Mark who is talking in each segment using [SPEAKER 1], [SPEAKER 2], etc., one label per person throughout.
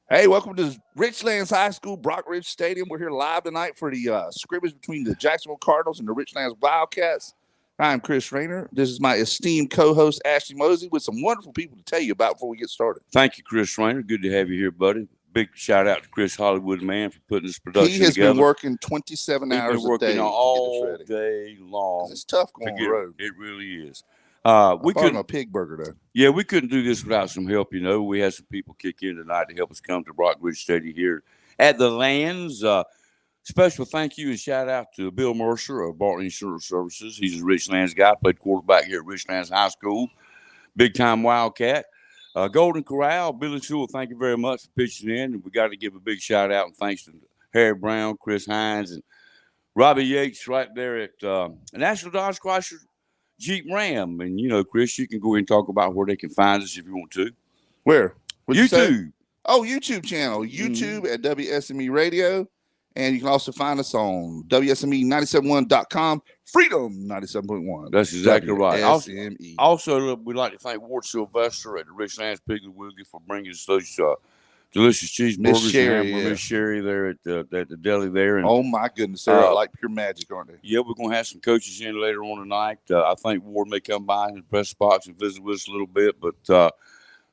[SPEAKER 1] Hey, welcome to Richlands High School, Brock Ridge Stadium. We're here live tonight for the scrimmage between the Jacksonville Cardinals and the Richlands Wildcats. I'm Chris Raynor. This is my esteemed co-host, Ashley Mosey, with some wonderful people to tell you about before we get started.
[SPEAKER 2] Thank you, Chris Raynor. Good to have you here, buddy. Big shout out to Chris Hollywood, man, for putting this production
[SPEAKER 1] He has
[SPEAKER 2] together.
[SPEAKER 1] been working 27
[SPEAKER 2] He's
[SPEAKER 1] hours
[SPEAKER 2] been working
[SPEAKER 1] a day
[SPEAKER 2] all
[SPEAKER 1] to get this ready.
[SPEAKER 2] day long.
[SPEAKER 1] It's tough going on the road.
[SPEAKER 2] It really is.
[SPEAKER 1] We couldn't a pig burger though.
[SPEAKER 2] Yeah, we couldn't do this without some help. You know, we had some people kick in tonight to help us come to Brock Ridge Stadium here at the Lands. Special thank you and shout out to Bill Mercer of Bartlett Insurance Services. He's a Richlands guy, played quarterback here at Richlands High School, big time Wildcat. Golden Corral, Billy Sewell, thank you very much for pitching in. And we got to give a big shout out and thanks to Harry Brown, Chris Hines, and Robbie Yates right there at National Dodge Chrysler Jeep Ram. And, you know, Chris, you can go ahead and talk about where they can find us if you want to.
[SPEAKER 1] Where?
[SPEAKER 2] YouTube.
[SPEAKER 1] Oh, YouTube channel. YouTube at WSME Radio. And you can also find us on WSME971.com, Freedom 97.1.
[SPEAKER 2] That's exactly right.
[SPEAKER 1] WSME.
[SPEAKER 2] Also, we'd like to thank Ward Sylvester at the Richlands Piggly Wiggly for bringing us those delicious cheeseburgers. Miss Sherry there at the deli there. And,
[SPEAKER 1] oh, my goodness. They're like pure magic, aren't they?
[SPEAKER 2] Yeah, we're going to have some coaches in later on tonight. I think Ward may come by in the press box and visit with us a little bit. But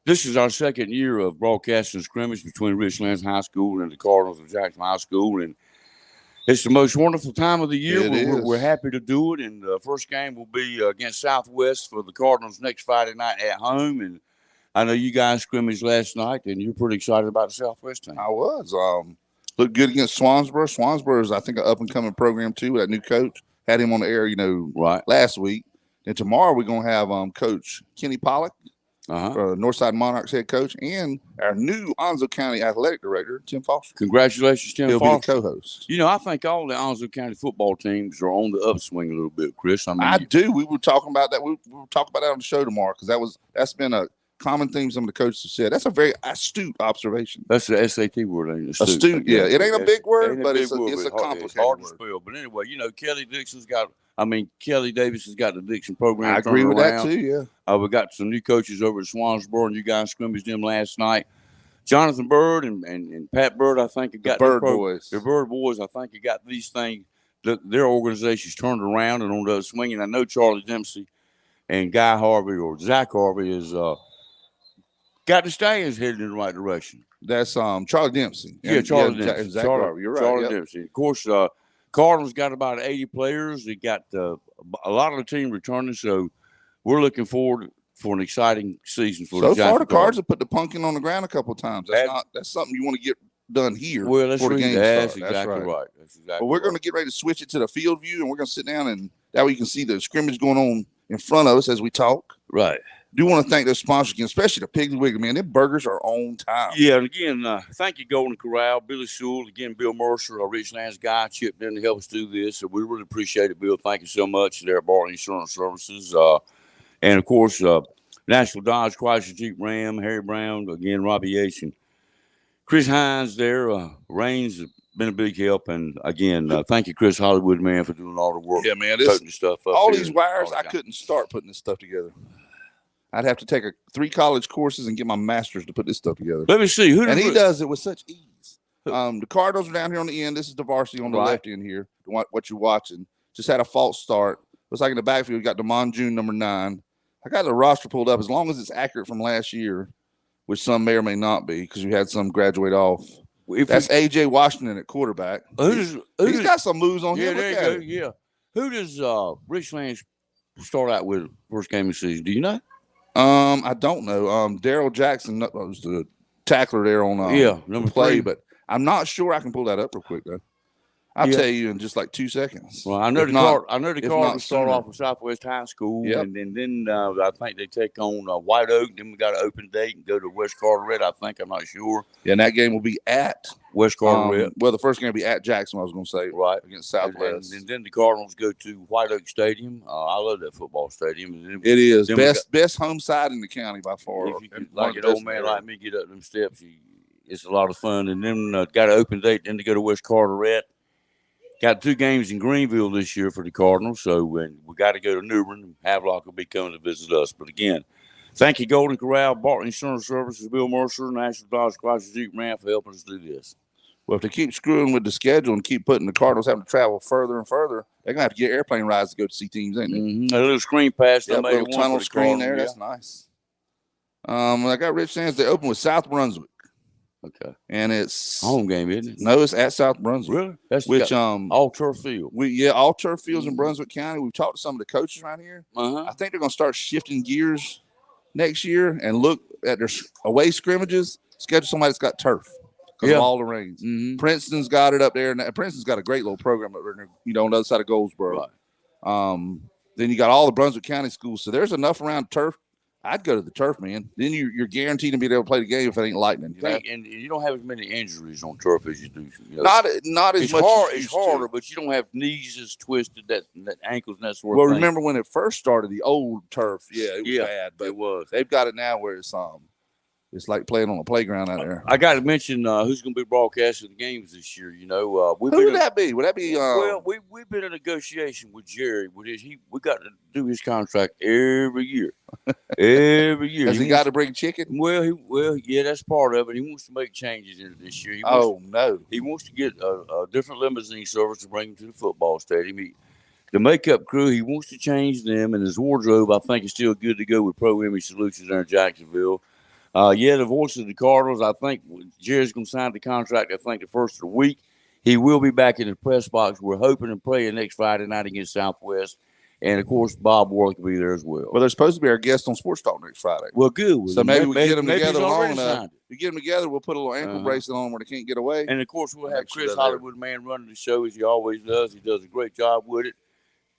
[SPEAKER 2] this is our second year of broadcasting scrimmage between Richlands High School and the Cardinals of Jacksonville High School. And it's the most wonderful time of the year. We're happy to do it. And the first game will be against Southwest for the Cardinals next Friday night at home. And I know you guys scrimmaged last night, and you're pretty excited about the Southwest team.
[SPEAKER 1] I was. Looked good against Swansboro. Swansboro is, I think, an up-and-coming program, too, with that new coach. Had him on the air, last week. And tomorrow we're going to have Coach Kenny Pollock, Northside Monarchs head coach, and our new Onslow County athletic director, Tim Foster.
[SPEAKER 2] Congratulations, Tim Foster.
[SPEAKER 1] He'll be the co-host.
[SPEAKER 2] You know, I think all the Onslow County football teams are on the upswing a little bit, Chris.
[SPEAKER 1] I do. We were talking about that. We will talk about that on the show tomorrow because that's been a common thing some of the coaches have said. That's a very astute observation.
[SPEAKER 2] That's the SAT word, ain't it?
[SPEAKER 1] Astute, yeah. It ain't a big word, but it's a complicated
[SPEAKER 2] It's hard to
[SPEAKER 1] word.
[SPEAKER 2] spell. But anyway, you know, Kelly Davis has got the Dixon program.
[SPEAKER 1] I agree with that too, yeah.
[SPEAKER 2] We got some new coaches over at Swansboro, and you guys scrimmaged them last night. Jonathan Bird and Pat Bird, I think, have got
[SPEAKER 1] the Bird boys.
[SPEAKER 2] The Bird boys, I think, have got these things, their organizations turned around and on the swing. And I know Charlie Dempsey and Guy Harvey or Zach Harvey is got the Stallions headed in the right direction.
[SPEAKER 1] That's Charlie Dempsey.
[SPEAKER 2] Yeah, Charlie Dempsey.
[SPEAKER 1] Zach Harvey. You're right.
[SPEAKER 2] Charlie Dempsey. Of course, Cardinals got about 80 players. They got a lot of the team returning, so we're looking forward for an exciting season for the Giants.
[SPEAKER 1] So far, the Cards have put the pumpkin on the ground a couple of times. That's something you want to get done here.
[SPEAKER 2] Well, that's
[SPEAKER 1] exactly
[SPEAKER 2] right.
[SPEAKER 1] But we're going to get ready to switch it to the field view, and we're going to sit down, and that way you can see the scrimmage going on in front of us as we talk.
[SPEAKER 2] Right.
[SPEAKER 1] Do want to thank those sponsors again, especially the Piggly Wiggly, man. Their burgers are on time.
[SPEAKER 2] Yeah, and again, thank you, Golden Corral, Billy Sewell, again, Bill Mercer, our Richlands guy, chipped in to help us do this. So we really appreciate it, Bill. Thank you so much. They're at Bartlett Insurance Services. And, of course, National Dodge Chrysler Jeep Ram, Harry Brown, again, Robbie Yates, and Chris Hines there. Rain's been a big help. And, again, thank you, Chris Hollywood, man, for doing all the work.
[SPEAKER 1] Yeah, man.
[SPEAKER 2] Putting the stuff up
[SPEAKER 1] all these wires, I couldn't start putting this stuff together. I'd have to take 3 college courses and get my master's to put this stuff together.
[SPEAKER 2] Let me see.
[SPEAKER 1] He does it with such ease. The Cardinals are down here on the end. This is the varsity on the left end here, what you're watching. Just had a false start. Looks like in the backfield, you got DeMond June, number 9. I got the roster pulled up as long as it's accurate from last year, which some may or may not be because we had some graduate off. That's A.J. Washington at quarterback. He's got some moves on him.
[SPEAKER 2] There you go. Who does Richlands start out with first game of the season? Do you know?
[SPEAKER 1] I don't know. Daryl Jackson was the tackler there on
[SPEAKER 2] number
[SPEAKER 1] play,
[SPEAKER 2] 3.
[SPEAKER 1] but I'm not sure I can pull that up real quick though. I'll tell you in just like 2 seconds.
[SPEAKER 2] Well, I know the Cardinals start off with Southwest High School, and then I think they take on White Oak. Then we got an open date and go to West Carteret. I think, I'm not sure.
[SPEAKER 1] Yeah, and that game will be at
[SPEAKER 2] West Carteret.
[SPEAKER 1] Well, the first game will be at Jackson. I was going to say against Southwest,
[SPEAKER 2] and then the Cardinals go to White Oak Stadium. I love that football stadium.
[SPEAKER 1] It is best home side in the county by far.
[SPEAKER 2] If you could, like an old man like me, get up them steps. It's a lot of fun. And then got an open date. Then to go to West Carteret. Got 2 games in Greenville this year for the Cardinals, so we got to go to New Bern. Havelock will be coming to visit us. But again, Thank you, Golden Corral, Barton Insurance Services, Bill Mercer, National Dodge Chrysler Jeep Ram for helping us do this.
[SPEAKER 1] Well, if they keep screwing with the schedule and keep putting the Cardinals having to travel further and further, they're gonna have to get airplane rides to go to see teams, ain't they?
[SPEAKER 2] Mm-hmm. A little screen pass,
[SPEAKER 1] Yep,
[SPEAKER 2] little
[SPEAKER 1] tunnel screen there.
[SPEAKER 2] Yeah.
[SPEAKER 1] That's nice. I got Richlands. They open with South Brunswick.
[SPEAKER 2] Okay.
[SPEAKER 1] And it's
[SPEAKER 2] home game, isn't it?
[SPEAKER 1] No, it's at South Brunswick.
[SPEAKER 2] Really? That's
[SPEAKER 1] all
[SPEAKER 2] turf field.
[SPEAKER 1] All turf fields in Brunswick County. We've talked to some of the coaches around here. I think they're gonna start shifting gears next year and look at their away scrimmages. Schedule somebody that's got turf because of all the rains. Princeton's got it up there, and Princeton's got a great little program up there, on the other side of Goldsboro. Right. Then you got all the Brunswick County schools, so there's enough around turf. I'd go to the turf, man. Then you're guaranteed to be able to play the game if it ain't lightning.
[SPEAKER 2] And you don't have as many injuries on turf as you do.
[SPEAKER 1] Not as much.
[SPEAKER 2] It's harder, but you don't have knees as twisted, that ankles and that sort of
[SPEAKER 1] thing. Well,
[SPEAKER 2] thing.
[SPEAKER 1] remember when it first started, the old turf? Yeah, it was bad. But
[SPEAKER 2] it was.
[SPEAKER 1] They've got it now where it's like playing on a playground out there.
[SPEAKER 2] I got to mention who's going to be broadcasting the games this year.
[SPEAKER 1] Who would that be? Would that be?
[SPEAKER 2] Well, we've been in negotiation with Jerry. We got to do his contract every year. Every year.
[SPEAKER 1] Has he got to bring chicken?
[SPEAKER 2] Well, yeah, that's part of it. He wants to make changes in it this year. He wants to get a different limousine service to bring him to the football stadium. The makeup crew, he wants to change them, and his wardrobe, I think, is still good to go with Pro Image Solutions there in Jacksonville. The voice of the Cardinals, I think Jerry's going to sign the contract, I think, the first of the week. He will be back in the press box. We're hoping to play next Friday night against Southwest. And, of course, Bob Worth will be there as well.
[SPEAKER 1] Well, they're supposed to be our guest on Sports Talk next Friday.
[SPEAKER 2] Well, good.
[SPEAKER 1] So maybe we get them together long enough. We get them together, we'll put a little ankle bracelet on where they can't get away.
[SPEAKER 2] And, of course, we'll have Chris Hollywood, man, running the show as he always does. He does a great job with it.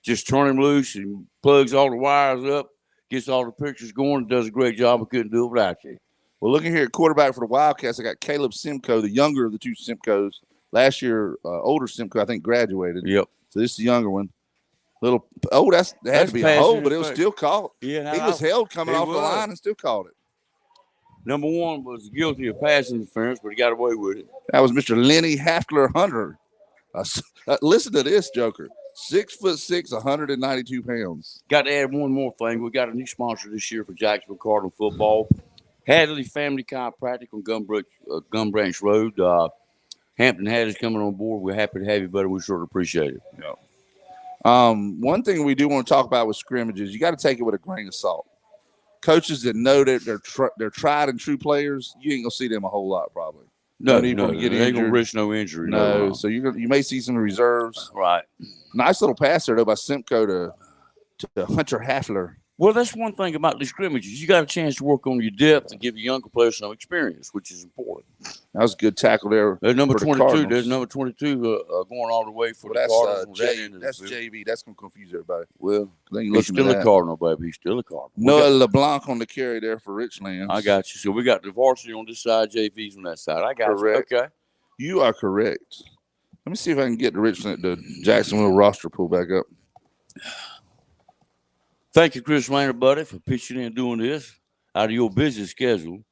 [SPEAKER 2] Just turn him loose and plugs all the wires up, gets all the pictures going, does a great job. I couldn't do it without you.
[SPEAKER 1] Well, looking here at quarterback for the Wildcats, I got Caleb Simcoe, the younger of the two Simcoes. Last year, older Simcoe, I think, graduated.
[SPEAKER 2] Yep.
[SPEAKER 1] So this is the younger one. That had to be a hold, but it was still called.
[SPEAKER 2] Yeah,
[SPEAKER 1] he was held coming off the line and still called it.
[SPEAKER 2] Number one was guilty of pass interference, but he got away with it.
[SPEAKER 1] That was Mr. Lenny Hafler Hunter. Listen to this joker. 6'6", 192 pounds.
[SPEAKER 2] Got to add one more thing. We got a new sponsor this year for Jacksonville Cardinal football. Hadley Family Chiropractic on Gum Branch Road. Hampton Hadley's coming on board. We're happy to have you, buddy. We sure appreciate it.
[SPEAKER 1] Yeah. One thing we do want to talk about with scrimmages, you got to take it with a grain of salt. Coaches that know that they're tried and true players, you ain't gonna see them a whole lot probably.
[SPEAKER 2] No, they ain't gonna risk no injury.
[SPEAKER 1] No. So you may see some reserves.
[SPEAKER 2] Right.
[SPEAKER 1] Nice little pass there though by Simcoe to Hunter Hafler.
[SPEAKER 2] Well, that's one thing about the scrimmages. You got a chance to work on your depth and give your younger players some experience, which is important.
[SPEAKER 1] That was a good tackle there.
[SPEAKER 2] There's number 22. There's number 22 going all the way for the Cardinals.
[SPEAKER 1] That's JV. That's going to confuse everybody.
[SPEAKER 2] Well, he's still a Cardinal, baby. He's still a Cardinal.
[SPEAKER 1] Noah LeBlanc on the carry there for Richlands.
[SPEAKER 2] I got you. So we got the varsity on this side, JV's on that side. I got
[SPEAKER 1] correct.
[SPEAKER 2] You. Okay.
[SPEAKER 1] You are correct. Let me see if I can get the Jacksonville roster pulled back up.
[SPEAKER 2] Thank you, Chris Raynor, buddy, for pitching in and doing this out of your busy schedule.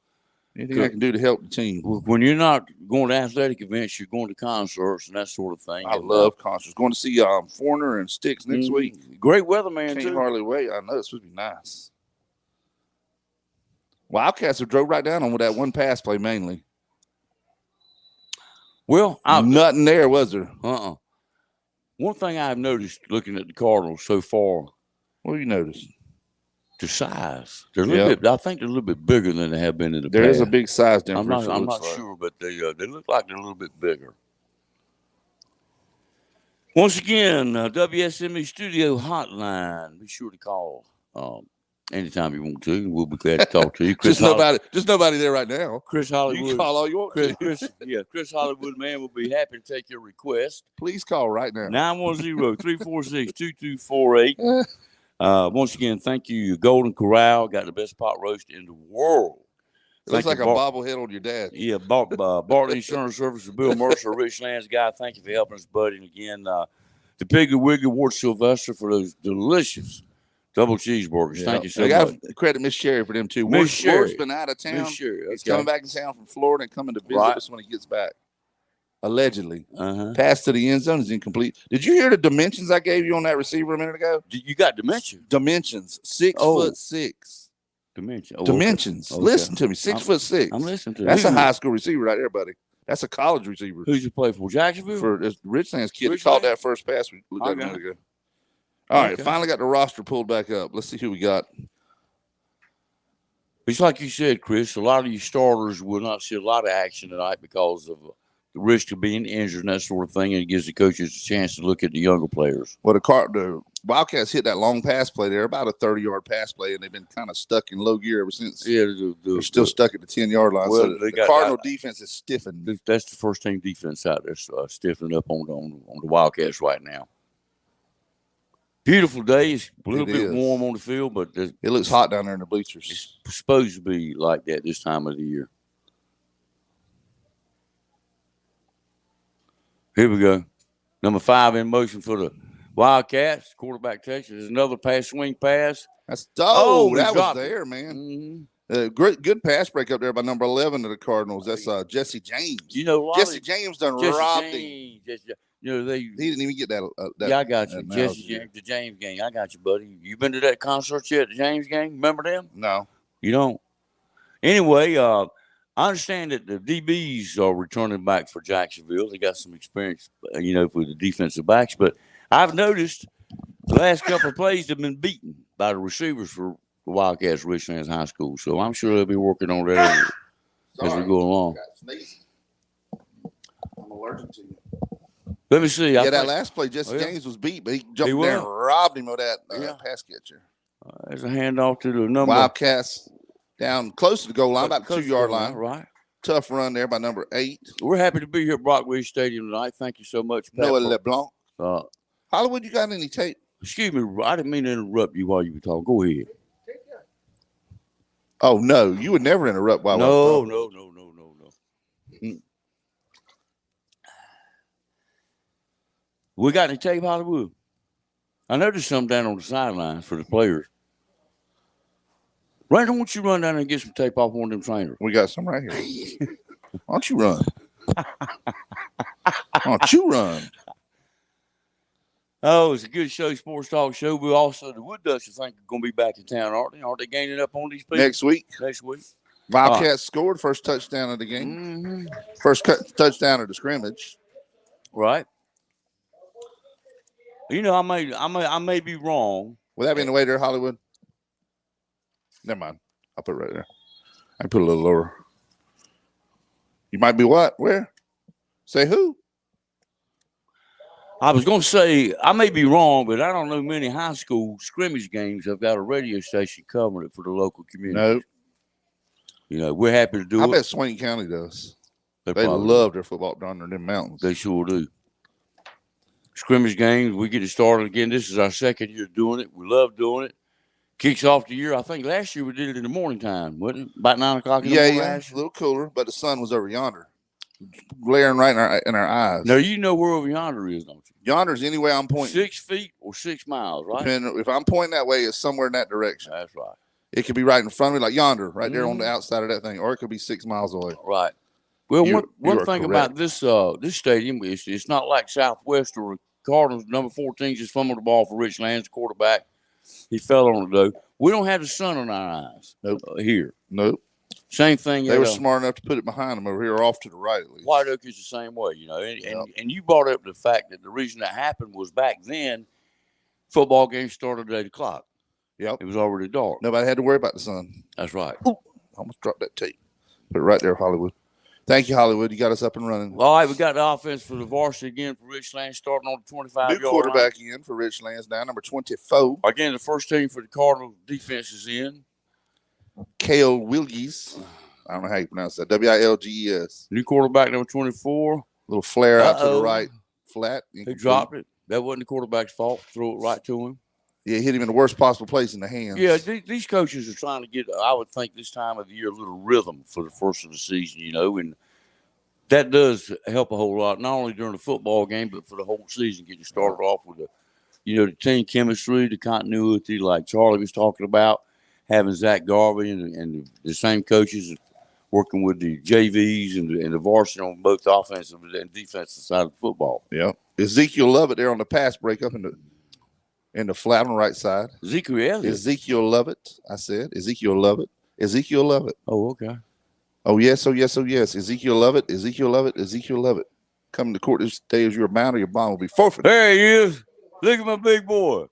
[SPEAKER 1] Anything I can do to help the team.
[SPEAKER 2] When you're not going to athletic events, you're going to concerts and that sort of thing.
[SPEAKER 1] I love concerts. Going to see Foreigner and Styx next week.
[SPEAKER 2] Great weather, man.
[SPEAKER 1] Can't hardly wait. I know it's supposed to be nice. Wildcats have drove right down on with that one pass play mainly.
[SPEAKER 2] Well,
[SPEAKER 1] nothing there, was there?
[SPEAKER 2] One thing I've noticed looking at the Cardinals so far.
[SPEAKER 1] What have you noticed?
[SPEAKER 2] The size. They're a little bit. I think they're a little bit bigger than they have been in the past.
[SPEAKER 1] There is a big size difference.
[SPEAKER 2] I'm not sure, but they look like they're a little bit bigger. Once again, WSME Studio Hotline. Be sure to call anytime you want to. We'll be glad to talk to you.
[SPEAKER 1] Just nobody there right now.
[SPEAKER 2] Chris Hollywood.
[SPEAKER 1] You can call all you want.
[SPEAKER 2] Chris Hollywood, man, will be happy to take your request.
[SPEAKER 1] Please call right now.
[SPEAKER 2] 910-346-2248. Once again, thank you. Golden Corral got the best pot roast in the world.
[SPEAKER 1] It looks like a bobblehead on your dad.
[SPEAKER 2] Yeah, Barton Insurance Services, Bill Mercer, Richlands guy. Thank you for helping us, buddy. And again, the Piggly Wiggly Ward Sylvester for those delicious double cheeseburgers. Yeah. Thank you so much. I got to credit Miss Sherry for them too. Ward's been out of town. Miss Sherry. Okay.
[SPEAKER 1] He's coming back in town from Florida and coming to visit us when he gets back. Allegedly. Pass to the end zone is incomplete. Did you hear the dimensions I gave you on that receiver a minute ago?
[SPEAKER 2] You got dimensions?
[SPEAKER 1] Dimensions. 6'6".
[SPEAKER 2] Dimension. Oh,
[SPEAKER 1] Dimensions.
[SPEAKER 2] Okay.
[SPEAKER 1] Listen to me. 6'6".
[SPEAKER 2] I'm listening to you.
[SPEAKER 1] That's a high school receiver right there, buddy. That's a college receiver.
[SPEAKER 2] Who's you play for? Jacksonville?
[SPEAKER 1] For this Richlands kid. He
[SPEAKER 2] Richlands?
[SPEAKER 1] caught that first pass we looked at a minute ago. All right, finally got the roster pulled back up. Let's see who we got.
[SPEAKER 2] It's like you said, Chris, a lot of you starters will not see a lot of action tonight because of the risk of being injured and that sort of thing, and it gives the coaches a chance to look at the younger players.
[SPEAKER 1] Well, the Wildcats hit that long pass play there, about a 30-yard pass play, and they've been kind of stuck in low gear ever since.
[SPEAKER 2] Yeah,
[SPEAKER 1] they're still stuck at the 10-yard line.
[SPEAKER 2] Well,
[SPEAKER 1] so the Cardinal defense is stiffened.
[SPEAKER 2] That's the first team defense out there stiffening up on the Wildcats right now. Beautiful day. It's a little bit warm on the field, but
[SPEAKER 1] it looks hot down there in the bleachers.
[SPEAKER 2] It's supposed to be like that this time of the year. Here we go. Number 5 in motion for the Wildcats. Quarterback takes it. There's another swing pass.
[SPEAKER 1] That was there, man.
[SPEAKER 2] Mm-hmm.
[SPEAKER 1] Good pass break up there by number 11 of the Cardinals. That's Jesse James.
[SPEAKER 2] You know,
[SPEAKER 1] Jesse James done robbed him.
[SPEAKER 2] You know,
[SPEAKER 1] he didn't even get that.
[SPEAKER 2] Yeah, I got you. Jesse James, the James game. I got you, buddy. You been to that concert yet, the James game? Remember them?
[SPEAKER 1] No.
[SPEAKER 2] You don't? Anyway, I understand that the DBs are returning back for Jacksonville. They got some experience, for the defensive backs. But I've noticed the last couple of plays have been beaten by the receivers for the Wildcats, Richlands High School. So I'm sure they'll be working on that as we go along.
[SPEAKER 1] I'm allergic to you.
[SPEAKER 2] Let me see.
[SPEAKER 1] That last play, Jesse James was beat, but he jumped there and robbed him of that pass catcher.
[SPEAKER 2] There's a handoff to the number.
[SPEAKER 1] Wildcats down close to the goal line, about the 2-yard line.
[SPEAKER 2] Right.
[SPEAKER 1] Tough run there by number 8.
[SPEAKER 2] We're happy to be here at Brock Ridge Stadium tonight. Thank you so much, Pat.
[SPEAKER 1] Noah LeBlanc. Hollywood, you got any tape?
[SPEAKER 2] Excuse me, I didn't mean to interrupt you while you were talking. Go ahead.
[SPEAKER 1] Oh, no. You would never interrupt while I was talking.
[SPEAKER 2] No. We got any tape, Hollywood? I know there's some down on the sidelines for the players. Raynor, why don't you run down there and get some tape off one of them trainers?
[SPEAKER 1] We got some right here. Why don't you run? Why don't you run?
[SPEAKER 2] Oh, it's a good show, sports talk show. We also, the Wood Ducks, I think, are going to be back in town, aren't they? Aren't they gaining up on these people?
[SPEAKER 1] Next week. Wildcats scored first touchdown of the game.
[SPEAKER 2] Mm-hmm.
[SPEAKER 1] First touchdown of the scrimmage.
[SPEAKER 2] Right. You know, I may be wrong.
[SPEAKER 1] Will that be in the way there, Hollywood? Never mind. I'll put it right there. I put it a little lower. You might be what? Where? Say who?
[SPEAKER 2] I was going to say, I may be wrong, but I don't know many high school scrimmage games have got a radio station covering it for the local community.
[SPEAKER 1] No.
[SPEAKER 2] You know, we're happy to do it.
[SPEAKER 1] I bet Swain County does. They love their football down there in them mountains.
[SPEAKER 2] They sure do. Scrimmage games, we get it started again. This is our second year doing it. We love doing it. Kicks off the year. I think last year we did it in the morning time, wasn't it? About 9 o'clock in the morning.
[SPEAKER 1] Yeah, a little cooler, but the sun was over yonder, glaring right in our eyes.
[SPEAKER 2] Now, you know where over yonder is, don't you?
[SPEAKER 1] Yonder's anywhere I'm pointing.
[SPEAKER 2] 6 feet or 6 miles, right?
[SPEAKER 1] If I'm pointing that way, it's somewhere in that direction.
[SPEAKER 2] That's right.
[SPEAKER 1] It could be right in front of me, like yonder, right there on the outside of that thing, or it could be 6 miles away.
[SPEAKER 2] Right. Well, one thing
[SPEAKER 1] correct
[SPEAKER 2] about this stadium is it's not like Southwest or Cardinals. Number 14 just fumbled the ball for Richlands, quarterback. He fell on it, though. We don't have the sun in our eyes.
[SPEAKER 1] Nope.
[SPEAKER 2] Here.
[SPEAKER 1] Nope.
[SPEAKER 2] Same thing.
[SPEAKER 1] They were smart enough to put it behind them over here, or off to the right at least.
[SPEAKER 2] White Oak is the same way, you know. And you brought up the fact that the reason that happened was back then, football games started at 8 o'clock.
[SPEAKER 1] Yep.
[SPEAKER 2] It was already dark.
[SPEAKER 1] Nobody had to worry about the sun.
[SPEAKER 2] That's right.
[SPEAKER 1] Ooh, almost dropped that tape. Put it right there, Hollywood. Thank you, Hollywood. You got us up and running.
[SPEAKER 2] All right, we got the offense for the varsity again for Richlands, starting on the 25-yard
[SPEAKER 1] line. New quarterback in for Richlands now, number 24.
[SPEAKER 2] Again, the first team for the Cardinals defense is in.
[SPEAKER 1] K.O. Wilgies. I don't know how you pronounce that. Wilges.
[SPEAKER 2] New quarterback, number 24.
[SPEAKER 1] Little flare out to the right. Flat.
[SPEAKER 2] He dropped it. That wasn't the quarterback's fault. Threw it right to him.
[SPEAKER 1] Yeah, hit him in the worst possible place in the hands.
[SPEAKER 2] Yeah, these coaches are trying to get, I would think this time of the year, a little rhythm for the first of the season, you know, and that does help a whole lot, not only during the football game, but for the whole season. Get you started off with the team chemistry, the continuity, like Charlie was talking about, having Zach Garvey and the same coaches working with the JVs and the varsity on both the offensive and defensive side of the football.
[SPEAKER 1] Yeah. Ezekiel Lovett there on the pass break up in the In the flat on the right side.
[SPEAKER 2] Ezekiel
[SPEAKER 1] Lovett. I said Ezekiel Lovett. Ezekiel Lovett.
[SPEAKER 2] Oh, okay.
[SPEAKER 1] Oh, yes. Oh, yes. Oh, yes. Ezekiel Lovett. Ezekiel Lovett. Ezekiel Lovett. Coming to court this day as you're bound or your bond will be forfeited.
[SPEAKER 2] There he is. Look at my big boy.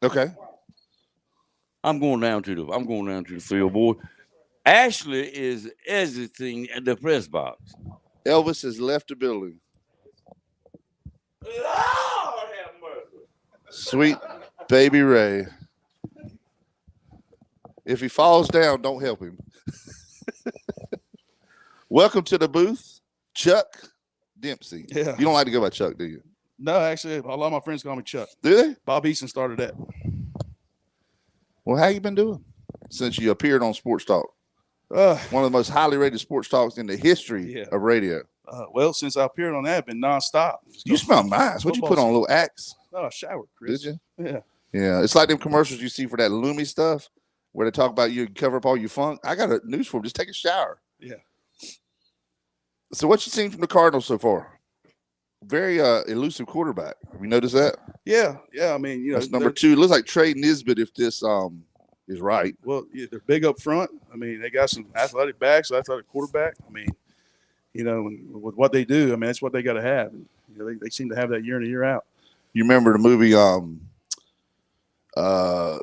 [SPEAKER 1] Okay.
[SPEAKER 2] I'm going down to the field, boy. Ashley is exiting the press box.
[SPEAKER 1] Elvis has left the building.
[SPEAKER 2] Lord have mercy.
[SPEAKER 1] Sweet baby Ray. If he falls down, don't help him. Welcome to the booth, Chuck Dempsey.
[SPEAKER 3] Yeah.
[SPEAKER 1] You don't like to go by Chuck, do you?
[SPEAKER 3] No, actually, a lot of my friends call me Chuck.
[SPEAKER 1] Do they?
[SPEAKER 3] Bob Easton started that.
[SPEAKER 1] Well, how you been doing since you appeared on Sports Talk?
[SPEAKER 3] Uh,
[SPEAKER 1] One of the most highly rated sports talks in the history of radio.
[SPEAKER 3] Well, since I appeared on that, I've been nonstop.
[SPEAKER 1] You smell nice. What'd you put on, a little Axe?
[SPEAKER 3] Oh, I showered, Chris.
[SPEAKER 1] Did you?
[SPEAKER 3] Yeah.
[SPEAKER 1] Yeah, it's like them commercials you see for that Lumi stuff where they talk about you cover up all your funk. I got a news for them. Just take a shower.
[SPEAKER 3] Yeah.
[SPEAKER 1] So what you seen from the Cardinals so far? Very elusive quarterback. Have you noticed that?
[SPEAKER 3] Yeah. I mean, you know,
[SPEAKER 1] that's number 2. It looks like Trey Nisbet if this is right.
[SPEAKER 3] Well, yeah, they're big up front. I mean, they got some athletic backs, athletic quarterback. I mean, you know, with what they do, I mean, that's what they got to have. And, you know, they seem to have that year in and year out.
[SPEAKER 1] You remember the movie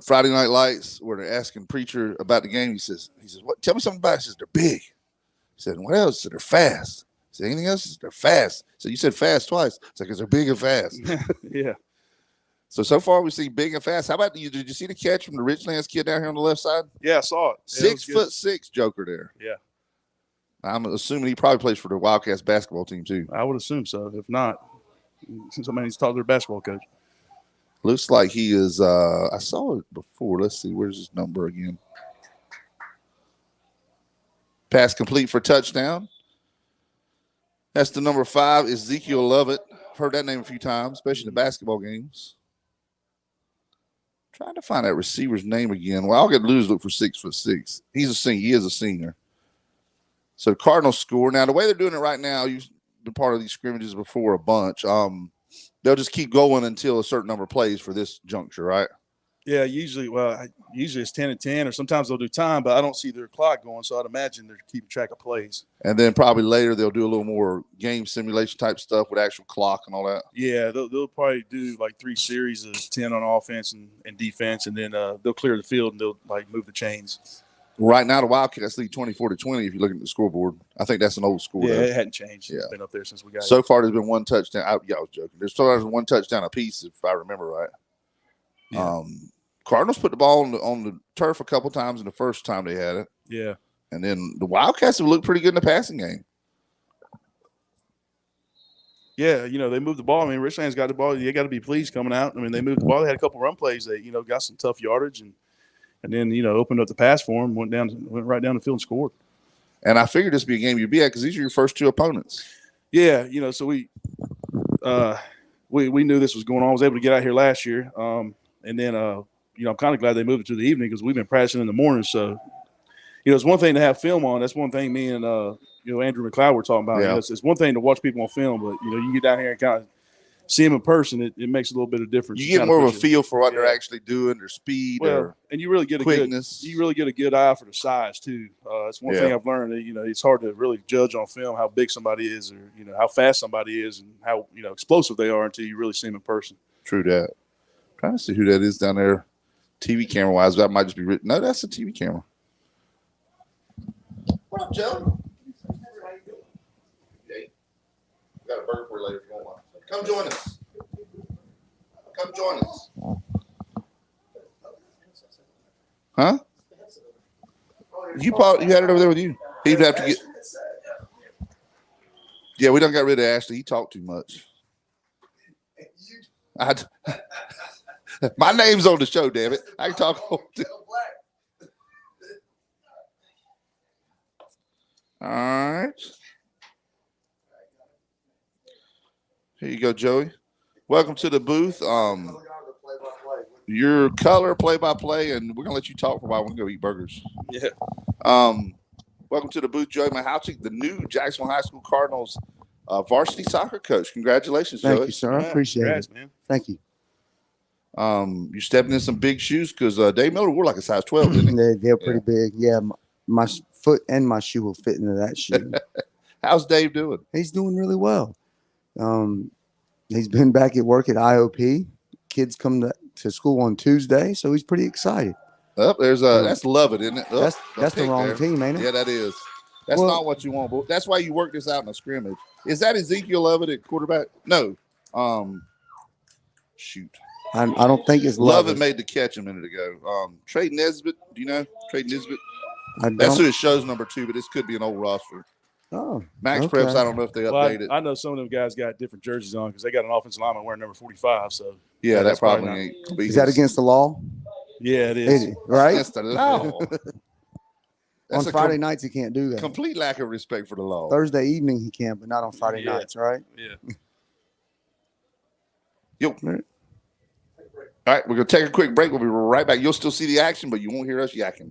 [SPEAKER 1] Friday Night Lights where they're asking Preacher about the game? He says, "What? Tell me something about it." He says, "They're big." He said, "What else?" He said, "They're fast." He said, "Anything else?" He said, "They're fast." So you said fast twice. It's like, because they're big and fast.
[SPEAKER 3] Yeah.
[SPEAKER 1] So far we see big and fast. How about you? Did you see the catch from the Richlands kid down here on the left side?
[SPEAKER 3] Yeah, I saw it.
[SPEAKER 1] 6'6" joker there.
[SPEAKER 3] Yeah.
[SPEAKER 1] I'm assuming he probably plays for the Wildcats basketball team too.
[SPEAKER 3] I would assume so. If not, somebody needs to talk to their basketball coach.
[SPEAKER 1] Looks like he is. I saw it before. Let's see. Where's his number again? Pass complete for touchdown. That's the number 5, Ezekiel Lovett. Heard that name a few times, especially in the basketball games. Trying to find that receiver's name again. Well, I'll get to look for 6'6". He's a senior. He is a senior. So the Cardinals score. Now, the way they're doing it right now, you've been part of these scrimmages before a bunch. They'll just keep going until a certain number of plays for this juncture, right?
[SPEAKER 3] Yeah, usually it's 10-10, or sometimes they'll do time, but I don't see their clock going, so I'd imagine they're keeping track of plays.
[SPEAKER 1] And then probably later they'll do a little more game simulation type stuff with actual clock and all that.
[SPEAKER 3] Yeah, they'll probably do like 3 series of 10 on offense and defense, and then they'll clear the field and they'll like move the chains.
[SPEAKER 1] Right now, the Wildcats lead 24-20 if you look at the scoreboard. I think that's an old score.
[SPEAKER 3] Yeah,
[SPEAKER 1] though.
[SPEAKER 3] it hadn't changed.
[SPEAKER 1] Yeah.
[SPEAKER 3] It's been up there since we got
[SPEAKER 1] So far, there's been 1 touchdown. I was joking. There's one touchdown apiece, if I remember right.
[SPEAKER 3] Yeah.
[SPEAKER 1] Cardinals put the ball on the turf a couple times in the first time they had it.
[SPEAKER 3] Yeah.
[SPEAKER 1] And then the Wildcats have looked pretty good in the passing game.
[SPEAKER 3] Yeah, you know, they moved the ball. I mean, Richlands got the ball. They got to be pleased coming out. I mean, they moved the ball. They had a couple run plays that, you know, got some tough yardage and then, you know, opened up the pass for them, went right down the field and scored.
[SPEAKER 1] And I figured this would be a game you'd be at because these are your first 2 opponents.
[SPEAKER 3] Yeah, you know, so we knew this was going on. I was able to get out here last year. And then, you know, I'm kind of glad they moved it to the evening because we've been practicing in the morning. So, you know, it's one thing to have film on. That's one thing me and, you know, Andrew McLeod were talking about.
[SPEAKER 1] Yeah.
[SPEAKER 3] You know, it's one thing to watch people on film, but, you know, you get down here and kind of see them in person, it makes a little bit of difference.
[SPEAKER 1] You get more of a feel for what they're actually doing, their speed, or
[SPEAKER 3] and you really get
[SPEAKER 1] quickness.
[SPEAKER 3] You really get a good eye for the size too. That's one thing I've learned. That, you know, it's hard to really judge on film how big somebody is, or you know how fast somebody is, and how you know explosive they are until you really see them in person.
[SPEAKER 1] True that. I'm trying to see who that is down there, TV camera wise. That might just be written. No, that's a TV camera. What up, Joe? How you doing? Hey, we got a burger for you later if you want one. Come join us. Come join us. Huh? You had it over there with you. He'd have to get. Yeah, we done got rid of Ashley. He talked too much. My name's on the show, damn it. I can talk all day. All right. Here you go, Joey. Welcome to the booth. Your color play-by-play, and we're gonna let you talk for a while. We're gonna go eat burgers.
[SPEAKER 3] Yeah.
[SPEAKER 1] Welcome to the booth, Joey Mahowczyk, the new Jacksonville High School Cardinals varsity soccer coach. Congratulations,
[SPEAKER 4] Thank
[SPEAKER 1] Joey.
[SPEAKER 4] you, sir. I appreciate
[SPEAKER 3] Congrats,
[SPEAKER 4] it.
[SPEAKER 3] man.
[SPEAKER 4] Thank you.
[SPEAKER 1] You're stepping in some big shoes because Dave Miller wore like a size 12, didn't he?
[SPEAKER 4] They're pretty big. Yeah, my foot and my shoe will fit into that shoe.
[SPEAKER 1] How's Dave doing?
[SPEAKER 4] He's doing really well. He's been back at work at IOP. Kids come to school on Tuesday, so he's pretty excited.
[SPEAKER 1] Oh, there's that's Lovett, isn't it? Oh,
[SPEAKER 4] That's the wrong team, ain't it?
[SPEAKER 1] Yeah, that is. That's not what you want. But that's why you work this out in a scrimmage. Is that Ezekiel Lovett at quarterback? No. Shoot.
[SPEAKER 4] I don't think it's
[SPEAKER 1] Lovett made the catch a minute ago. Trey Nesbitt, do you know Trey Nesbitt?
[SPEAKER 4] I
[SPEAKER 1] That's
[SPEAKER 4] don't.
[SPEAKER 1] who it shows number 2, but this could be an old roster.
[SPEAKER 4] Oh,
[SPEAKER 1] Max
[SPEAKER 4] okay.
[SPEAKER 1] Preps, I don't know if they updated.
[SPEAKER 3] I know some of them guys got different jerseys on because they got an offensive lineman wearing number 45. So
[SPEAKER 1] Yeah,
[SPEAKER 3] that's
[SPEAKER 1] that probably
[SPEAKER 3] probably
[SPEAKER 1] ain't. Gonna be
[SPEAKER 4] Is that
[SPEAKER 1] his.
[SPEAKER 4] against the law?
[SPEAKER 3] yeah, it is.
[SPEAKER 4] Right?
[SPEAKER 1] Against the law.
[SPEAKER 4] On
[SPEAKER 1] That's a
[SPEAKER 4] Friday nights, he can't do that.
[SPEAKER 1] complete lack of respect for the law.
[SPEAKER 4] Thursday evening, he can, but not on Friday
[SPEAKER 3] Yeah.
[SPEAKER 4] nights, right?
[SPEAKER 3] Yeah.
[SPEAKER 1] Yo. All right, we're going to take a quick break. We'll be right back. You'll still see the action, but you won't hear us yakking.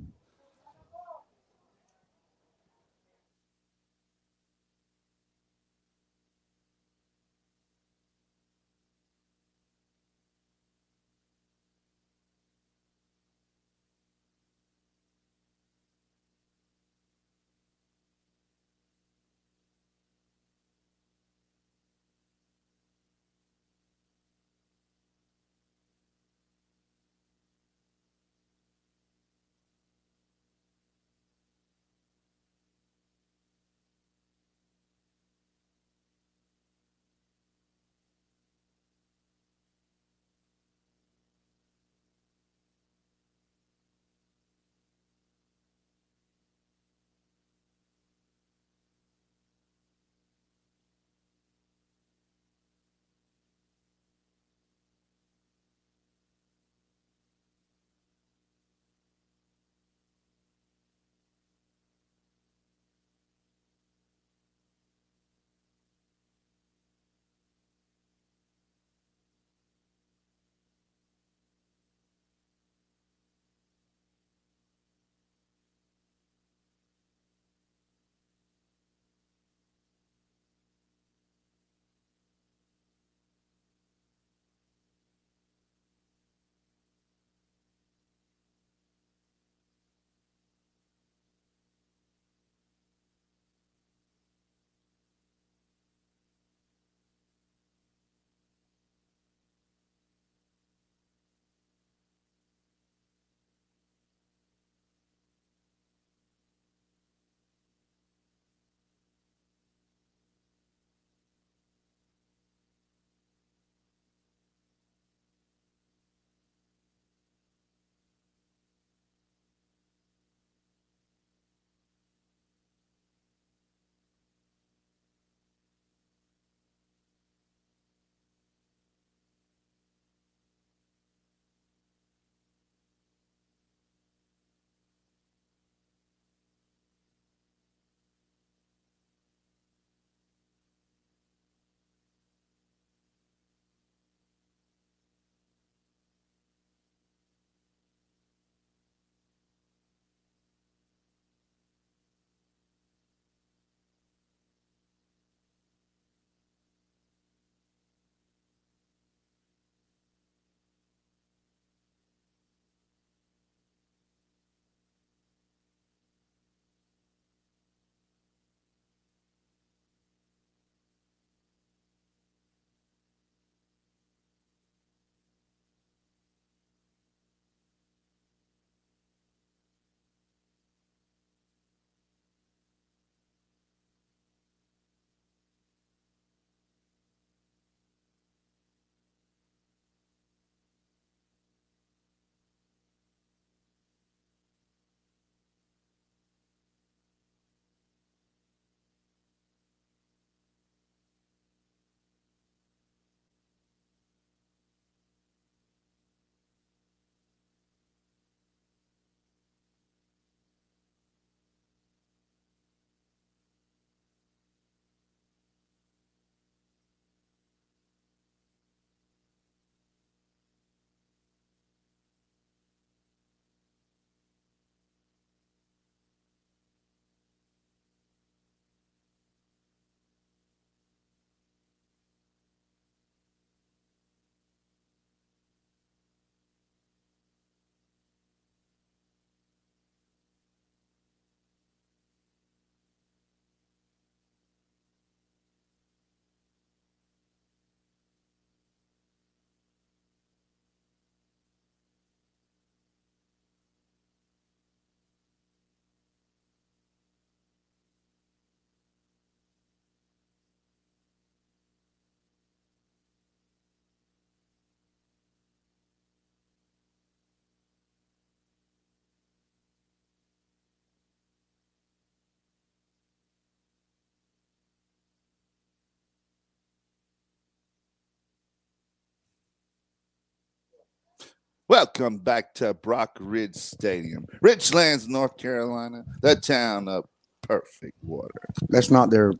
[SPEAKER 1] Welcome back to Brock Ridge Stadium, Richlands, North Carolina, the town of perfect water.
[SPEAKER 4] That's not their.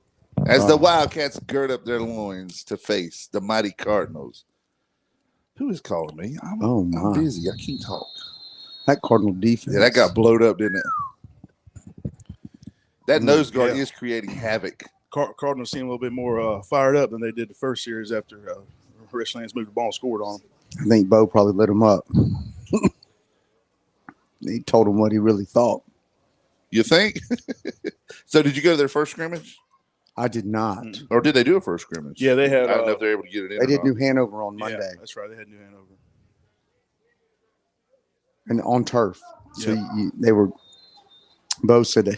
[SPEAKER 1] As the Wildcats gird up their loins to face the mighty Cardinals. Who is calling me? I'm busy. I can't talk.
[SPEAKER 4] That Cardinal defense.
[SPEAKER 1] Yeah, that got blowed up, didn't it? That nose guard is creating havoc.
[SPEAKER 3] Cardinals seem a little bit more fired up than they did the first series after Richlands moved the ball and scored on them.
[SPEAKER 4] I think Bo probably lit him up. He told him what he really thought.
[SPEAKER 1] You think? So did you go to their first scrimmage?
[SPEAKER 4] I did not.
[SPEAKER 1] Or did they do a first scrimmage?
[SPEAKER 3] Yeah, they had.
[SPEAKER 1] I don't know if they're able to get it in.
[SPEAKER 4] They did New Hanover on Monday.
[SPEAKER 3] Yeah, that's right. They had New Hanover.
[SPEAKER 4] And on turf. So
[SPEAKER 3] Yeah.
[SPEAKER 4] they were. Bo said that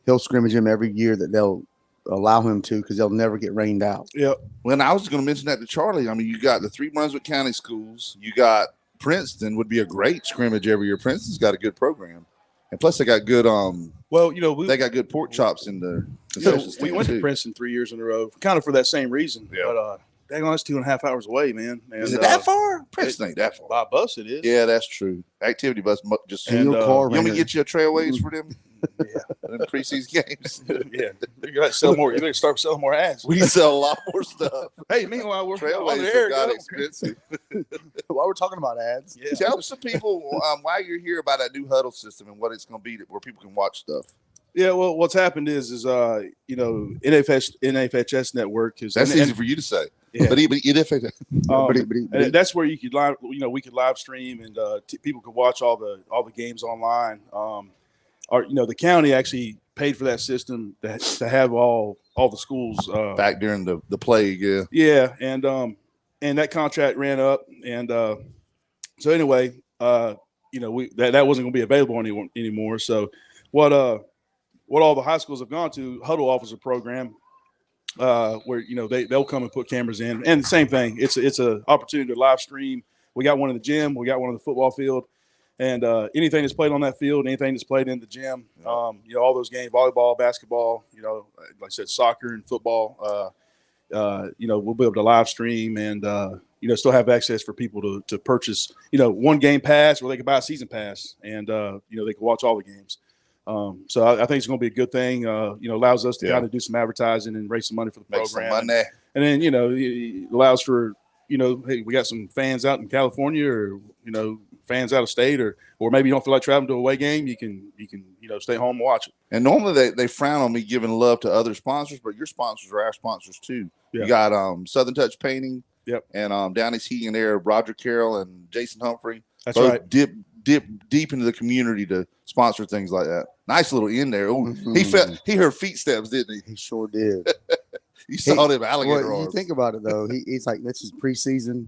[SPEAKER 4] he'll scrimmage him every year that they'll allow him to because they'll never get rained out.
[SPEAKER 3] Yep.
[SPEAKER 1] Well, I was going to mention that to Charlie. I mean, you got the 3 Brunswick County schools. You got Princeton would be a great scrimmage every year. Princeton's got a good program. And plus they got good
[SPEAKER 3] well, you know,
[SPEAKER 1] they got good pork chops in the
[SPEAKER 3] we went to Princeton 3 years in a row, kind of for that same reason.
[SPEAKER 1] Yeah.
[SPEAKER 3] But dang on, it's 2.5 hours away, man. And,
[SPEAKER 1] is it that far? Princeton ain't that far.
[SPEAKER 3] By bus it is.
[SPEAKER 1] Yeah, that's true. Activity bus just
[SPEAKER 3] And,
[SPEAKER 1] you want me
[SPEAKER 4] Raynor.
[SPEAKER 1] to get you a trailways for them?
[SPEAKER 3] Yeah.
[SPEAKER 1] Them preseason games.
[SPEAKER 3] Yeah. You got to sell more. You got to start selling more ads.
[SPEAKER 1] We sell a lot more stuff.
[SPEAKER 3] Hey, meanwhile, we're on
[SPEAKER 1] Trailways
[SPEAKER 3] the
[SPEAKER 1] have
[SPEAKER 3] air.
[SPEAKER 1] got
[SPEAKER 3] Go.
[SPEAKER 1] expensive.
[SPEAKER 4] While we're talking about ads.
[SPEAKER 3] Yeah.
[SPEAKER 1] Tell some people why you're here about that new huddle system and what it's going to be where people can watch stuff.
[SPEAKER 3] Yeah, well, what's happened is you know, NFHS network is
[SPEAKER 1] That's easy for you to say.
[SPEAKER 3] Yeah.
[SPEAKER 1] But
[SPEAKER 3] and that's where you could live. You know, we could live stream and people could watch all the games online. Or you know, the county actually paid for that system to have all the schools
[SPEAKER 1] back during the plague. Yeah.
[SPEAKER 3] Yeah, and that contract ran up, and so anyway, you know, that wasn't going to be available anymore. So what all the high schools have gone to huddle officer program. Where you know they'll come and put cameras in, and the same thing. It's a opportunity to live stream. We got one in the gym, we got one on the football field, and anything that's played on that field, anything that's played in the gym, you know, all those games, volleyball, basketball, you know, like I said, soccer and football. You know, we'll be able to live stream and you know, still have access for people to purchase, you know, one game pass, or they can buy a season pass, and you know, they can watch all the games. So I think it's going to be a good thing. You know, allows us to kind of do some advertising and raise some money for the
[SPEAKER 1] Make
[SPEAKER 3] program.
[SPEAKER 1] some money.
[SPEAKER 3] And then, you know, it allows for, you know, hey, we got some fans out in California, or, you know, fans out of state, or maybe you don't feel like traveling to a away game. You can, you know, stay home and watch it.
[SPEAKER 1] And normally they frown on me giving love to other sponsors, but your sponsors are our sponsors too.
[SPEAKER 3] Yeah.
[SPEAKER 1] You got Southern Touch Painting.
[SPEAKER 3] Yep.
[SPEAKER 1] And Downey's Heating and Air, Roger Carroll and Jason Humphrey.
[SPEAKER 3] That's
[SPEAKER 1] both
[SPEAKER 3] right.
[SPEAKER 1] Dip deep into the community to sponsor things like that. Nice little in there. Oh, he heard feet steps, didn't he?
[SPEAKER 4] He sure did.
[SPEAKER 1] You saw them alligator
[SPEAKER 4] Well, you
[SPEAKER 1] arms.
[SPEAKER 4] think about it though. He's like, this is preseason.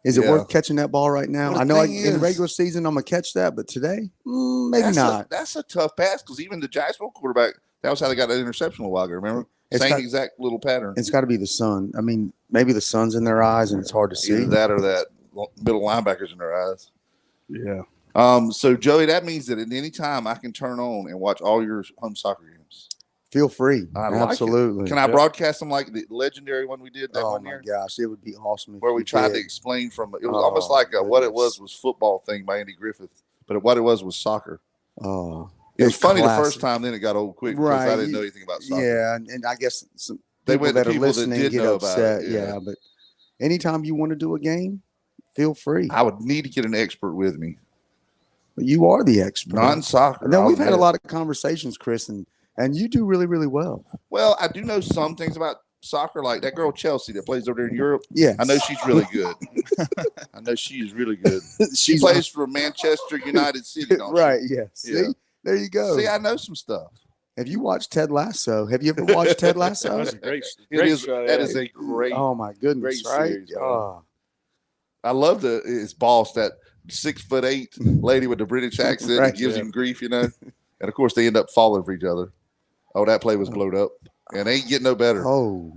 [SPEAKER 4] Is it
[SPEAKER 1] Yeah.
[SPEAKER 4] worth catching that ball right now?
[SPEAKER 1] Well,
[SPEAKER 4] I know
[SPEAKER 1] thing
[SPEAKER 4] in
[SPEAKER 1] is-
[SPEAKER 4] regular season I'm gonna catch that, but today, maybe not.
[SPEAKER 1] That's a tough pass because even the Jacksonville quarterback, that was how they got that interception a while ago. Remember?
[SPEAKER 4] It's
[SPEAKER 1] Same
[SPEAKER 4] got-
[SPEAKER 1] exact little pattern.
[SPEAKER 4] It's got to be the sun. I mean, maybe the sun's in their eyes and it's hard to see.
[SPEAKER 1] Either that or that middle linebackers in their eyes.
[SPEAKER 3] Yeah.
[SPEAKER 1] So Joey, that means that at any time I can turn on and watch all your home soccer games.
[SPEAKER 4] Feel free.
[SPEAKER 1] I like it.
[SPEAKER 4] Absolutely.
[SPEAKER 1] Can I broadcast them like the legendary one we did that
[SPEAKER 4] Oh
[SPEAKER 1] one
[SPEAKER 4] my
[SPEAKER 1] year?
[SPEAKER 4] gosh, it would be awesome if
[SPEAKER 1] Where we
[SPEAKER 4] you
[SPEAKER 1] tried
[SPEAKER 4] did.
[SPEAKER 1] to explain from it was
[SPEAKER 4] Oh,
[SPEAKER 1] almost like what it
[SPEAKER 4] goodness.
[SPEAKER 1] was football thing by Andy Griffith, but what it was soccer.
[SPEAKER 4] Oh,
[SPEAKER 1] It was funny the
[SPEAKER 4] classic.
[SPEAKER 1] first time, then it got old quick because I didn't know anything about soccer.
[SPEAKER 4] Yeah, and I guess some
[SPEAKER 1] They
[SPEAKER 4] people
[SPEAKER 1] went to
[SPEAKER 4] that are
[SPEAKER 1] people that
[SPEAKER 4] listening
[SPEAKER 1] did
[SPEAKER 4] get
[SPEAKER 1] know about
[SPEAKER 4] upset.
[SPEAKER 1] it, yeah.
[SPEAKER 4] Yeah, but anytime you want to do a game, feel free.
[SPEAKER 1] I would need to get an expert with me,
[SPEAKER 4] But you are the expert.
[SPEAKER 1] not in soccer.
[SPEAKER 4] And then
[SPEAKER 1] I'll
[SPEAKER 4] we've had a
[SPEAKER 1] admit.
[SPEAKER 4] lot of conversations, Chris, and you do really, really well.
[SPEAKER 1] Well, I do know some things about soccer, like that girl Chelsea that plays over there in Europe.
[SPEAKER 4] Yes.
[SPEAKER 1] I know she's really good. I know she is really good. She
[SPEAKER 4] She's
[SPEAKER 1] plays for Manchester United City, don't she?
[SPEAKER 4] right. Yeah. See,
[SPEAKER 1] Yeah.
[SPEAKER 4] there you go.
[SPEAKER 1] See, I know some stuff.
[SPEAKER 4] Have you watched Ted Lasso? Have you ever watched Ted Lasso?
[SPEAKER 3] That's a great show.
[SPEAKER 1] That is a great.
[SPEAKER 4] Oh my goodness!
[SPEAKER 1] great
[SPEAKER 4] Right?
[SPEAKER 1] series, man.
[SPEAKER 4] Oh,
[SPEAKER 1] I love his boss, that 6'8" lady with the British accent
[SPEAKER 4] Right,
[SPEAKER 1] that gives
[SPEAKER 3] yeah.
[SPEAKER 1] him grief, you know. And of course, they end up falling for each other. Oh, that play was blowed up, and they ain't getting no better.
[SPEAKER 4] oh.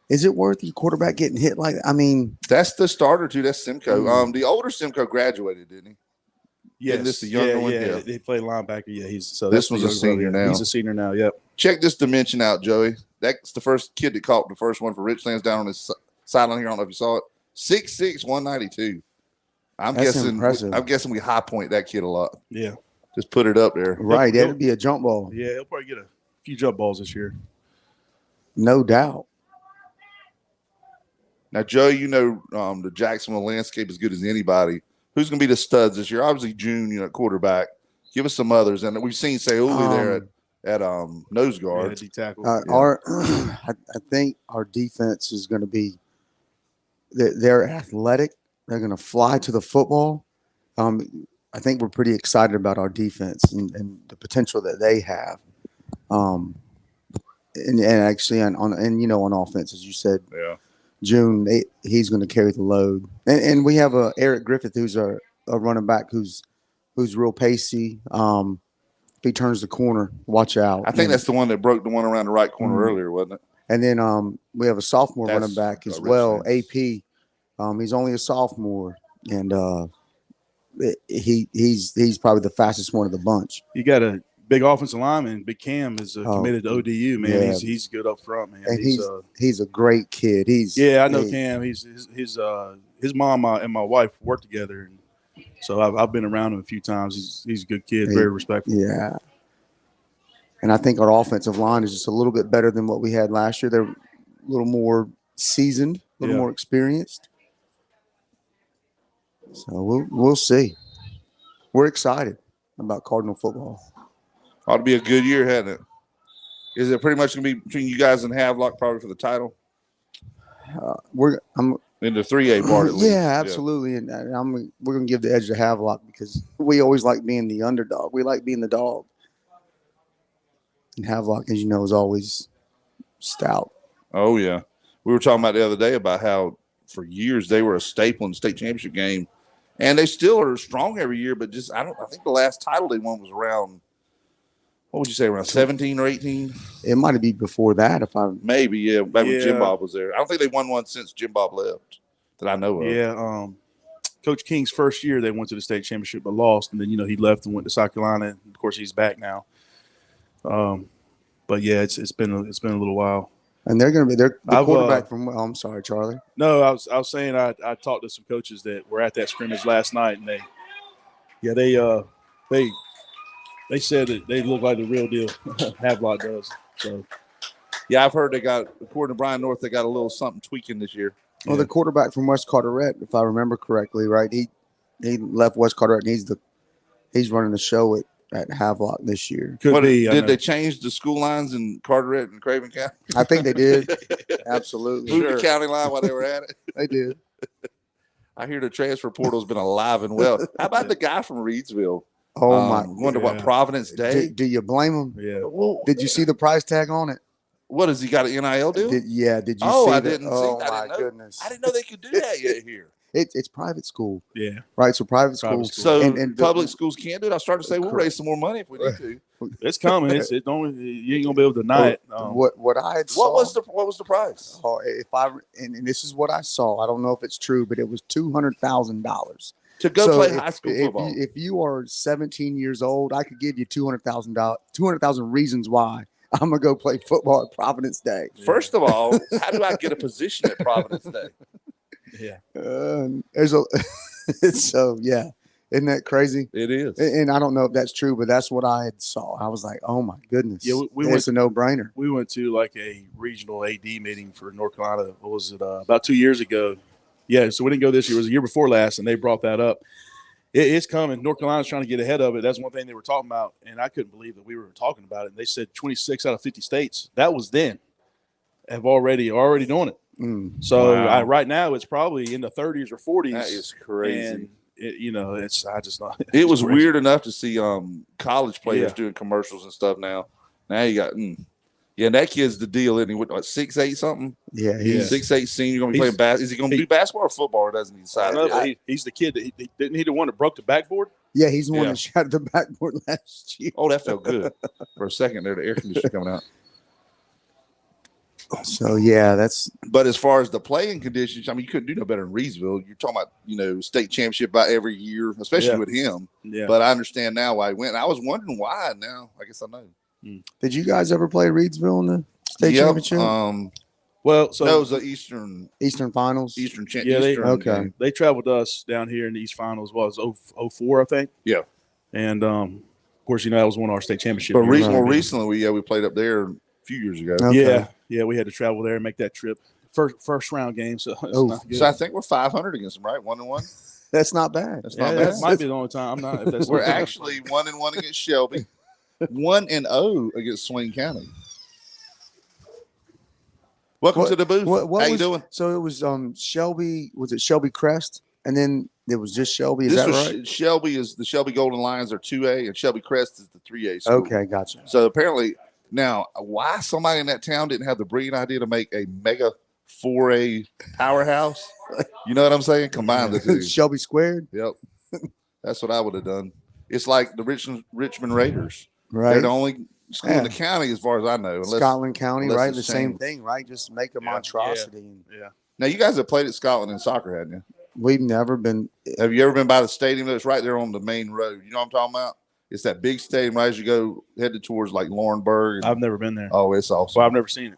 [SPEAKER 4] Is it worth your quarterback getting hit like that? I mean,
[SPEAKER 1] That's the starter too. That's Simcoe.
[SPEAKER 4] Mm.
[SPEAKER 1] The older Simcoe graduated, didn't he?
[SPEAKER 3] Yes.
[SPEAKER 1] this the younger one?
[SPEAKER 3] Yeah.
[SPEAKER 1] Yeah.
[SPEAKER 3] He played linebacker. Yeah.
[SPEAKER 1] This
[SPEAKER 3] that's the
[SPEAKER 1] one's a
[SPEAKER 3] younger
[SPEAKER 1] senior
[SPEAKER 3] brother.
[SPEAKER 1] now.
[SPEAKER 3] He's a senior now. Yep.
[SPEAKER 1] Check this dimension out, Joey. That's the first kid that caught the first one for Richlands down on his sideline here. I don't know if you saw it. 6'6", 192.
[SPEAKER 4] That's impressive.
[SPEAKER 1] I'm guessing we high point that kid a lot.
[SPEAKER 3] Yeah.
[SPEAKER 1] Just put it up there.
[SPEAKER 4] Right. That'd be a jump ball.
[SPEAKER 3] Yeah, he'll probably get a few jump balls this year.
[SPEAKER 4] No doubt.
[SPEAKER 1] Now, Joe, the Jacksonville landscape as good as anybody. Who's going to be the studs this year? Obviously, June, quarterback. Give us some others. And we've seen Sayuli there at nose guard.
[SPEAKER 3] D tackle.
[SPEAKER 4] I think our defense is going to be they're athletic. They're going to fly to the football. I think we're pretty excited about our defense and the potential that they have. And actually on offense, as you said, June, he's going to carry the load. And we have Eric Griffith, who's a running back who's real pacey. If he turns the corner, watch out.
[SPEAKER 1] I think that's the one that broke the one around the right corner earlier, wasn't it?
[SPEAKER 4] And then we have a sophomore running back as well, AP. He's only a sophomore, and he's probably the fastest one of the bunch.
[SPEAKER 3] You got a big offensive lineman. Big Cam is committed to ODU, man.
[SPEAKER 4] Yeah.
[SPEAKER 3] He's good up front, man.
[SPEAKER 4] And he's a great kid.
[SPEAKER 3] I know Cam. His mom and my wife work together, and so I've been around him a few times. He's a good kid, very respectful.
[SPEAKER 4] Yeah. And I think our offensive line is just a little bit better than what we had last year. They're a little more seasoned, a little more experienced. So we'll see. We're excited about Cardinal football.
[SPEAKER 1] Ought to be a good year, hadn't it? Is it pretty much going to be between you guys and Havelock probably for the title?
[SPEAKER 4] I'm
[SPEAKER 1] in the 3A part at least.
[SPEAKER 4] Yeah, absolutely. And we're going to give the edge to Havelock because we always like being the underdog. We like being the dog. And Havelock, as you know, is always stout.
[SPEAKER 1] Oh, yeah. We were talking about the other day about how for years they were a staple in the state championship game. And they still are strong every year, but I think the last title they won was around, what would you say, around 17 or 18?
[SPEAKER 4] It might have been before that
[SPEAKER 1] Maybe, yeah, back when Jim Bob was there. I don't think they won one since Jim Bob left that I know of.
[SPEAKER 3] Yeah, Coach King's first year they went to the state championship but lost, and then he left and went to South Carolina. And of course, he's back now. But yeah, it's been a little while.
[SPEAKER 4] And they're going to be the quarterback from. Oh, I'm sorry, Charlie.
[SPEAKER 3] No, I was saying I talked to some coaches that were at that scrimmage last night, and they said that they look like the real deal. Havelock does. So
[SPEAKER 1] yeah, I've heard according to Brian North, they got a little something tweaking this year.
[SPEAKER 4] Well, the quarterback from West Carteret, if I remember correctly, right? He left West Carteret, and he's running the show at Havelock this year.
[SPEAKER 1] Did they change the school lines in Carteret and Craven County?
[SPEAKER 4] I think they did. Absolutely.
[SPEAKER 1] Moved the county line while they were at it.
[SPEAKER 4] They did.
[SPEAKER 1] I hear the transfer portal's been alive and well. How about the guy from Reedsville?
[SPEAKER 4] Oh my!
[SPEAKER 1] Wonder what Providence Day?
[SPEAKER 4] Do you blame him?
[SPEAKER 3] Yeah.
[SPEAKER 1] Well,
[SPEAKER 4] did you see the price tag on it?
[SPEAKER 1] What has he got an NIL deal?
[SPEAKER 4] Did you?
[SPEAKER 1] I
[SPEAKER 4] see
[SPEAKER 1] didn't see.
[SPEAKER 4] Oh
[SPEAKER 1] I
[SPEAKER 4] my goodness!
[SPEAKER 1] I didn't know they could do that yet here.
[SPEAKER 4] It's private school.
[SPEAKER 3] Yeah.
[SPEAKER 4] Right. So private school.
[SPEAKER 1] So and public schools can't do it. I started to say we'll raise some more money if we need to.
[SPEAKER 3] It's coming. You ain't gonna be able to deny it.
[SPEAKER 4] What I had saw.
[SPEAKER 1] What was the price?
[SPEAKER 4] And this is what I saw. I don't know if it's true, but it was $200,000
[SPEAKER 1] to go play high school football.
[SPEAKER 4] If you are 17 years old, I could give you $200,000 reasons why I'm gonna go play football at Providence Day.
[SPEAKER 1] First of all, how do I get a position at Providence Day?
[SPEAKER 3] Yeah,
[SPEAKER 4] isn't that crazy?
[SPEAKER 1] It is,
[SPEAKER 4] and I don't know if that's true, but that's what I had saw. I was like, oh my goodness,
[SPEAKER 3] yeah,
[SPEAKER 4] it's a no-brainer.
[SPEAKER 3] We went to like a regional AD meeting for North Carolina. What was it? About 2 years ago. Yeah, so we didn't go this year. It was the year before last, and they brought that up. It's coming. North Carolina's trying to get ahead of it. That's one thing they were talking about, and I couldn't believe that we were talking about it. And they said 26 out of 50 states. That was then. Have already doing it. So right now it's probably in the 30s or 40s.
[SPEAKER 1] That is crazy.
[SPEAKER 3] And it's just not.
[SPEAKER 1] It was crazy. Weird enough to see college players doing commercials and stuff now. Now you got that kid's the deal, isn't he? What 6'8" something?
[SPEAKER 4] Yeah, he's
[SPEAKER 1] 6'8" senior. Going to be playing basketball. Is he going to do basketball or football? Or doesn't he decide?
[SPEAKER 3] He's the kid that didn't he the one that broke the backboard?
[SPEAKER 4] Yeah, he's the one that shattered the backboard last year.
[SPEAKER 1] Oh, that felt good for a second there. The air conditioner coming out.
[SPEAKER 4] So that's.
[SPEAKER 1] But as far as the playing conditions, I mean, you couldn't do no better in Reedsville. You're talking about state championship about every year, especially with him. Yeah. But I understand now why he went. I was wondering why. Now I guess I know.
[SPEAKER 4] Did you guys ever play Reedsville in the state championship?
[SPEAKER 3] Well, so
[SPEAKER 1] that was the Eastern
[SPEAKER 4] Finals.
[SPEAKER 1] Eastern.
[SPEAKER 3] Yeah,
[SPEAKER 1] Eastern
[SPEAKER 3] they traveled to us down here in the East Finals. Was 04, I think.
[SPEAKER 1] Yeah,
[SPEAKER 3] and of course, that was one of our state championship.
[SPEAKER 1] but
[SPEAKER 3] years.
[SPEAKER 1] more recently, we played up there a few years ago.
[SPEAKER 4] Okay.
[SPEAKER 3] Yeah, we had to travel there and make that trip. First round game, so it's not good.
[SPEAKER 1] So I think we're 500 against them, right? 1-1.
[SPEAKER 4] That's not bad.
[SPEAKER 1] That's
[SPEAKER 3] Yeah,
[SPEAKER 1] not
[SPEAKER 3] that
[SPEAKER 1] bad.
[SPEAKER 3] might be the only time. I'm not. If that's
[SPEAKER 1] We're actually 1-1 against Shelby, 1-0 against Swain County. Welcome to the booth. How you doing?
[SPEAKER 4] So it was Shelby. Was it Shelby Crest? And then it was just Shelby. Is
[SPEAKER 1] This
[SPEAKER 4] that
[SPEAKER 1] was
[SPEAKER 4] right?
[SPEAKER 1] Shelby is the Shelby Golden Lions are 2A, and Shelby Crest is the 3A school.
[SPEAKER 4] Okay, gotcha.
[SPEAKER 1] So apparently, now why somebody in that town didn't have the brilliant idea to make a mega 4A powerhouse? You know what I'm saying? Combine the two.
[SPEAKER 4] Shelby Squared.
[SPEAKER 1] Yep, that's what I would have done. It's like the Richmond Raiders.
[SPEAKER 4] Right.
[SPEAKER 1] They're the only school in the county, as far as I know.
[SPEAKER 4] Scotland County,
[SPEAKER 1] unless
[SPEAKER 4] right?
[SPEAKER 1] it's
[SPEAKER 4] The same
[SPEAKER 1] changed.
[SPEAKER 4] thing, right? Just make a monstrosity.
[SPEAKER 3] Yeah.
[SPEAKER 1] Now you guys have played at Scotland in soccer, hadn't you?
[SPEAKER 4] We've never been.
[SPEAKER 1] Have you ever been by the stadium that's right there on the main road? You know what I'm talking about? It's that big stadium right as you go headed towards like Laurinburg.
[SPEAKER 3] I've never been there.
[SPEAKER 1] Oh, it's awesome.
[SPEAKER 3] Well, I've never seen it.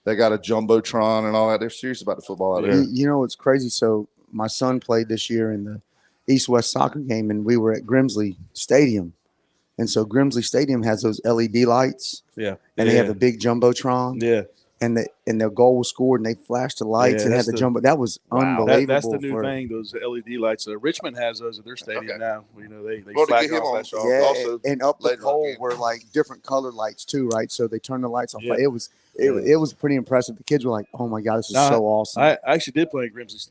[SPEAKER 1] They got a jumbotron and all that. They're serious about the football out there.
[SPEAKER 4] You know, it's crazy. So my son played this year in the East-West soccer game, and we were at Grimsley Stadium. And so Grimsley Stadium has those LED lights.
[SPEAKER 3] Yeah.
[SPEAKER 4] And they have the big jumbotron.
[SPEAKER 3] Yeah.
[SPEAKER 4] And their goal was scored, and they flashed the lights and had the jumbo. That was unbelievable.
[SPEAKER 3] That's the new thing. Those LED lights. Richmond has those at their stadium now. They
[SPEAKER 1] Well, to
[SPEAKER 3] flash
[SPEAKER 1] get him
[SPEAKER 3] off.
[SPEAKER 1] on,
[SPEAKER 3] Flash off.
[SPEAKER 4] Yeah,
[SPEAKER 1] also
[SPEAKER 4] and up the
[SPEAKER 1] later on
[SPEAKER 4] pole
[SPEAKER 1] game.
[SPEAKER 4] were like different colored lights too, right? So they turned the lights off.
[SPEAKER 3] Yeah.
[SPEAKER 4] It was pretty impressive. The kids were like, "Oh my god, this is so awesome!"
[SPEAKER 3] I actually did play in Grimsley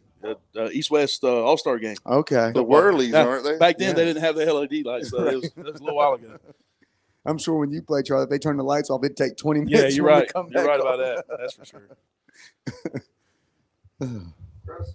[SPEAKER 3] East-West All-Star game.
[SPEAKER 4] Okay,
[SPEAKER 1] The Whirlies,
[SPEAKER 3] Now,
[SPEAKER 1] aren't they?
[SPEAKER 3] Back then, they didn't have the LED lights. So it was a little while ago.
[SPEAKER 4] I'm sure when you play, Charlie, if they turn the lights off, it'd take 20
[SPEAKER 3] Yeah,
[SPEAKER 4] minutes.
[SPEAKER 3] you're
[SPEAKER 4] for them
[SPEAKER 3] right.
[SPEAKER 4] to come
[SPEAKER 3] You're
[SPEAKER 4] back
[SPEAKER 3] right
[SPEAKER 4] on.
[SPEAKER 3] about that. That's for sure.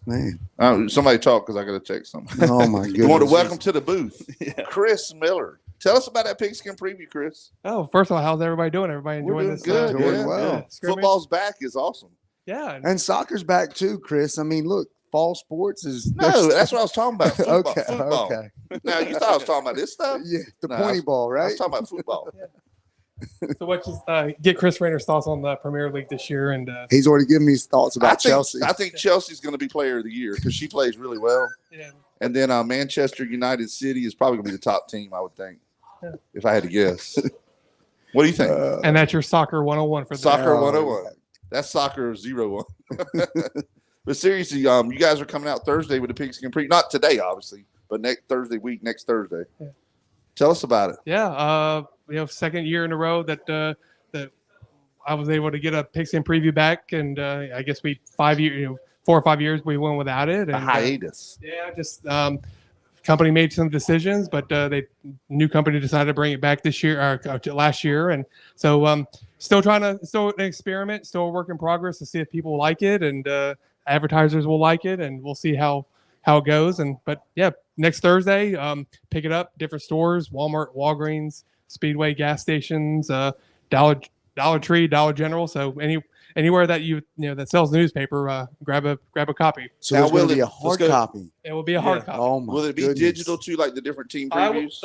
[SPEAKER 4] Man,
[SPEAKER 1] Somebody talk because I got to text something.
[SPEAKER 4] oh my
[SPEAKER 1] You want to
[SPEAKER 4] goodness!
[SPEAKER 1] welcome to the booth, Chris Miller. Tell us about that pigskin preview, Chris.
[SPEAKER 5] Oh, first of all, how's everybody doing? Everybody
[SPEAKER 1] We're
[SPEAKER 5] enjoying
[SPEAKER 1] doing
[SPEAKER 5] this?
[SPEAKER 1] good.
[SPEAKER 4] Doing
[SPEAKER 1] yeah.
[SPEAKER 4] well.
[SPEAKER 5] Scrimmage?
[SPEAKER 1] Football's back is awesome.
[SPEAKER 5] Yeah.
[SPEAKER 4] And soccer's back too, Chris. I mean, look, fall sports is
[SPEAKER 1] No, that's what I was talking about. Football.
[SPEAKER 4] okay.
[SPEAKER 1] Football.
[SPEAKER 4] Okay,
[SPEAKER 1] Now you thought I was talking about this stuff?
[SPEAKER 4] yeah, the
[SPEAKER 1] No,
[SPEAKER 4] pointy ball,
[SPEAKER 1] I
[SPEAKER 4] right?
[SPEAKER 1] was talking about football.
[SPEAKER 5] So what? Just get Chris Raynor's thoughts on the Premier League this year, and
[SPEAKER 4] He's already given me his thoughts about Chelsea.
[SPEAKER 1] I think Chelsea's going to be player of the year because she plays really well.
[SPEAKER 5] yeah,
[SPEAKER 1] And then Manchester United City is probably going to be the top team, I would think,
[SPEAKER 5] Yeah.
[SPEAKER 1] if I had to guess. What do you think?
[SPEAKER 5] and that's your soccer 101 for the
[SPEAKER 1] Soccer
[SPEAKER 4] Oh,
[SPEAKER 1] 101. That's soccer 01. But seriously, you guys are coming out Thursday with the pigskin preview. Not today, obviously, but next Thursday.
[SPEAKER 5] Yeah.
[SPEAKER 1] Tell us about it.
[SPEAKER 5] Yeah. Second year in a row that I was able to get a pigskin preview back, and I guess 4 or 5 years we went without it. And,
[SPEAKER 1] A hiatus.
[SPEAKER 5] yeah, just company made some decisions, but new company decided to bring it back this year or last year, and so still an experiment, still a work in progress to see if people like it and advertisers will like it, and we'll see how it goes. But yeah, next Thursday, pick it up, different stores: Walmart, Walgreens, Speedway, gas stations, Dollar Tree, Dollar General. So anywhere that that sells the newspaper, grab a copy.
[SPEAKER 4] So
[SPEAKER 1] Now,
[SPEAKER 4] there's going
[SPEAKER 1] will
[SPEAKER 4] to be
[SPEAKER 1] it-
[SPEAKER 4] a hard
[SPEAKER 3] let's go.
[SPEAKER 4] copy.
[SPEAKER 5] It will be a hard copy.
[SPEAKER 4] Oh my!
[SPEAKER 1] Will it be
[SPEAKER 4] goodness.
[SPEAKER 1] digital too, like the different team previews?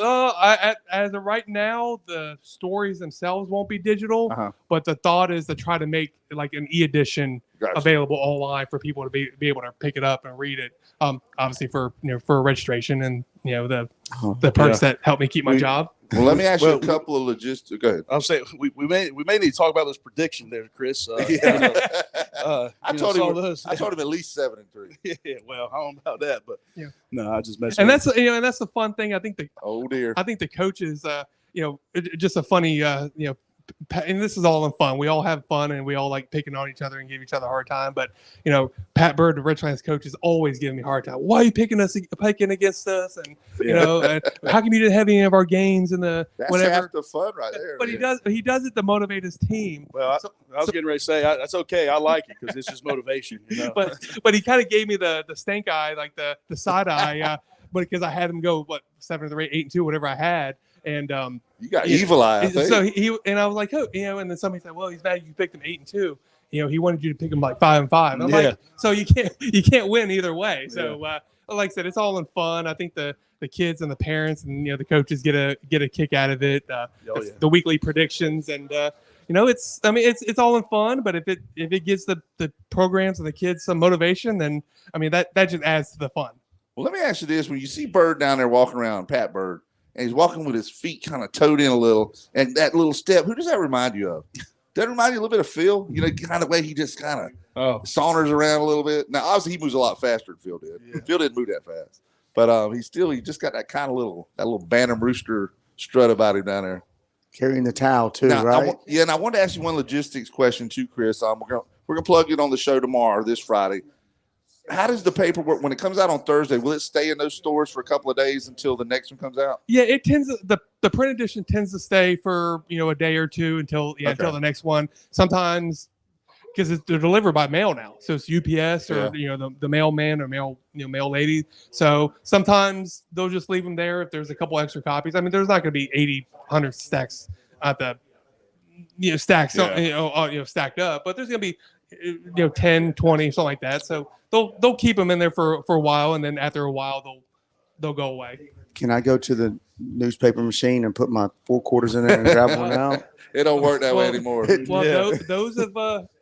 [SPEAKER 5] As of right now, the stories themselves won't be digital,
[SPEAKER 1] Uh-huh.
[SPEAKER 5] but the thought is to try to make like an e-edition
[SPEAKER 1] Gotcha.
[SPEAKER 5] available online for people to be able to pick it up and read it. Obviously for registration and the perks that help me keep my job.
[SPEAKER 1] Well, let me ask you
[SPEAKER 3] Well,
[SPEAKER 1] a couple of logistics. Go ahead.
[SPEAKER 3] I'll say we may need to talk about this prediction there, Chris.
[SPEAKER 1] I told him.
[SPEAKER 3] those.
[SPEAKER 1] I told him at least 7-3.
[SPEAKER 3] Yeah, well, I don't know about that, but
[SPEAKER 5] Yeah.
[SPEAKER 3] no, I just messed.
[SPEAKER 5] And
[SPEAKER 3] with
[SPEAKER 5] that's the fun thing. I think
[SPEAKER 1] Oh dear.
[SPEAKER 5] the coaches, just a funny, and this is all in fun. We all have fun and we all like picking on each other and give each other a hard time. But, Pat Bird, the Richlands coach, is always giving me a hard time. Why are you picking against us? And, and how come you didn't have any of our games in the
[SPEAKER 1] That's
[SPEAKER 5] whatever?
[SPEAKER 1] half the fun right there.
[SPEAKER 5] But
[SPEAKER 1] man.
[SPEAKER 5] he does it to motivate his team.
[SPEAKER 3] Well, I was getting ready to say that's okay. I like it because it's just motivation.
[SPEAKER 5] But he kind of gave me the stank eye, like the side eye, but because I had him go 7-3, 8-2, whatever I had, and
[SPEAKER 1] You got evil eye. I think.
[SPEAKER 5] so he and I was like, oh, and then somebody said, well, he's mad you picked him 8-2. He wanted you to pick him like 5-5. And I'm like, so you can't win either way. So like I said, it's all in fun. I think the kids and the parents and the coaches get a kick out of it. The weekly predictions and it's all in fun, but if it gives the programs and the kids some motivation, then that just adds to the fun.
[SPEAKER 1] Well, let me ask you this: when you see Bird down there walking around, Pat Bird, and he's walking with his feet kind of toed in a little, and that little step, who does that remind you of? Does that remind you a little bit of Phil? Kind of way he just kind of saunters around a little bit. Now, obviously, he moves a lot faster than Phil did. Yeah. Phil didn't move that fast, but he just got that kind of little Bantam Rooster strut about him down there.
[SPEAKER 4] Carrying the towel too,
[SPEAKER 1] now,
[SPEAKER 4] right?
[SPEAKER 1] And I wanted to ask you one logistics question too, Chris. We're gonna plug it on the show tomorrow, this Friday. How does the paperwork, when it comes out on Thursday, will it stay in those stores for a couple of days until the next one comes out?
[SPEAKER 5] Yeah, it tends the print edition tends to stay for a day or two until the next one. Sometimes because they're delivered by mail now, so it's UPS or the mailman or mail lady. So sometimes they'll just leave them there if there's a couple extra copies. There's not going to be 80, 100 stacks at the stacks stacked up, but there's going to be 10, 20, something like that. So they'll keep them in there for a while, and then after a while they'll go away.
[SPEAKER 4] Can I go to the newspaper machine and put my 4 quarters in there and grab one out?
[SPEAKER 1] It don't work that way anymore.
[SPEAKER 5] Well, those have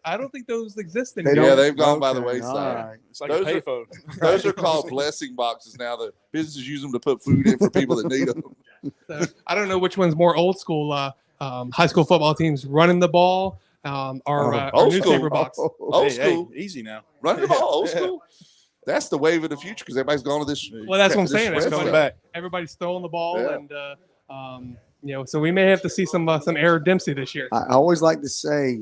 [SPEAKER 5] I don't think those exist anymore.
[SPEAKER 1] Yeah, they've gone by the wayside.
[SPEAKER 3] Right. It's like a payphone.
[SPEAKER 1] Those are called blessing boxes now. The businesses use them to put food in for people that need them.
[SPEAKER 5] So, I don't know which one's more old school. High school football teams running the ball. Our newspaper box.
[SPEAKER 1] Old school.
[SPEAKER 3] Hey, easy now.
[SPEAKER 1] Running the ball. Old school. That's the wave of the future because everybody's going to this.
[SPEAKER 5] Well, that's what I'm saying.
[SPEAKER 3] Back.
[SPEAKER 5] Everybody's throwing the ball, and so we may have to see some Aaron Dempsey this year.
[SPEAKER 4] I always like to say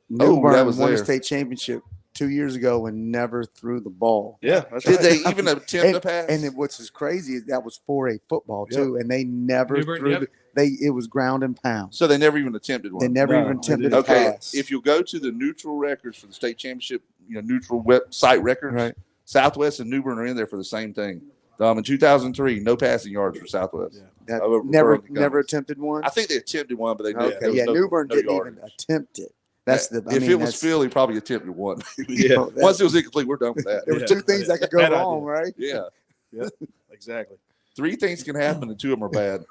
[SPEAKER 4] Newbern won the state championship 2 years ago and never threw the ball.
[SPEAKER 3] Yeah, that's
[SPEAKER 1] Did
[SPEAKER 3] right.
[SPEAKER 1] they even attempt to pass?
[SPEAKER 4] And what's as crazy is that was 4A football too, and they never
[SPEAKER 5] Newbern,
[SPEAKER 4] threw. It was ground and pound.
[SPEAKER 1] So they never even attempted one.
[SPEAKER 4] They never even attempted to pass.
[SPEAKER 1] If you go to the neutral records for the state championship, neutral website records,
[SPEAKER 4] Right.
[SPEAKER 1] Southwest and Newbern are in there for the same thing. In 2003, no passing yards for Southwest.
[SPEAKER 4] That never attempted one.
[SPEAKER 1] I think they attempted one, but they didn't.
[SPEAKER 4] Okay, yeah, Newbern didn't even attempt it. That's
[SPEAKER 1] if it was Phil, he probably attempted one.
[SPEAKER 3] Yeah.
[SPEAKER 1] Once it was incomplete, we're done with that.
[SPEAKER 4] There were 2 things that could go wrong, right?
[SPEAKER 1] Yeah.
[SPEAKER 3] Yeah, exactly.
[SPEAKER 1] 3 things can happen, and 2 of them are bad.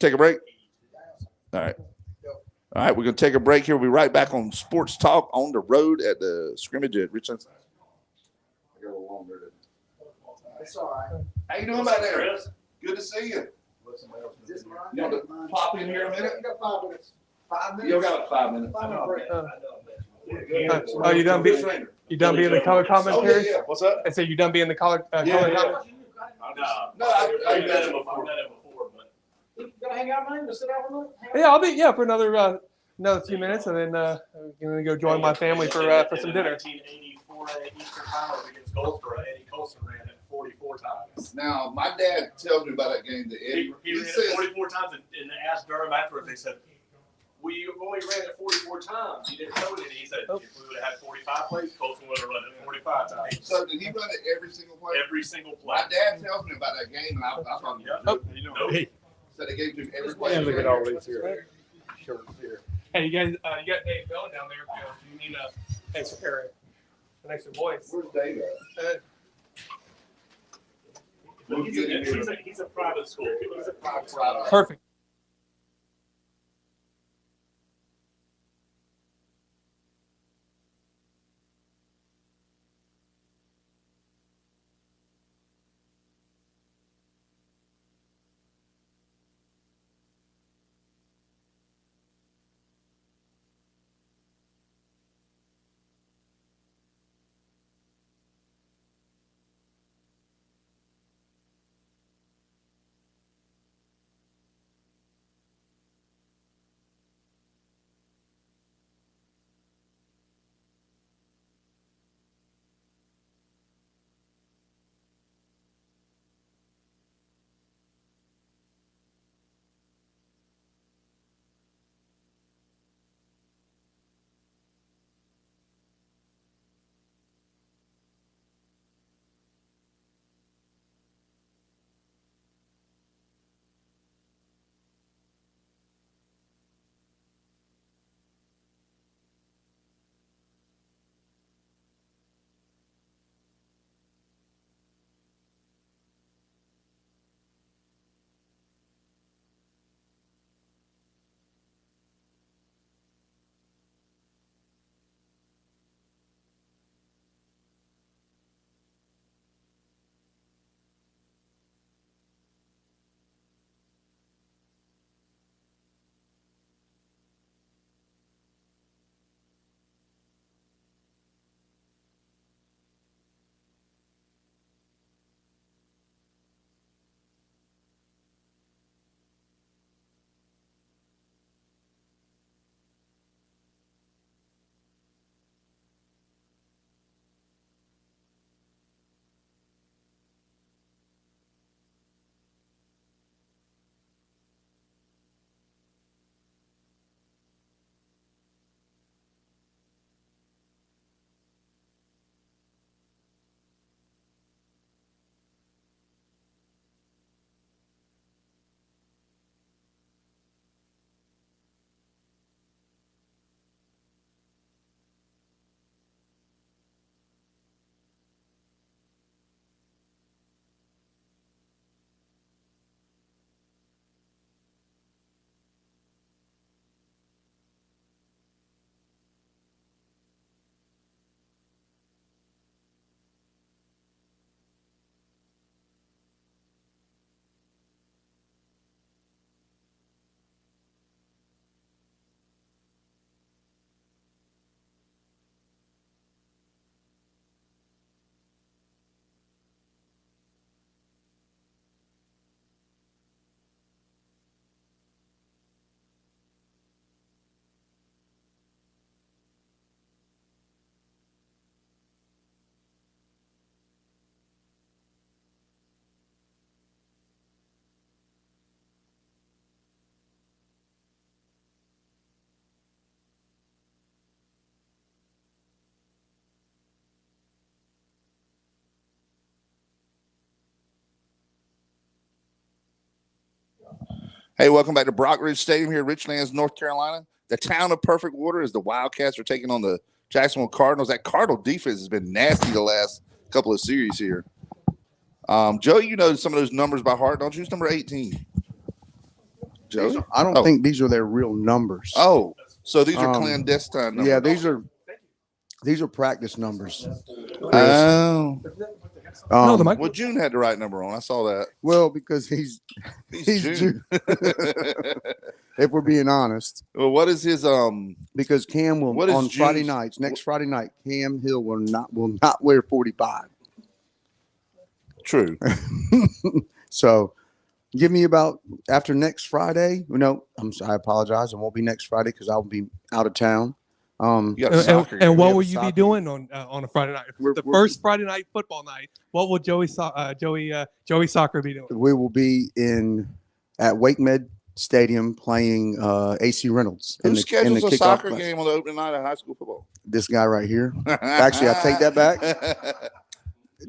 [SPEAKER 1] Take a break. All right. All right, we're going to take a break here. We'll be right back on Sports Talk on the road at the Scrimmage at Richlands. I got a little longer. It's all right. How you doing back there? Good to see you. You want to pop in here a minute? You got 5 minutes. 5 minutes? You got 5 minutes.
[SPEAKER 5] Oh, you done being the color commentary?
[SPEAKER 1] Yeah.
[SPEAKER 3] What's that?
[SPEAKER 5] I said you done being the color commentary?
[SPEAKER 1] No, I met him before.
[SPEAKER 6] You gonna hang out, man? Sit out with me?
[SPEAKER 5] Yeah, I'll be for another few minutes, and then I'm gonna go join my family for some dinner.
[SPEAKER 6] 1984 Eastern Finals against Goldsboro. Eddie Colson ran it 44 times.
[SPEAKER 1] Now, my dad tells me about that game.
[SPEAKER 6] He ran it 44 times, and asked Durham afterwards. They said, "We only ran it 44 times. He didn't know it." He said, "If we would have had 45 plays, Colson would have run it 45 times."
[SPEAKER 1] So did he run it every single play?
[SPEAKER 6] Every single play.
[SPEAKER 1] My dad tells me about that game, and I thought, so they gave him every play.
[SPEAKER 3] Look at all these here.
[SPEAKER 5] Hey, you guys, you got Dave Bell down there. If you need an extra pair, an extra voice.
[SPEAKER 1] Where's Dave at?
[SPEAKER 6] He's a private school. He's a private school.
[SPEAKER 5] Perfect.
[SPEAKER 1] Hey, welcome back to Brock Ridge Stadium here, Richlands, North Carolina. The town of perfect water as the Wildcats are taking on the Jacksonville Cardinals. That Cardinal defense has been nasty the last couple of series here. Joe, you know some of those numbers by heart, don't you? It's number 18. Joe?
[SPEAKER 4] I don't think these are their real numbers.
[SPEAKER 1] Oh, so these are clandestine numbers.
[SPEAKER 4] Yeah, these are practice numbers.
[SPEAKER 1] Oh.
[SPEAKER 5] No, the mic.
[SPEAKER 1] Well, June had the right number on. I saw that.
[SPEAKER 4] Well, because he's
[SPEAKER 1] June.
[SPEAKER 4] if we're being honest.
[SPEAKER 1] Well, what is his
[SPEAKER 4] Because Cam will
[SPEAKER 1] What is
[SPEAKER 4] on Friday
[SPEAKER 1] June's-
[SPEAKER 4] nights, next Friday night, Cam Hill will not wear 45.
[SPEAKER 1] True.
[SPEAKER 4] So give me about after next Friday. No, I apologize. It won't be next Friday because I'll be out of town.
[SPEAKER 1] You got a soccer
[SPEAKER 5] And
[SPEAKER 1] game.
[SPEAKER 5] what
[SPEAKER 4] have
[SPEAKER 5] will
[SPEAKER 4] a
[SPEAKER 5] you
[SPEAKER 4] soccer
[SPEAKER 5] be doing on a Friday night?
[SPEAKER 4] We're-
[SPEAKER 5] The
[SPEAKER 4] we're-
[SPEAKER 5] first Friday night football night. What will Joey Soccer be doing?
[SPEAKER 4] We will be at Wake Med Stadium playing AC Reynolds
[SPEAKER 1] Who
[SPEAKER 4] in the
[SPEAKER 1] schedules a
[SPEAKER 4] kickoff
[SPEAKER 1] soccer
[SPEAKER 4] class.
[SPEAKER 1] game on the opening night of high school football?
[SPEAKER 4] This guy right here, Actually, I take that back.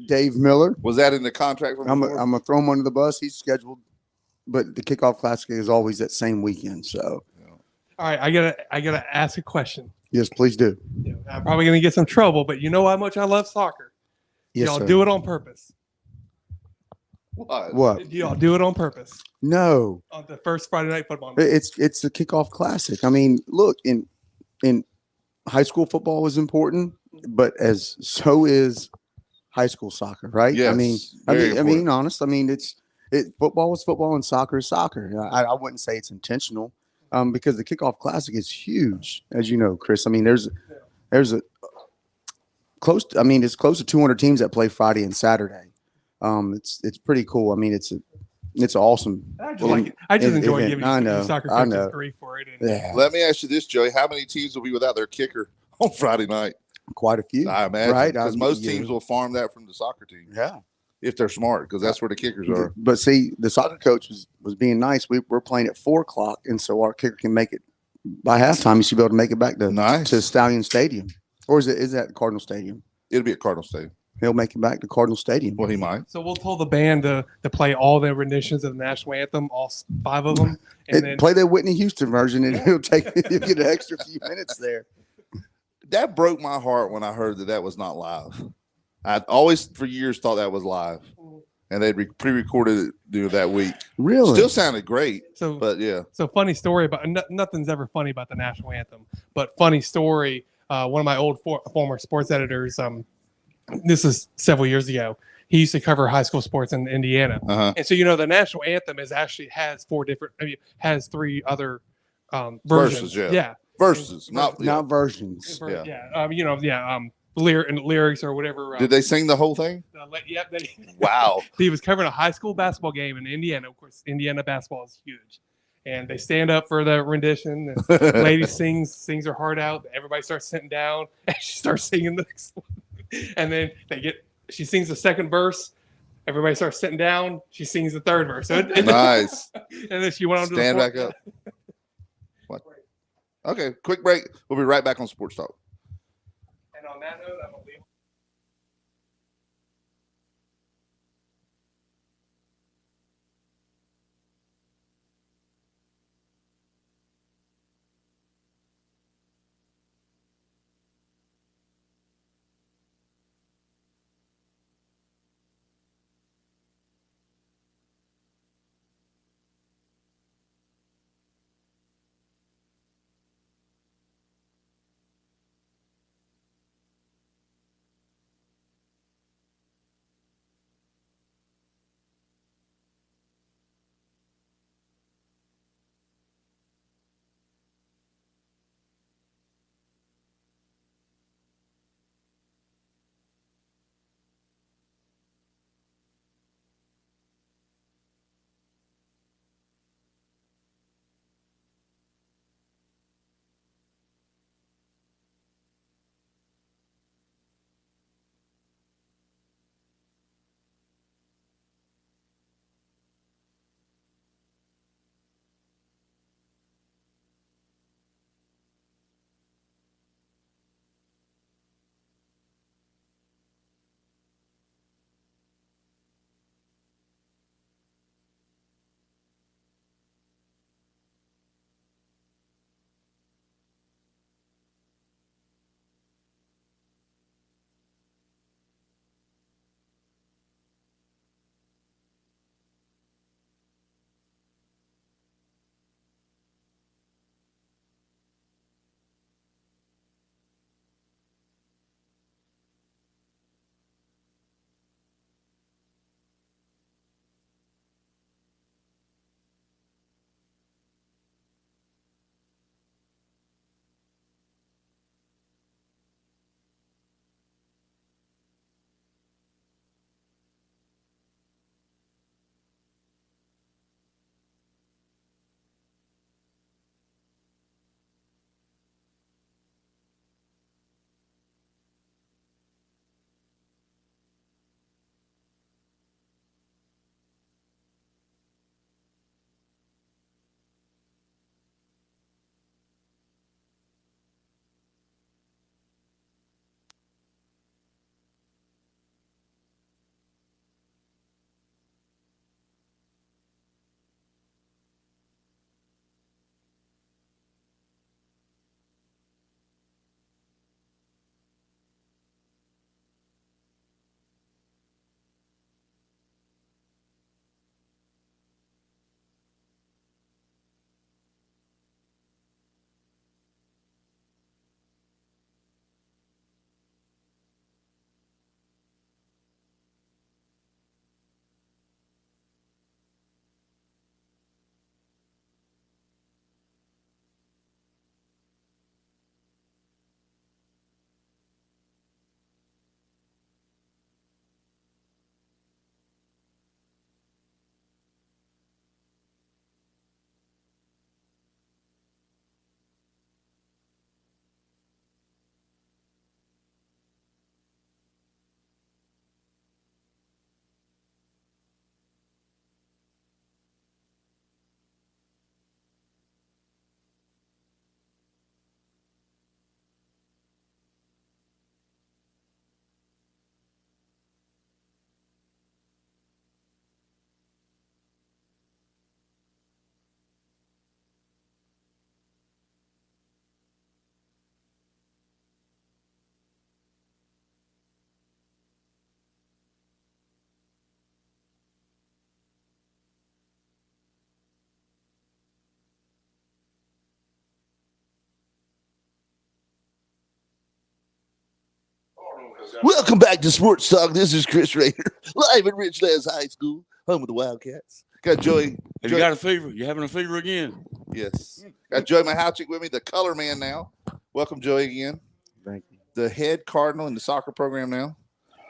[SPEAKER 4] Dave Miller.
[SPEAKER 1] Was that in the contract from
[SPEAKER 4] I'm
[SPEAKER 1] before?
[SPEAKER 4] gonna throw him under the bus. He's scheduled, but the kickoff classic is always that same weekend. So
[SPEAKER 5] All right, I gotta ask a question.
[SPEAKER 4] yes, please do.
[SPEAKER 5] I'm probably gonna get some trouble, but you know how much I love soccer.
[SPEAKER 4] Yes,
[SPEAKER 5] Y'all
[SPEAKER 4] sir.
[SPEAKER 5] do it on purpose.
[SPEAKER 1] What?
[SPEAKER 4] What?
[SPEAKER 5] Do y'all do it on purpose
[SPEAKER 4] No,
[SPEAKER 5] on the first Friday night football night?
[SPEAKER 4] it's the kickoff classic. I mean, look, in high school football is important, but so is high school soccer, right?
[SPEAKER 1] Yes,
[SPEAKER 4] I mean,
[SPEAKER 1] very important.
[SPEAKER 4] honest. I mean, football is football and soccer is soccer. I wouldn't say it's intentional, because the kickoff classic is huge, as you know, Chris. I mean, there's a it's close to 200 teams that play Friday and Saturday. It's pretty cool. I mean, it's awesome.
[SPEAKER 5] I just enjoy
[SPEAKER 4] event.
[SPEAKER 5] giving
[SPEAKER 4] I
[SPEAKER 5] you
[SPEAKER 4] know,
[SPEAKER 5] soccer
[SPEAKER 4] I
[SPEAKER 5] coaches
[SPEAKER 4] know.
[SPEAKER 5] grief for it. And
[SPEAKER 4] Yeah,
[SPEAKER 1] Let me ask you this, Joey. How many teams will be without their kicker on Friday night?
[SPEAKER 4] quite a few.
[SPEAKER 1] I imagine.
[SPEAKER 4] right?
[SPEAKER 1] Because most teams will farm that from the soccer team
[SPEAKER 4] Yeah.
[SPEAKER 1] if they're smart, because that's where the kickers are.
[SPEAKER 4] But see, the soccer coach was being nice. We're playing at 4:00, and so our kicker can make it by halftime. He should be able to make it back
[SPEAKER 1] Nice.
[SPEAKER 4] to Stallion Stadium, or is that Cardinal Stadium?
[SPEAKER 1] It'll be at Cardinal Stadium.
[SPEAKER 4] He'll make it back to Cardinal Stadium.
[SPEAKER 1] Well, he might.
[SPEAKER 5] So we'll tell the band to play all the renditions of the national anthem, all 5 of them, and then
[SPEAKER 4] Play the Whitney Houston version, and he'll get an extra few minutes there.
[SPEAKER 1] That broke my heart when I heard that was not live. I always, for years, thought that was live, and they'd pre-recorded it that week.
[SPEAKER 4] Really?
[SPEAKER 1] Still sounded great,
[SPEAKER 5] so
[SPEAKER 1] but yeah.
[SPEAKER 5] So funny story about nothing's ever funny about the national anthem, but funny story. One of my old former sports editors, this is several years ago. He used to cover high school sports in Indiana, and so the national anthem has 4 different. Has 3 other versions.
[SPEAKER 1] Verses, yeah. Verses, not
[SPEAKER 4] versions.
[SPEAKER 5] Lyrics or whatever.
[SPEAKER 1] Did they sing the whole thing? Wow.
[SPEAKER 5] He was covering a high school basketball game in Indiana. Of course, Indiana basketball is huge. And they stand up for the rendition. And the lady sings her heart out. Everybody starts sitting down. And she starts singing the next one. And then she sings the second verse. Everybody starts sitting down. She sings the third verse. So
[SPEAKER 1] Nice.
[SPEAKER 5] And then she went on to
[SPEAKER 1] Stand
[SPEAKER 5] the
[SPEAKER 1] back up. What? Okay, quick break. We'll be right back on Sports Talk.
[SPEAKER 5] And on that note, I'm going to leave.
[SPEAKER 1] Welcome back to Sports Talk. This is Chris Raynor, live at Richlands High School, home of the Wildcats. Got Joey.
[SPEAKER 2] Have you got a fever? You having a fever again?
[SPEAKER 1] Yes. Got Joey Mahowchick with me, the color man now. Welcome, Joey, again.
[SPEAKER 4] Thank you.
[SPEAKER 1] The head Cardinal in the soccer program now.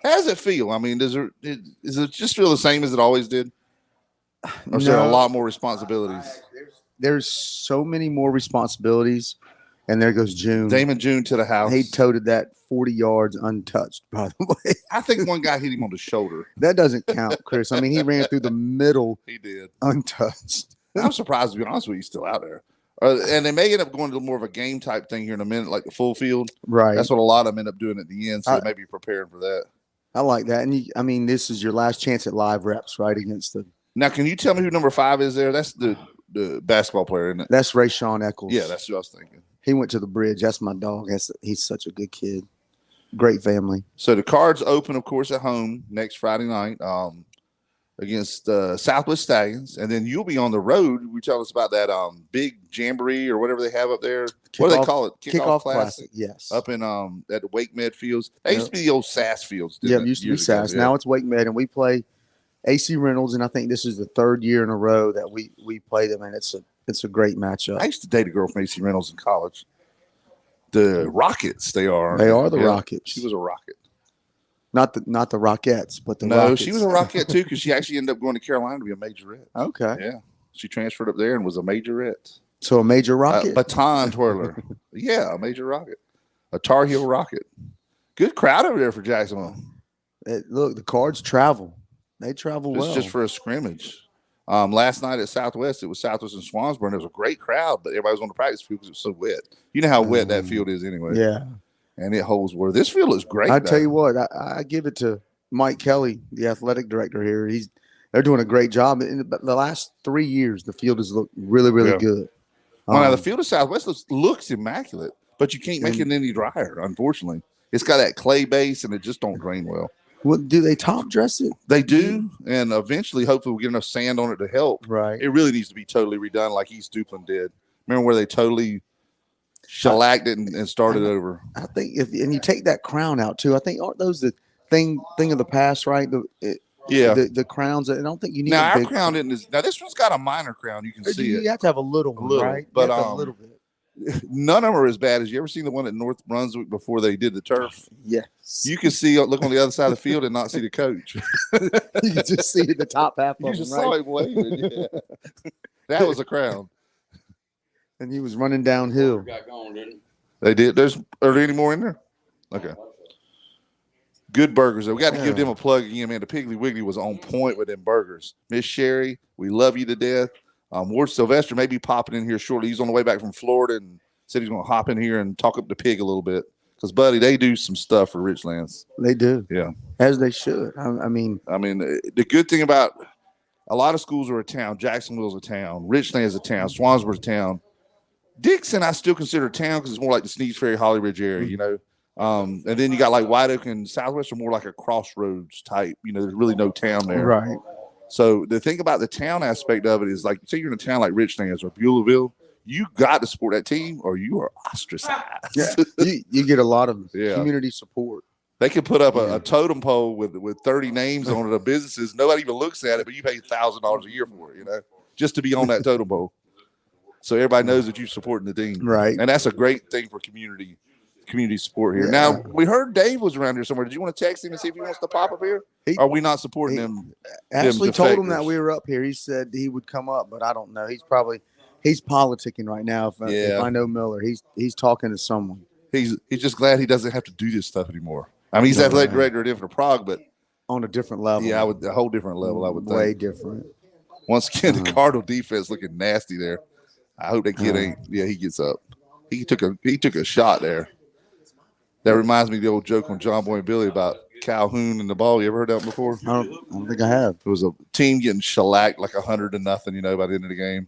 [SPEAKER 1] How does it feel? I mean, does it just feel the same as it always did? Or is there a lot more responsibilities?
[SPEAKER 4] There's so many more responsibilities, and there goes June.
[SPEAKER 1] Damon June to the house.
[SPEAKER 4] He toted that 40 yards untouched, by the way.
[SPEAKER 1] I think one guy hit him on the shoulder.
[SPEAKER 4] That doesn't count, Chris. I mean, he ran through the middle
[SPEAKER 1] He did.
[SPEAKER 4] untouched.
[SPEAKER 1] I'm surprised, to be honest with you, he's still out there. And they may end up going to more of a game type thing here in a minute, like the full field.
[SPEAKER 4] Right.
[SPEAKER 1] That's what a lot of them end up doing at the end, so they may be preparing for that.
[SPEAKER 4] I like that. And I mean, this is your last chance at live reps, right? Against the.
[SPEAKER 1] Now, can you tell me who number 5 is there? That's the basketball player, isn't it?
[SPEAKER 4] That's Rayshawn Eccles.
[SPEAKER 1] Yeah, that's who I was thinking.
[SPEAKER 4] He went to the Bridge. That's my dog. He's such a good kid. Great family.
[SPEAKER 1] So the Cards open, of course, at home next Friday night against Southwest Stallions, and then you'll be on the road. We tell us about that big jamboree or whatever they have up there. What do they call it?
[SPEAKER 4] Kickoff Classic. Yes.
[SPEAKER 1] Up in at the Wake Med Fields. That used to be the old SAS Fields.
[SPEAKER 4] Yeah, it used to be SAS. Now it's Wake Med, and we play AC Reynolds, and I think this is the 3rd year in a row that we play them, and it's a great matchup.
[SPEAKER 1] I used to date a girl from AC Reynolds in college. The Rockets, they are.
[SPEAKER 4] They are the Rockets.
[SPEAKER 1] She was a Rocket.
[SPEAKER 4] Not the Rockettes, but the Rockets.
[SPEAKER 1] She was a Rocket too, because she actually ended up going to Carolina to be a majorette.
[SPEAKER 4] Okay.
[SPEAKER 1] Yeah. She transferred up there and was a majorette.
[SPEAKER 4] So a major rocket?
[SPEAKER 1] Baton twirler. Yeah, a major rocket. A Tar Heel Rocket. Good crowd over there for Jacksonville.
[SPEAKER 4] Look, the Cards travel. They travel well.
[SPEAKER 1] It's just for a scrimmage. Last night at Southwest, it was Southwest and Swansboro. It was a great crowd, but everybody was on the practice field because it was so wet. You know how wet that field is anyway.
[SPEAKER 4] Yeah.
[SPEAKER 1] And it holds water. This field is great.
[SPEAKER 4] I tell you what, I give it to Mike Kelly, the athletic director here. They're doing a great job. In the last 3 years, the field has looked really, really good.
[SPEAKER 1] Well, now the field of Southwest looks immaculate, but you can't make it any drier, unfortunately. It's got that clay base, and it just don't drain well.
[SPEAKER 4] What, do they top dress it?
[SPEAKER 1] They do, and eventually, hopefully, we'll get enough sand on it to help.
[SPEAKER 4] Right.
[SPEAKER 1] It really needs to be totally redone like East Duplin did. Remember where they totally shellacked it and started over? I
[SPEAKER 4] think and you take that crown out too. I think aren't those the thing of the past, right? The crowns. I don't think you need.
[SPEAKER 1] Now our crown isn't. Now this one's got a minor crown. You can see it.
[SPEAKER 4] You have to have a little one, right?
[SPEAKER 1] But
[SPEAKER 4] a little bit.
[SPEAKER 1] None of them are as bad as you ever seen the one at North Brunswick before they did the turf.
[SPEAKER 4] Yes.
[SPEAKER 1] You can see, look on the other side of the field and not see the coach.
[SPEAKER 4] You can just see the top half of
[SPEAKER 1] you
[SPEAKER 4] him,
[SPEAKER 1] just
[SPEAKER 4] right?
[SPEAKER 1] saw him waving. Yeah. That was a crown.
[SPEAKER 4] And he was running downhill.
[SPEAKER 1] They did. Are there any more in there? Okay. Good burgers. We got to give them a plug again, man. The Piggly Wiggly was on point with them burgers. Miss Sherry, we love you to death. Ward Sylvester may be popping in here shortly. He's on the way back from Florida and said he's going to hop in here and talk up the pig a little bit. Because, buddy, they do some stuff for Richlands.
[SPEAKER 4] They do.
[SPEAKER 1] Yeah.
[SPEAKER 4] As they should. I mean,
[SPEAKER 1] the good thing about a lot of schools are a town. Jacksonville's a town. Richlands is a town. Swansboro's a town. Dixon, I still consider a town because it's more like the Sneeds Ferry, Holly Ridge area, you know. And then you got like White Oak and Southwest are more like a crossroads type. You know, there's really no town there.
[SPEAKER 4] Right.
[SPEAKER 1] So the thing about the town aspect of it is like, say you're in a town like Richlands or Beulahville, you got to support that team or you are ostracized.
[SPEAKER 4] Yeah. you get a lot of community support.
[SPEAKER 1] They can put up a totem pole with 30 names on it of businesses. Nobody even looks at it, but you pay $1,000 a year for it, you know, just to be on that totem pole. So everybody knows that you're supporting the team.
[SPEAKER 4] Right.
[SPEAKER 1] And that's a great thing for community support here. Yeah. Now, we heard Dave was around here somewhere. Did you want to text him and see if he wants to pop up here? Are we not supporting him?
[SPEAKER 4] Ashley told him that we were up here. He said he would come up, but I don't know. He's politicking right now. If I know Miller, he's talking to someone.
[SPEAKER 1] He's just glad he doesn't have to do this stuff anymore. I mean, he's athletic director at Infinite Prague, but
[SPEAKER 4] on a different level.
[SPEAKER 1] Yeah, a whole different level, I would think.
[SPEAKER 4] Way different.
[SPEAKER 1] Once again, the Cardinal defense looking nasty there. I hope that kid ain't. Yeah, he gets up. He took a shot there. That reminds me of the old joke on John Boy and Billy about Calhoun and the ball. You ever heard that one before?
[SPEAKER 4] I don't think I have.
[SPEAKER 1] It was a team getting shellacked like 100-0, you know, by the end of the game.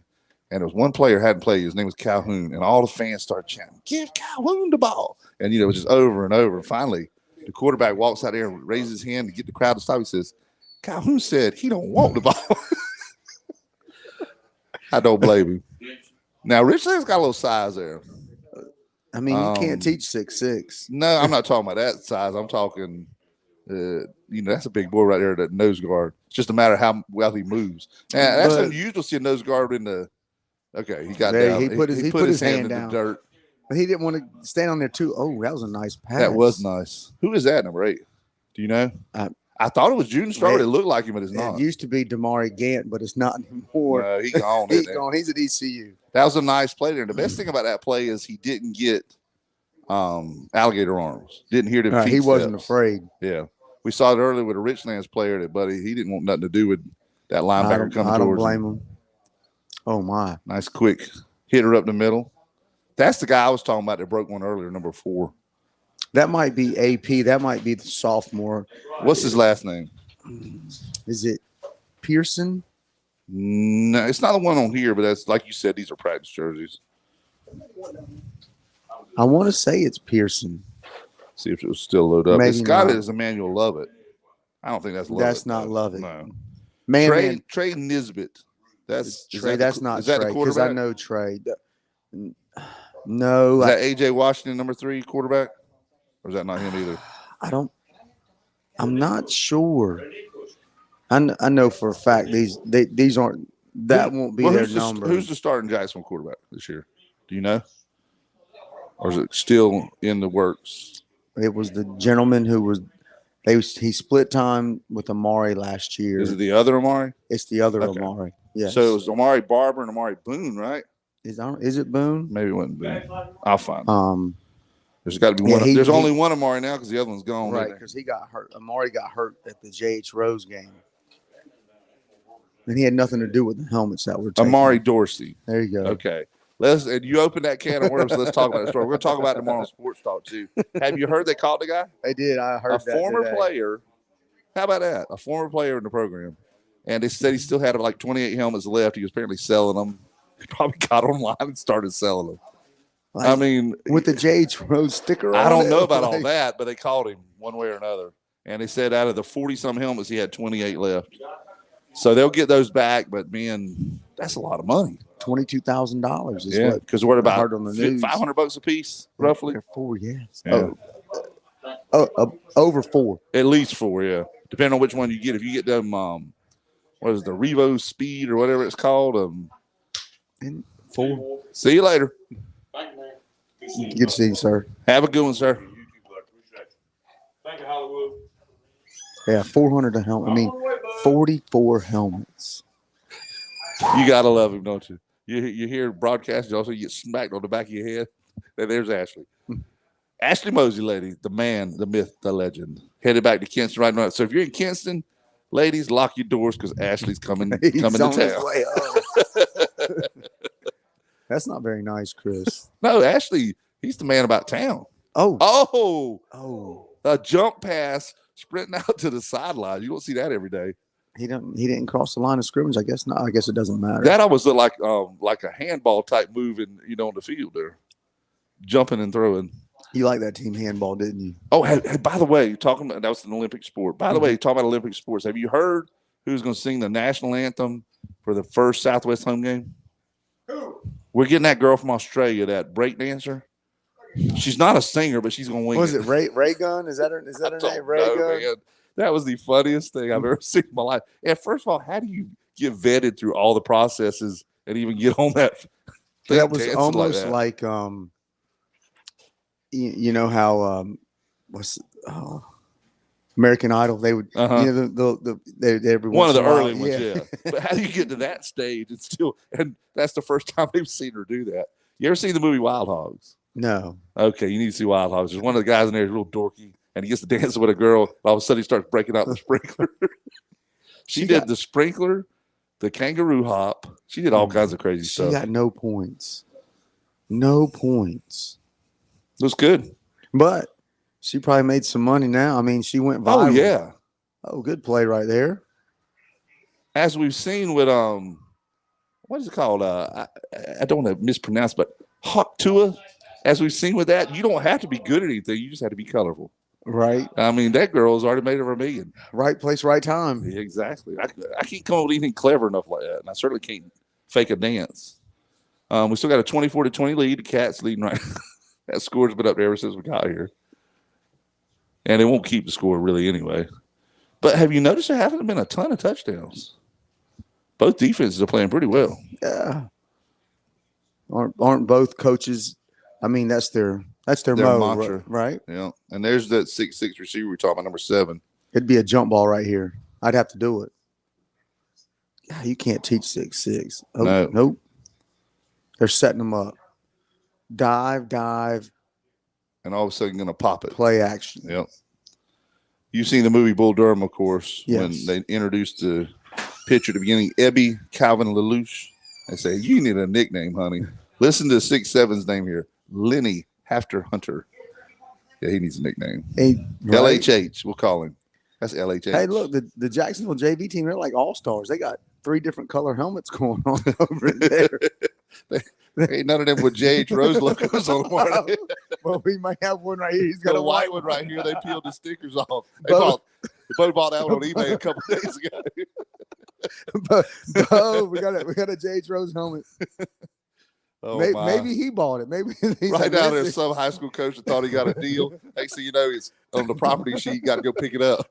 [SPEAKER 1] And there was one player hadn't played. His name was Calhoun. And all the fans started chanting, "Give Calhoun the ball." And, you know, it was just over and over. And finally, the quarterback walks out there and raises his hand to get the crowd to stop. He says, "Calhoun said he don't want the ball." I don't blame him. Now, Richland's got a little size there.
[SPEAKER 4] I mean, you can't teach 6'6".
[SPEAKER 1] No, I'm not talking about that size. I'm talking, that's a big boy right there, that nose guard. It's just a matter of how well he moves. And that's unusual to see a nose guard in the. Okay, he got down.
[SPEAKER 4] He put his hand
[SPEAKER 1] in
[SPEAKER 4] down.
[SPEAKER 1] the dirt.
[SPEAKER 4] But he didn't want to stand on there too. Oh, that was a nice pass.
[SPEAKER 1] That was nice. Who is that, number 8? Do you know? I thought it was Juden Strawberry. It looked like him, but it's not.
[SPEAKER 4] It used to be Damari Gant, but it's not anymore.
[SPEAKER 1] No, he's gone.
[SPEAKER 4] He's gone. He's at ECU.
[SPEAKER 1] That was a nice play there. The best thing about that play is he didn't get alligator arms. Didn't hear them feet
[SPEAKER 4] He wasn't
[SPEAKER 1] steps.
[SPEAKER 4] afraid.
[SPEAKER 1] Yeah. We saw it earlier with a Richlands player that, buddy, he didn't want nothing to do with that linebacker coming towards him.
[SPEAKER 4] I don't blame him. Oh, my.
[SPEAKER 1] Nice quick hitter up the middle. That's the guy I was talking about that broke one earlier, number 4.
[SPEAKER 4] That might be AP. That might be the sophomore.
[SPEAKER 1] What's his last name?
[SPEAKER 4] Is it Pearson?
[SPEAKER 1] No, it's not the one on here, but that's like you said, these are practice jerseys.
[SPEAKER 4] I want to say it's Pearson.
[SPEAKER 1] See if it was still loaded up.
[SPEAKER 4] Maybe
[SPEAKER 1] It's got
[SPEAKER 4] not.
[SPEAKER 1] it as Emmanuel Lovett. I don't think that's Lovett.
[SPEAKER 4] That's not
[SPEAKER 1] though.
[SPEAKER 4] Lovett.
[SPEAKER 1] No. Trey Nisbet. That's
[SPEAKER 4] Trey. That's not
[SPEAKER 1] is that
[SPEAKER 4] Trey
[SPEAKER 1] the
[SPEAKER 4] because I
[SPEAKER 1] quarterback?
[SPEAKER 4] know Trey. No,
[SPEAKER 1] Is that AJ Washington, number 3 quarterback? Or is that not him either?
[SPEAKER 4] I'm not sure. I know for a fact these aren't. That won't be their number.
[SPEAKER 1] Who's the starting Jacksonville quarterback this year? Do you know? Or is it still in the works?
[SPEAKER 4] It was the gentleman who was. He split time with Amari last year.
[SPEAKER 1] Is it the other Amari?
[SPEAKER 4] It's the other
[SPEAKER 1] Okay.
[SPEAKER 4] Amari. Yes.
[SPEAKER 1] So it was Amari Barber and Amari Boone, right?
[SPEAKER 4] Is it Boone?
[SPEAKER 1] Maybe it wasn't Boone. I'll find it. There's got to be one.
[SPEAKER 4] Yeah,
[SPEAKER 1] There's only one Amari now because the other one's gone.
[SPEAKER 4] Right, because he got hurt. Amari got hurt at the J.H. Rose game. And he had nothing to do with the helmets that were taken.
[SPEAKER 1] Amari Dorsey.
[SPEAKER 4] There you go.
[SPEAKER 1] Okay. And you open that can of worms. Let's talk about the story. We're going to talk about it tomorrow on Sports Talk, too. Have you heard they called the guy?
[SPEAKER 4] They did. I heard
[SPEAKER 1] a
[SPEAKER 4] that
[SPEAKER 1] former
[SPEAKER 4] today.
[SPEAKER 1] player. How about that? A former player in the program. And they said he still had like 28 helmets left. He was apparently selling them. He probably got online and started selling them.
[SPEAKER 4] Like,
[SPEAKER 1] I mean,
[SPEAKER 4] with the J.H. Rose sticker on
[SPEAKER 1] I don't
[SPEAKER 4] it,
[SPEAKER 1] know about all
[SPEAKER 4] like-
[SPEAKER 1] that, but they called him one way or another. And they said out of the 40-some helmets, he had 28 left. So they'll get those back, but man, that's a lot of money.
[SPEAKER 4] $22,000 is
[SPEAKER 1] Yeah,
[SPEAKER 4] what
[SPEAKER 1] because what
[SPEAKER 4] I
[SPEAKER 1] about
[SPEAKER 4] heard on the news.
[SPEAKER 1] $500 a piece, roughly?
[SPEAKER 4] They're 4, yes.
[SPEAKER 1] Yeah.
[SPEAKER 4] Over 4.
[SPEAKER 1] At least 4, yeah. Depending on which one you get. If you get them, what is it, the Revo Speed or whatever it's called?
[SPEAKER 4] And 4.
[SPEAKER 1] See you later.
[SPEAKER 4] Good to see you, sir.
[SPEAKER 1] Have a good one, sir.
[SPEAKER 6] Thank you, Hollywood.
[SPEAKER 4] Yeah, 400 a helmet. I mean, 44 helmets.
[SPEAKER 1] You got to love him, don't you? You hear broadcasting, also you get smacked on the back of your head. There's Ashley. Ashley Mosey, lady, the man, the myth, the legend. Headed back to Kinston right now. So if you're in Kinston, ladies, lock your doors because Ashley's coming to
[SPEAKER 4] He's on his
[SPEAKER 1] town.
[SPEAKER 4] way up. That's not very nice, Chris.
[SPEAKER 1] No, Ashley, he's the man about town.
[SPEAKER 4] Oh.
[SPEAKER 1] A jump pass sprinting out to the sideline. You don't see that every day.
[SPEAKER 4] He didn't cross the line of scrimmage. I guess not. I guess it doesn't matter.
[SPEAKER 1] That almost looked like a handball type move in on the field there, jumping and throwing.
[SPEAKER 4] You like that team handball, didn't you?
[SPEAKER 1] Oh, hey, by the way, talking about that was an Olympic sport. By the way, talking about Olympic sports, have you heard who's going to sing the national anthem for the first Southwest home game?
[SPEAKER 6] Who?
[SPEAKER 1] We're getting that girl from Australia, that break dancer. She's not a singer, but she's going to win.
[SPEAKER 4] Was it Ray Gun? Is that her name? Ray Gun?
[SPEAKER 1] Man. That was the funniest thing I've ever seen in my life. And first of all, how do you get vetted through all the processes and even get on that?
[SPEAKER 4] That was
[SPEAKER 1] dancing
[SPEAKER 4] almost
[SPEAKER 1] that?
[SPEAKER 4] like you know how American Idol, they would you know every
[SPEAKER 1] one of the
[SPEAKER 4] once in a while,
[SPEAKER 1] early ones, yeah. But how do you get to that stage? And that's the first time they've seen her do that. You ever seen the movie Wild Hogs?
[SPEAKER 4] No.
[SPEAKER 1] Okay, you need to see Wild Hogs. There's one of the guys in there who's real dorky, and he gets to dance with a girl. All of a sudden, he starts breaking out the sprinkler. she did the sprinkler, the kangaroo hop. She did all kinds of crazy
[SPEAKER 4] She
[SPEAKER 1] stuff.
[SPEAKER 4] got no points. No points.
[SPEAKER 1] It was good.
[SPEAKER 4] But she probably made some money now. I mean, she went viral.
[SPEAKER 1] Oh, yeah.
[SPEAKER 4] Oh, good play right there.
[SPEAKER 1] As we've seen with what is it called? I don't want to mispronounce, but Hawk Tua. As we've seen with that, you don't have to be good at anything. You just have to be colorful.
[SPEAKER 4] Right.
[SPEAKER 1] I mean, that girl's already made over $1 million.
[SPEAKER 4] Right place, right time.
[SPEAKER 1] Yeah, exactly. I can't come up with anything clever enough like that, and I certainly can't fake a dance. We still got a 24-20 lead. The Cats leading right. That score's been up there ever since we got here. And they won't keep the score really anyway. But have you noticed there haven't been a ton of touchdowns? Both defenses are playing pretty well.
[SPEAKER 4] Yeah. Aren't both coaches? I mean, that's their mode,
[SPEAKER 1] mantra,
[SPEAKER 4] right?
[SPEAKER 1] Yeah. And there's that 6'6" receiver we're talking about, number 7.
[SPEAKER 4] It'd be a jump ball right here. I'd have to do it. Yeah, you can't teach 6'6". Oh,
[SPEAKER 1] No.
[SPEAKER 4] Nope. They're setting them up. Dive,
[SPEAKER 1] And all of a sudden going to pop it.
[SPEAKER 4] play action.
[SPEAKER 1] Yep. You've seen the movie Bull Durham, of course, when
[SPEAKER 4] Yes.
[SPEAKER 1] they introduced the pitcher at the beginning, Ebby Calvin LaLouche. They say, you need a nickname, honey. Listen to 6'7's name here. Lenny Hafter Hunter. Yeah, he needs a nickname.
[SPEAKER 4] Hey, right?
[SPEAKER 1] LHH, we'll call him. That's LHH.
[SPEAKER 4] Hey, look, the Jacksonville JV team, they're like all-stars. They got 3 different color helmets going on over there.
[SPEAKER 1] Ain't none of them with J.H. Rose logos on them. Are they?
[SPEAKER 4] Well, we might have one right here. He's got
[SPEAKER 1] Got
[SPEAKER 4] a
[SPEAKER 1] a white one right here. They peeled the stickers off. Bo bought that one on eBay a couple days ago.
[SPEAKER 4] we got a J.H. Rose helmet.
[SPEAKER 1] Oh,
[SPEAKER 4] Maybe he bought it. Maybe he's
[SPEAKER 1] right
[SPEAKER 4] like,
[SPEAKER 1] now
[SPEAKER 4] "Listen."
[SPEAKER 1] there's some high school coach that thought he got a deal. Next thing you know, it's on the property sheet. Got to go pick it up.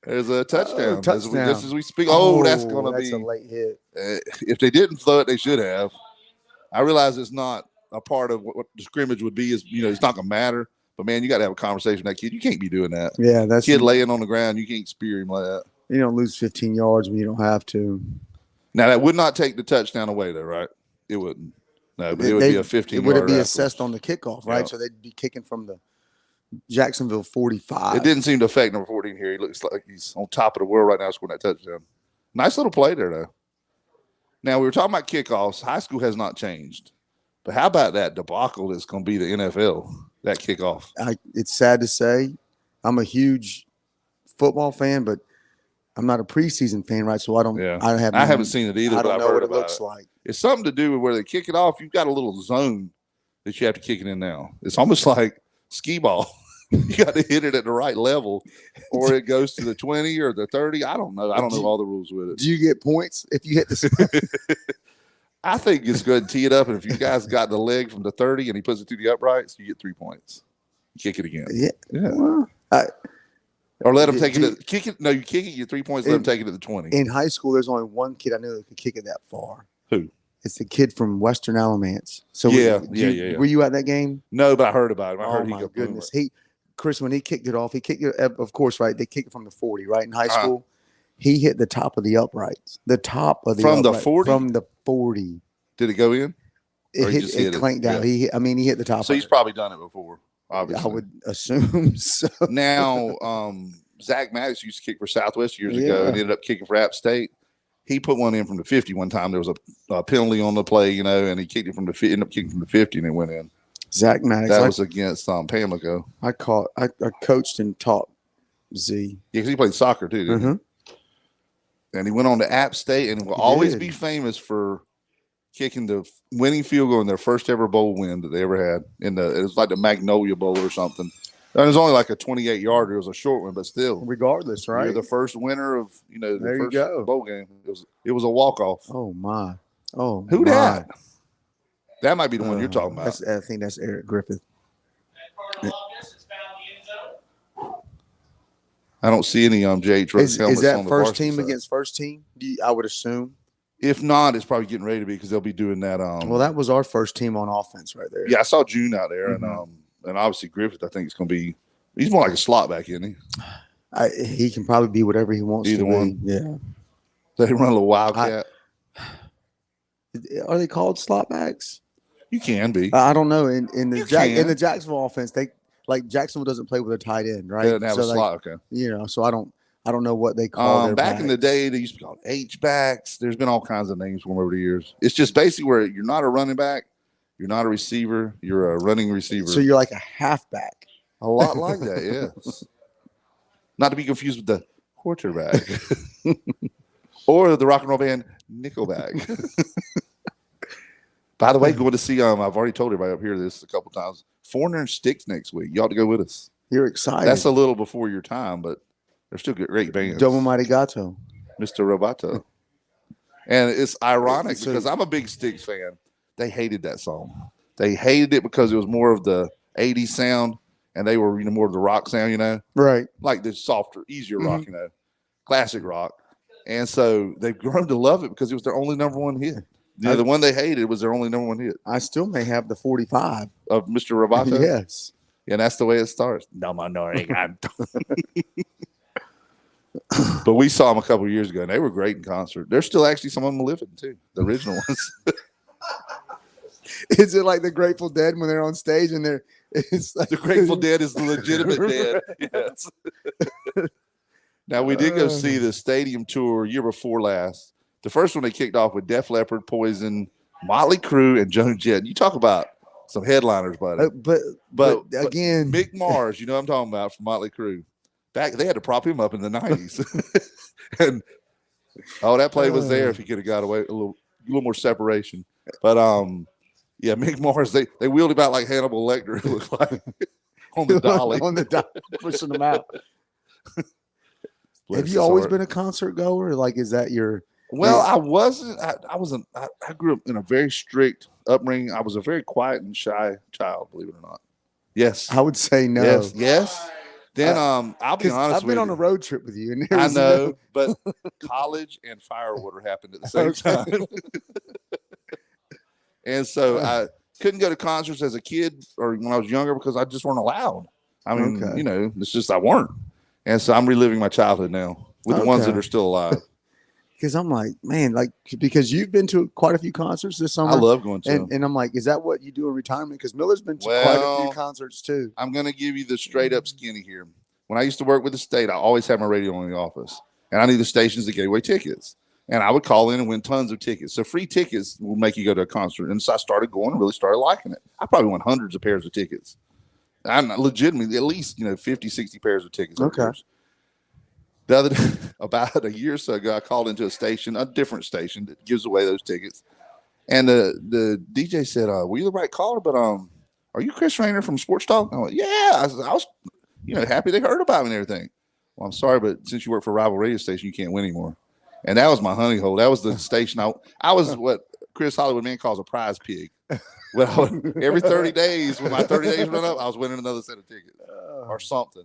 [SPEAKER 1] There's a touchdown. Just as we speak. Oh, that's going to be
[SPEAKER 4] a late hit.
[SPEAKER 1] if they didn't throw it, they should have. I realize it's not a part of what the scrimmage would be. Is it's not going to matter. But man, you got to have a conversation with that kid. You can't be doing that.
[SPEAKER 4] Yeah, that's
[SPEAKER 1] Kid laying on the ground. You can't spear him like that.
[SPEAKER 4] You don't lose 15 yards when you don't have to.
[SPEAKER 1] Now that would not take the touchdown away, though, right? It wouldn't. No, but it would be a 15.
[SPEAKER 4] Would it be assessed on the kickoff, right?
[SPEAKER 1] Yeah.
[SPEAKER 4] So they'd be kicking from the Jacksonville 45.
[SPEAKER 1] It didn't seem to affect number 14 here. He looks like he's on top of the world right now scoring that touchdown. Nice little play there, though. Now, we were talking about kickoffs. High school has not changed. But how about that debacle that's going to be the NFL, that kickoff?
[SPEAKER 4] It's sad to say. I'm a huge football fan, but I'm not a preseason fan, right? So I don't.
[SPEAKER 1] Yeah.
[SPEAKER 4] I
[SPEAKER 1] haven't seen it either,
[SPEAKER 4] I
[SPEAKER 1] but
[SPEAKER 4] don't
[SPEAKER 1] I've
[SPEAKER 4] know
[SPEAKER 1] heard
[SPEAKER 4] what it
[SPEAKER 1] about
[SPEAKER 4] looks
[SPEAKER 1] it.
[SPEAKER 4] like.
[SPEAKER 1] It's something to do with where they kick it off. You've got a little zone that you have to kick it in now. It's almost like skee ball. You got to hit it at the right level, or it goes to the 20 or the 30. I don't know. I don't know all the rules with it.
[SPEAKER 4] Do you get points if you hit the?
[SPEAKER 1] I think it's good to tee it up, and if you guys got the leg from the 30 and he puts it to the uprights, you get 3 points. Kick it again.
[SPEAKER 4] Yeah.
[SPEAKER 1] Well, or let them take it. Kick it. No, you kick it. You get 3 points. Let them take it to the 20.
[SPEAKER 4] In high school, there's only one kid I knew that could kick it that far.
[SPEAKER 1] Who?
[SPEAKER 4] It's the kid from Western Alamance. So
[SPEAKER 1] Yeah.
[SPEAKER 4] Were you at that game?
[SPEAKER 1] No, but I heard about him. I heard
[SPEAKER 4] Oh
[SPEAKER 1] he
[SPEAKER 4] my
[SPEAKER 1] got
[SPEAKER 4] goodness! Chris, when he kicked it off, he kicked it. Of course, right? They kick it from the 40, right? In high school, he hit the top of the uprights. The top of the
[SPEAKER 1] from
[SPEAKER 4] upright,
[SPEAKER 1] the 40.
[SPEAKER 4] From the 40.
[SPEAKER 1] Did it go in? Or he just hit
[SPEAKER 4] It
[SPEAKER 1] it?
[SPEAKER 4] clanked down.
[SPEAKER 1] Yeah.
[SPEAKER 4] He hit the top.
[SPEAKER 1] So
[SPEAKER 4] of
[SPEAKER 1] he's
[SPEAKER 4] it.
[SPEAKER 1] probably done it before. Obviously,
[SPEAKER 4] I would assume so.
[SPEAKER 1] Now, Zach Maddox used to kick for Southwest years ago
[SPEAKER 4] Yeah.
[SPEAKER 1] and ended up kicking for App State. He put one in from the 50 one time. There was a penalty on the play, and he kicked it from the ended up kicking from the 50 and it went in.
[SPEAKER 4] Zach Maddox.
[SPEAKER 1] That was against Pamlico.
[SPEAKER 4] I coached and taught Z.
[SPEAKER 1] Yeah, because he played soccer too, didn't
[SPEAKER 4] Mm-hmm.
[SPEAKER 1] he? And he went on to App State and will always be famous for kicking the winning field goal in their first ever bowl win that they ever had. It was like the Magnolia Bowl or something. And it was only like a 28-yarder. It was a short one, but still.
[SPEAKER 4] Regardless, right?
[SPEAKER 1] You're the first winner of the
[SPEAKER 4] There you
[SPEAKER 1] first
[SPEAKER 4] go.
[SPEAKER 1] bowl game. It was a walk-off.
[SPEAKER 4] Oh my! Oh,
[SPEAKER 1] Who
[SPEAKER 4] my.
[SPEAKER 1] that? That might be the one you're talking about.
[SPEAKER 4] I think that's Eric Griffith.
[SPEAKER 1] I don't see any J.H. Rose helmets
[SPEAKER 4] Is that
[SPEAKER 1] on the
[SPEAKER 4] first
[SPEAKER 1] varsity
[SPEAKER 4] team
[SPEAKER 1] side.
[SPEAKER 4] against first team? I would assume.
[SPEAKER 1] If not, it's probably getting ready to be because they'll be doing that.
[SPEAKER 4] Well, that was our first team on offense right there.
[SPEAKER 1] Yeah, I saw June out there, and obviously Griffith. I think it's going to be. He's more like a slot back, isn't he?
[SPEAKER 4] He can probably be whatever he wants
[SPEAKER 1] Either
[SPEAKER 4] to
[SPEAKER 1] one.
[SPEAKER 4] be. Yeah.
[SPEAKER 1] They run a little wildcat.
[SPEAKER 4] Are they called slot backs?
[SPEAKER 1] You can be.
[SPEAKER 4] I don't know. In
[SPEAKER 1] You
[SPEAKER 4] the
[SPEAKER 1] can.
[SPEAKER 4] Jacksonville offense, Jacksonville doesn't play with a tight end, right?
[SPEAKER 1] They doesn't have a slot. Okay.
[SPEAKER 4] So I don't know what they call their
[SPEAKER 1] back in the
[SPEAKER 4] backs.
[SPEAKER 1] day, they used to be called H backs. There's been all kinds of names for them over the years. It's just basically where you're not a running back, you're not a receiver, you're a running receiver.
[SPEAKER 4] So you're like a halfback.
[SPEAKER 1] A lot like that, yes. Not to be confused with the quarterback or the rock and roll band Nickelback. By the way, going to see I've already told everybody up here this a couple times. Foreigner and Sticks next week. You ought to go with us.
[SPEAKER 4] You're excited.
[SPEAKER 1] That's a little before your time, but they're still great bands.
[SPEAKER 4] Domo Marigato.
[SPEAKER 1] Mr. Roboto. And it's ironic
[SPEAKER 4] So-
[SPEAKER 1] because I'm a big Sticks fan. They hated that song. They hated it because it was more of the 80s sound, and they were more of the rock sound,
[SPEAKER 4] Right.
[SPEAKER 1] like the softer, easier rock, classic rock. And so they've grown to love it because it was their only number one hit. The one they hated was their only number one hit.
[SPEAKER 4] I still may have the 45
[SPEAKER 1] of Mr. Roboto.
[SPEAKER 4] Yes.
[SPEAKER 1] Yeah, and that's the way it starts. No, but we saw them a couple of years ago, and they were great in concert. There's still actually some of them living too, the original ones.
[SPEAKER 4] Is it like the Grateful Dead when they're on stage and it's like
[SPEAKER 1] the Grateful Dead is the legitimate dead? Yes. Now we did go see the stadium tour year before last. The first one they kicked off with Def Leppard, Poison, Motley Crue, and Joan Jett. You talk about some headliners, buddy.
[SPEAKER 4] But again,
[SPEAKER 1] Mick Mars, you know what I'm talking about, from Motley Crue. Back they had to prop him up in the 90s. And that play was there if he could have got away a little more separation. But yeah, Mick Mars, they wheeled him out like Hannibal Lecter, it looked like, on the dolly.
[SPEAKER 4] Pushing them out. Have you always been a concert goer? Like, is that your?
[SPEAKER 1] Well, I wasn't. I grew up in a very strict upbringing. I was a very quiet and shy child, believe it or not. Yes,
[SPEAKER 4] I would say no.
[SPEAKER 1] Yes. Then I'll be honest.
[SPEAKER 4] I've been on a road trip with you, and
[SPEAKER 1] I know, but college and firewater happened at the same time, and so I couldn't go to concerts as a kid or when I was younger because I just weren't allowed. I mean, it's just I weren't. And so I'm reliving my childhood now with the ones that are still alive.
[SPEAKER 4] Because I'm like, man, because you've been to quite a few concerts this summer.
[SPEAKER 1] I love going to them.
[SPEAKER 4] And I'm like, is that what you do in retirement? Because Miller's been to quite a few concerts too.
[SPEAKER 1] I'm going to give you the straight up skinny here. When I used to work with the state, I always had my radio in the office. And I knew the stations that gave away tickets. And I would call in and win tons of tickets. So free tickets will make you go to a concert. And so I started going and really started liking it. I probably won hundreds of pairs of tickets. I'm legitimately at least 50, 60 pairs of tickets.
[SPEAKER 4] Okay.
[SPEAKER 1] The other day, about a year or so ago, I called into a different station that gives away those tickets. And the DJ said, were you the right caller? But are you Chris Raynor from Sports Talk? I went, yeah. I was happy they heard about me and everything. Well, I'm sorry, but since you work for a rival radio station, you can't win anymore. And that was my honey hole. That was the station. I was what Chris Hollywood Man calls a prize pig. Well, every 30 days, when my 30 days run up, I was winning another set of tickets or something.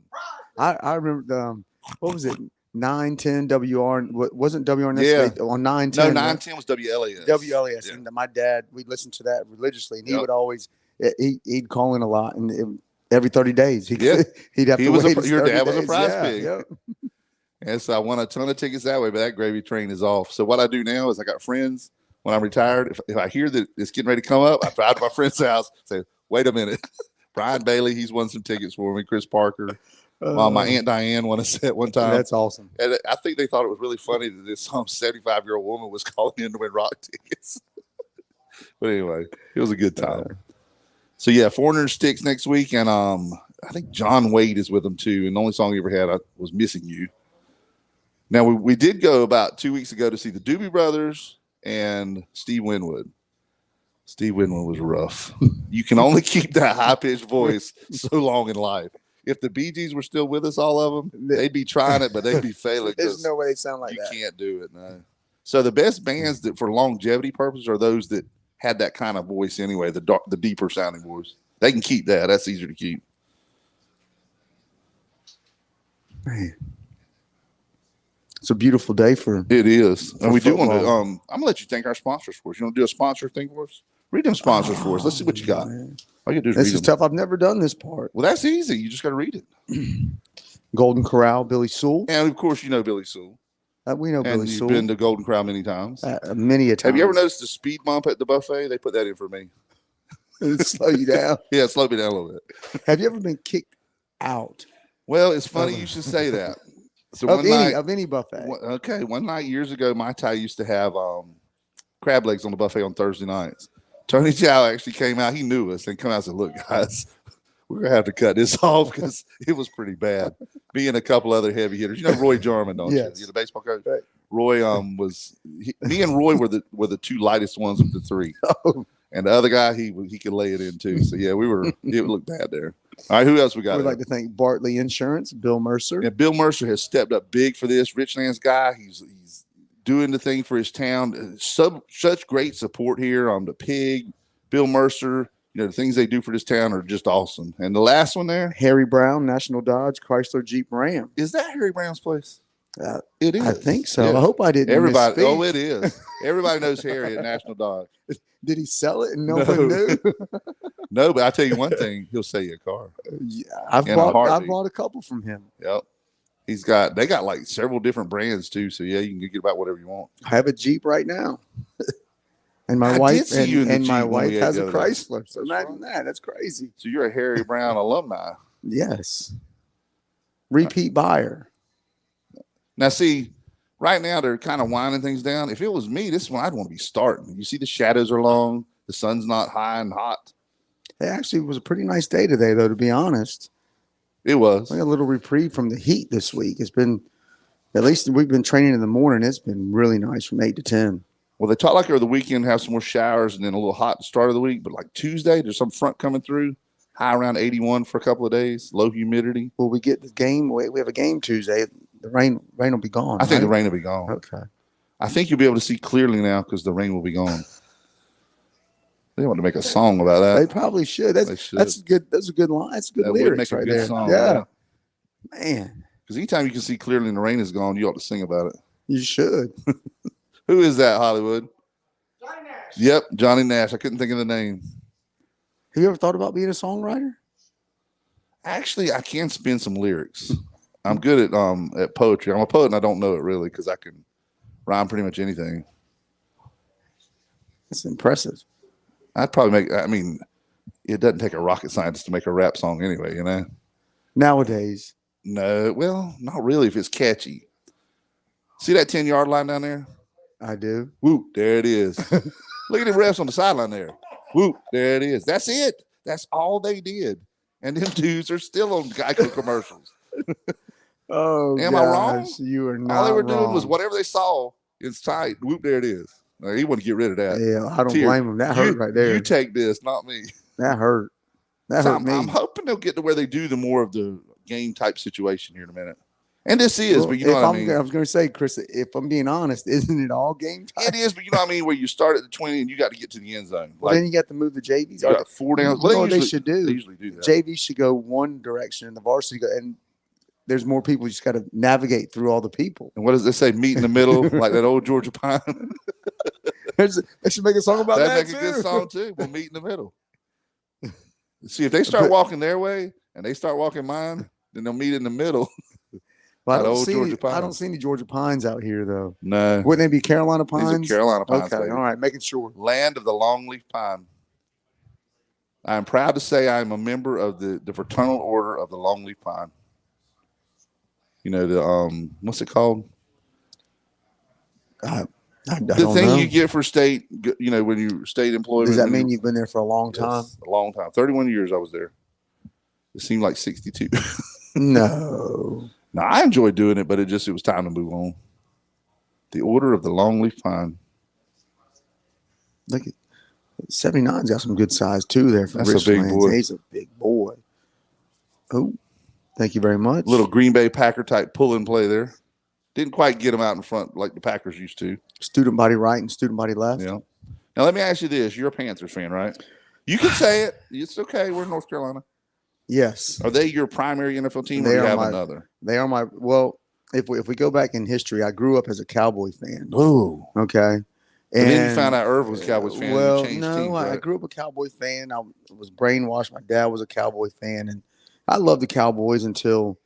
[SPEAKER 4] I remember what was it? 910 WR. Wasn't WR on 910?
[SPEAKER 1] No, 910 was WLAS.
[SPEAKER 4] WLAS.
[SPEAKER 1] Yeah.
[SPEAKER 4] And my dad, we listened to that religiously, and he would always he'd call in a lot, and every 30 days he'd have to wait.
[SPEAKER 1] Your dad was a prize pig.
[SPEAKER 4] Yeah.
[SPEAKER 1] And so I won a ton of tickets that way, but that gravy train is off. So what I do now is I got friends. When I'm retired, if I hear that it's getting ready to come up, I drive to my friend's house, say, wait a minute. Brian Bailey, he's won some tickets for me. Chris Parker. My Aunt Diane won a set one time.
[SPEAKER 4] That's awesome.
[SPEAKER 1] And I think they thought it was really funny that this 75-year-old woman was calling in to win rock tickets. But anyway, it was a good time. So, yeah, Foreigner Sticks next week. And I think John Wade is with them, too. And the only song he ever had was Missing You. Now, we did go about 2 weeks ago to see the Doobie Brothers and Steve Winwood. Steve Winwood was rough. You can only keep that high-pitched voice so long in life. If the Bee Gees were still with us, all of them, they'd be trying it, but they'd be failing.
[SPEAKER 4] There's no way they sound like
[SPEAKER 1] that. You can't do it, no. So the best bands that for longevity purposes are those that had that kind of voice anyway, the deeper sounding voice. They can keep that. That's easier to keep.
[SPEAKER 4] Man. It's a beautiful day for
[SPEAKER 1] it is. And we
[SPEAKER 4] football.
[SPEAKER 1] do want to I'm gonna let you thank our sponsors for us. You want to do a sponsor thing for us? Read them sponsors for us. Let's see what you got.
[SPEAKER 4] Man.
[SPEAKER 1] All you do is
[SPEAKER 4] this
[SPEAKER 1] read
[SPEAKER 4] is
[SPEAKER 1] them.
[SPEAKER 4] tough. I've never done this part.
[SPEAKER 1] Well, that's easy. You just got to read it.
[SPEAKER 4] Golden Corral, Billy Sewell.
[SPEAKER 1] And of course, you know Billy Sewell.
[SPEAKER 4] We know Billy Sewell.
[SPEAKER 1] You've been to Golden Corral many times.
[SPEAKER 4] Many a time.
[SPEAKER 1] Have you ever noticed the speed bump at the buffet? They put that in for me.
[SPEAKER 4] Slow you down.
[SPEAKER 1] Yeah, slow me down a little bit.
[SPEAKER 4] Have you ever been kicked out?
[SPEAKER 1] Well, it's funny you should say that. So
[SPEAKER 4] of any buffet.
[SPEAKER 1] One night years ago, my Thai used to have crab legs on the buffet on Thursday nights. Tony Chow actually came out. He knew us and come out and said, look, guys, we're going to have to cut this off because it was pretty bad. Me and a couple other heavy hitters. You know Roy Jarman, don't
[SPEAKER 4] yes.
[SPEAKER 1] you? You're the baseball coach?
[SPEAKER 4] Right.
[SPEAKER 1] Roy me and Roy were the two lightest ones of the three. Oh. And the other guy, he could lay it in too. So, yeah, it looked bad there. All right, who else we got?
[SPEAKER 4] We'd like to thank Bartley Insurance, Bill Mercer.
[SPEAKER 1] Yeah, Bill Mercer has stepped up big for this. Richlands guy, he's doing the thing for his town. Such great support here on the Pig, Bill Mercer, the things they do for this town are just awesome. And the last one there,
[SPEAKER 4] Harry Brown, National Dodge, Chrysler, Jeep, Ram.
[SPEAKER 1] is that Harry Brown's place?
[SPEAKER 4] Uh,
[SPEAKER 1] It is.
[SPEAKER 4] I think so.
[SPEAKER 1] Yeah.
[SPEAKER 4] I hope I didn't
[SPEAKER 1] Everybody.
[SPEAKER 4] misspeak.
[SPEAKER 1] Oh, it is. Everybody knows Harry at National Dodge.
[SPEAKER 4] Did he sell it and no one
[SPEAKER 1] No.
[SPEAKER 4] knew?
[SPEAKER 1] No, but I tell you one thing, he'll sell you a car.
[SPEAKER 4] Yeah, I've
[SPEAKER 1] In a
[SPEAKER 4] bought
[SPEAKER 1] heartbeat.
[SPEAKER 4] a couple from him.
[SPEAKER 1] Yep. They got like several different brands too. So yeah, you can get about whatever you want.
[SPEAKER 4] I have a Jeep right now. And my
[SPEAKER 1] I did
[SPEAKER 4] wife
[SPEAKER 1] see you in the
[SPEAKER 4] and my
[SPEAKER 1] Jeep when we
[SPEAKER 4] wife
[SPEAKER 1] ate
[SPEAKER 4] has
[SPEAKER 1] the
[SPEAKER 4] a
[SPEAKER 1] other day.
[SPEAKER 4] Chrysler. So
[SPEAKER 1] That's
[SPEAKER 4] imagine
[SPEAKER 1] right.
[SPEAKER 4] that. That's crazy.
[SPEAKER 1] So you're a Harry Brown alumni.
[SPEAKER 4] Yes. Repeat buyer.
[SPEAKER 1] Now see, right now they're kind of winding things down. If it was me, this is when I'd want to be starting. You see the shadows are long, the sun's not high and hot.
[SPEAKER 4] It actually was a pretty nice day today, though, to be honest.
[SPEAKER 1] It was.
[SPEAKER 4] Like a little reprieve from the heat this week. It's been, at least we've been training in the morning. It's been really nice from 8 to 10.
[SPEAKER 1] Well, they talk like over the weekend have some more showers and then a little hot to start of the week. But like Tuesday, there's some front coming through, high around 81 for a couple of days, low humidity.
[SPEAKER 4] Will we get the game? We have a game Tuesday. The rain will be gone.
[SPEAKER 1] I think the
[SPEAKER 4] right?
[SPEAKER 1] rain will be gone.
[SPEAKER 4] Okay.
[SPEAKER 1] I think you'll be able to see clearly now because the rain will be gone. They want to make a song about
[SPEAKER 4] They
[SPEAKER 1] that.
[SPEAKER 4] probably should.
[SPEAKER 1] They should.
[SPEAKER 4] That's good. That's a good line. That's good
[SPEAKER 1] That would
[SPEAKER 4] lyrics
[SPEAKER 1] make a
[SPEAKER 4] right
[SPEAKER 1] good
[SPEAKER 4] there.
[SPEAKER 1] song,
[SPEAKER 4] Yeah. Man,
[SPEAKER 1] Because anytime you can see clearly and the rain is gone, you ought to sing about it.
[SPEAKER 4] you should.
[SPEAKER 1] Who is that, Hollywood?
[SPEAKER 6] Johnny Nash.
[SPEAKER 1] Yep, Johnny Nash. I couldn't think of the name.
[SPEAKER 4] Have you ever thought about being a songwriter?
[SPEAKER 1] Actually, I can spin some lyrics. I'm good at poetry. I'm a poet and I don't know it really because I can rhyme pretty much anything.
[SPEAKER 4] That's impressive.
[SPEAKER 1] I'd probably it doesn't take a rocket scientist to make a rap song anyway, you know?
[SPEAKER 4] Nowadays,
[SPEAKER 1] No, well, not really if it's catchy. See that 10-yard line down there?
[SPEAKER 4] I do.
[SPEAKER 1] Whoop, there it is. Look at the refs on the sideline there. Whoop, there it is. That's it. That's all they did. And them dudes are still on Geico commercials.
[SPEAKER 4] Oh,
[SPEAKER 1] Am I wrong?
[SPEAKER 4] gosh, you are not
[SPEAKER 1] All they were doing
[SPEAKER 4] wrong.
[SPEAKER 1] was whatever they saw is tight. Whoop, there it is. Now, he want to get rid of that.
[SPEAKER 4] Yeah, I don't
[SPEAKER 1] Here,
[SPEAKER 4] blame him. That hurt right there.
[SPEAKER 1] You take this, not me.
[SPEAKER 4] That hurt. That
[SPEAKER 1] So
[SPEAKER 4] hurt me.
[SPEAKER 1] I'm hoping they'll get to where they do the more of the game type situation here in a minute. And this is,
[SPEAKER 4] Well,
[SPEAKER 1] but you know what I mean?
[SPEAKER 4] I was going to say, Chris, if I'm being honest, isn't it all game time?
[SPEAKER 1] It is, but you know what I mean? Where you start at the 20 and you got to get to the end zone.
[SPEAKER 4] Well,
[SPEAKER 1] Like,
[SPEAKER 4] then you got to move the JVs.
[SPEAKER 1] you got 4 downs.
[SPEAKER 4] You know what they
[SPEAKER 1] usually-
[SPEAKER 4] should
[SPEAKER 1] They
[SPEAKER 4] do?
[SPEAKER 1] usually do that.
[SPEAKER 4] JV should go one direction, and the varsity go, and there's more people. You just got to navigate through all the people.
[SPEAKER 1] And what does they say? Meet in the middle, like that old Georgia Pine.
[SPEAKER 4] They should make a song about that
[SPEAKER 1] That'd
[SPEAKER 4] too.
[SPEAKER 1] make a good song too. We'll meet in the middle. See, if they start walking their way and they start walking mine, then they'll meet in the middle.
[SPEAKER 4] Well,
[SPEAKER 1] That old Georgia
[SPEAKER 4] I don't
[SPEAKER 1] Pines.
[SPEAKER 4] see any Georgia Pines out here though.
[SPEAKER 1] No,
[SPEAKER 4] Wouldn't they be Carolina
[SPEAKER 1] these
[SPEAKER 4] pines?
[SPEAKER 1] are Carolina pines.
[SPEAKER 4] Okay,
[SPEAKER 1] baby.
[SPEAKER 4] all right, making sure.
[SPEAKER 1] Land of the longleaf pine. I am proud to say I am a member of the fraternal order of the longleaf pine. You know the what's it called?
[SPEAKER 4] I
[SPEAKER 1] The
[SPEAKER 4] don't
[SPEAKER 1] thing
[SPEAKER 4] know.
[SPEAKER 1] you get for state, you know, when you state employment.
[SPEAKER 4] Does that
[SPEAKER 1] when
[SPEAKER 4] mean
[SPEAKER 1] you-
[SPEAKER 4] you've been there for a long time?
[SPEAKER 1] Yes, a long time. 31 years I was there. It seemed like 62.
[SPEAKER 4] No.
[SPEAKER 1] No, I enjoyed doing it, but it was time to move on. The Order of the Longleaf Pine.
[SPEAKER 4] Look at 79's got some good size too there for
[SPEAKER 1] That's a big
[SPEAKER 4] Richlands.
[SPEAKER 1] boy.
[SPEAKER 4] He's a big boy. Oh, thank you very much.
[SPEAKER 1] Little Green Bay Packer type pull and play there. Didn't quite get them out in front like the Packers used to.
[SPEAKER 4] Student body right and student body left.
[SPEAKER 1] Yeah. Now let me ask you this: you're a Panthers fan, right? You can say it. It's okay. We're in North Carolina.
[SPEAKER 4] Yes.
[SPEAKER 1] Are they your primary NFL team, or
[SPEAKER 4] They
[SPEAKER 1] do you
[SPEAKER 4] are
[SPEAKER 1] have
[SPEAKER 4] my-
[SPEAKER 1] another?
[SPEAKER 4] They are my well, if we go back in history, I grew up as a Cowboy fan.
[SPEAKER 1] Ooh.
[SPEAKER 4] Okay.
[SPEAKER 1] And then you found out Irv was a Cowboys fan.
[SPEAKER 4] Well,
[SPEAKER 1] and you changed
[SPEAKER 4] no,
[SPEAKER 1] teams,
[SPEAKER 4] I
[SPEAKER 1] right?
[SPEAKER 4] grew up a Cowboy fan. I was brainwashed. My dad was a Cowboy fan, and I loved the Cowboys until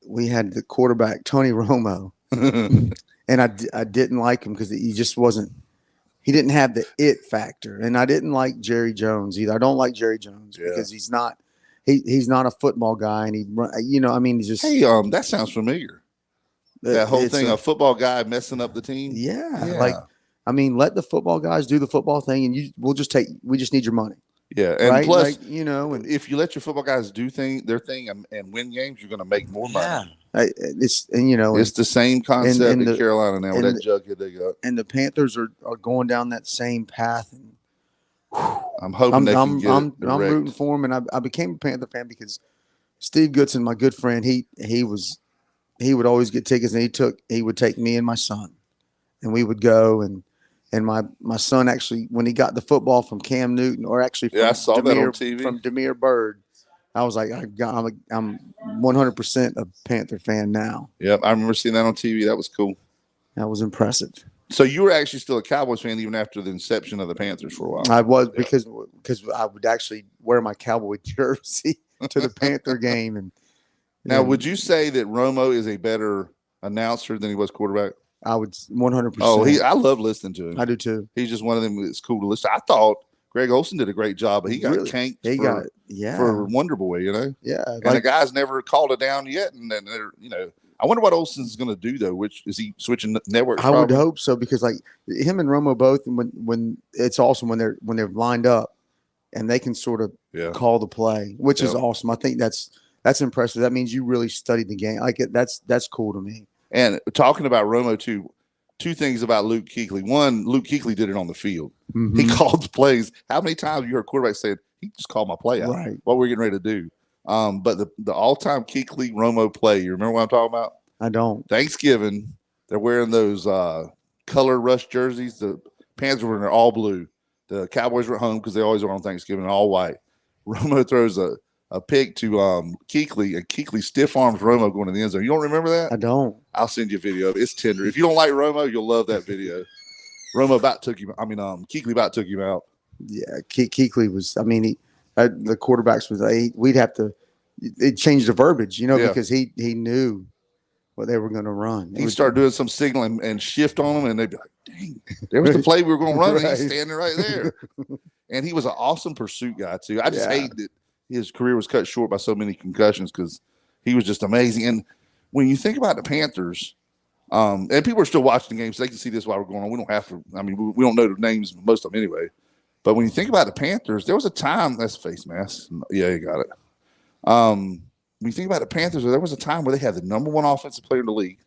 [SPEAKER 4] we had the quarterback Tony Romo, and I didn't like him because he just wasn't. He didn't have the it factor, and I didn't like Jerry Jones either. I don't like Jerry Jones
[SPEAKER 1] Yeah.
[SPEAKER 4] because he's not. He's not a football guy, and he's just
[SPEAKER 1] Hey, that sounds familiar. That whole
[SPEAKER 4] it's
[SPEAKER 1] thing,
[SPEAKER 4] a-
[SPEAKER 1] a football guy messing up the team.
[SPEAKER 4] Yeah,
[SPEAKER 1] Yeah.
[SPEAKER 4] like let the football guys do the football thing, and we just need your money,
[SPEAKER 1] Yeah, and
[SPEAKER 4] right?
[SPEAKER 1] plus,
[SPEAKER 4] Like, and
[SPEAKER 1] if you let your football guys do their thing and win games, you're going to make more money.
[SPEAKER 4] it's
[SPEAKER 1] It's the same concept
[SPEAKER 4] and
[SPEAKER 1] in
[SPEAKER 4] the-
[SPEAKER 1] Carolina now with
[SPEAKER 4] and
[SPEAKER 1] that jughead they got.
[SPEAKER 4] and the Panthers are going down that same path. And
[SPEAKER 1] I'm hoping they can get
[SPEAKER 4] I'm
[SPEAKER 1] it direct.
[SPEAKER 4] rooting for him, and I became a Panther fan because Steve Goodson, my good friend, he would always get tickets, and he would take me and my son, and we would go, and And my son actually, when he got the football from Cam Newton, or actually from
[SPEAKER 1] Yeah, I saw that on TV.
[SPEAKER 4] from Demir Bird, I was like, I'm 100% a Panther fan now.
[SPEAKER 1] Yep, I remember seeing that on TV. That was cool.
[SPEAKER 4] That was impressive.
[SPEAKER 1] So you were actually still a Cowboys fan even after the inception of the Panthers for a while.
[SPEAKER 4] I was because I would actually wear my Cowboy jersey to the Panther game. And
[SPEAKER 1] now, would you say that Romo is a better announcer than he was quarterback?
[SPEAKER 4] I would 100%.
[SPEAKER 1] Oh, I love listening to him.
[SPEAKER 4] I do too.
[SPEAKER 1] He's just one of them that's cool to listen. I thought Greg Olsen did a great job, but he got canked for Wonder Boy, you know?
[SPEAKER 4] Yeah.
[SPEAKER 1] And the guy's never called it down yet. And then, you know, I wonder what Olsen's going to do, though. Is he switching networks?
[SPEAKER 4] I would hope so, because like him and Romo both, when it's awesome when they're lined up and they can sort of call the play, which is awesome. I think that's impressive. That means you really studied the game. That's cool to me.
[SPEAKER 1] And talking about Romo too, two things about Luke Kuechly. One, Luke Kuechly did it on the field. Mm-hmm. He called the plays. How many times you heard quarterback say, he just called my play out, what we're getting ready to do. But the all-time Kuechly Romo play, you remember what I'm talking about?
[SPEAKER 4] I don't.
[SPEAKER 1] Thanksgiving, they're wearing those color rush jerseys. The Panthers were in their all blue. The Cowboys were at home because they always are on Thanksgiving, all white. Romo throws a pick to Kuechly, and Kuechly stiff arms Romo going to the end zone. You don't remember that?
[SPEAKER 4] I don't.
[SPEAKER 1] I'll send you a video. It's tender. If you don't like Romo, you'll love that video. Kuechly about took him out.
[SPEAKER 4] Yeah, Kuechly was. I mean, the quarterbacks was. We'd have to. It changed the verbiage, you know, because he knew what they were going to run.
[SPEAKER 1] He started doing some signaling and shift on them, and they'd be like, "Dang, there was the play we were going to run, and he's standing right there." And he was an awesome pursuit guy too. I just hate that his career was cut short by so many concussions, because he was just amazing. And when you think about the Panthers, and people are still watching the games, so they can see this while we're going on. We don't have to. I mean, we don't know the names, most of them anyway. But when you think about the Panthers, there was a time. That's face mask. Yeah, you got it. When you think about the Panthers, there was a time where they had the number one offensive player in the league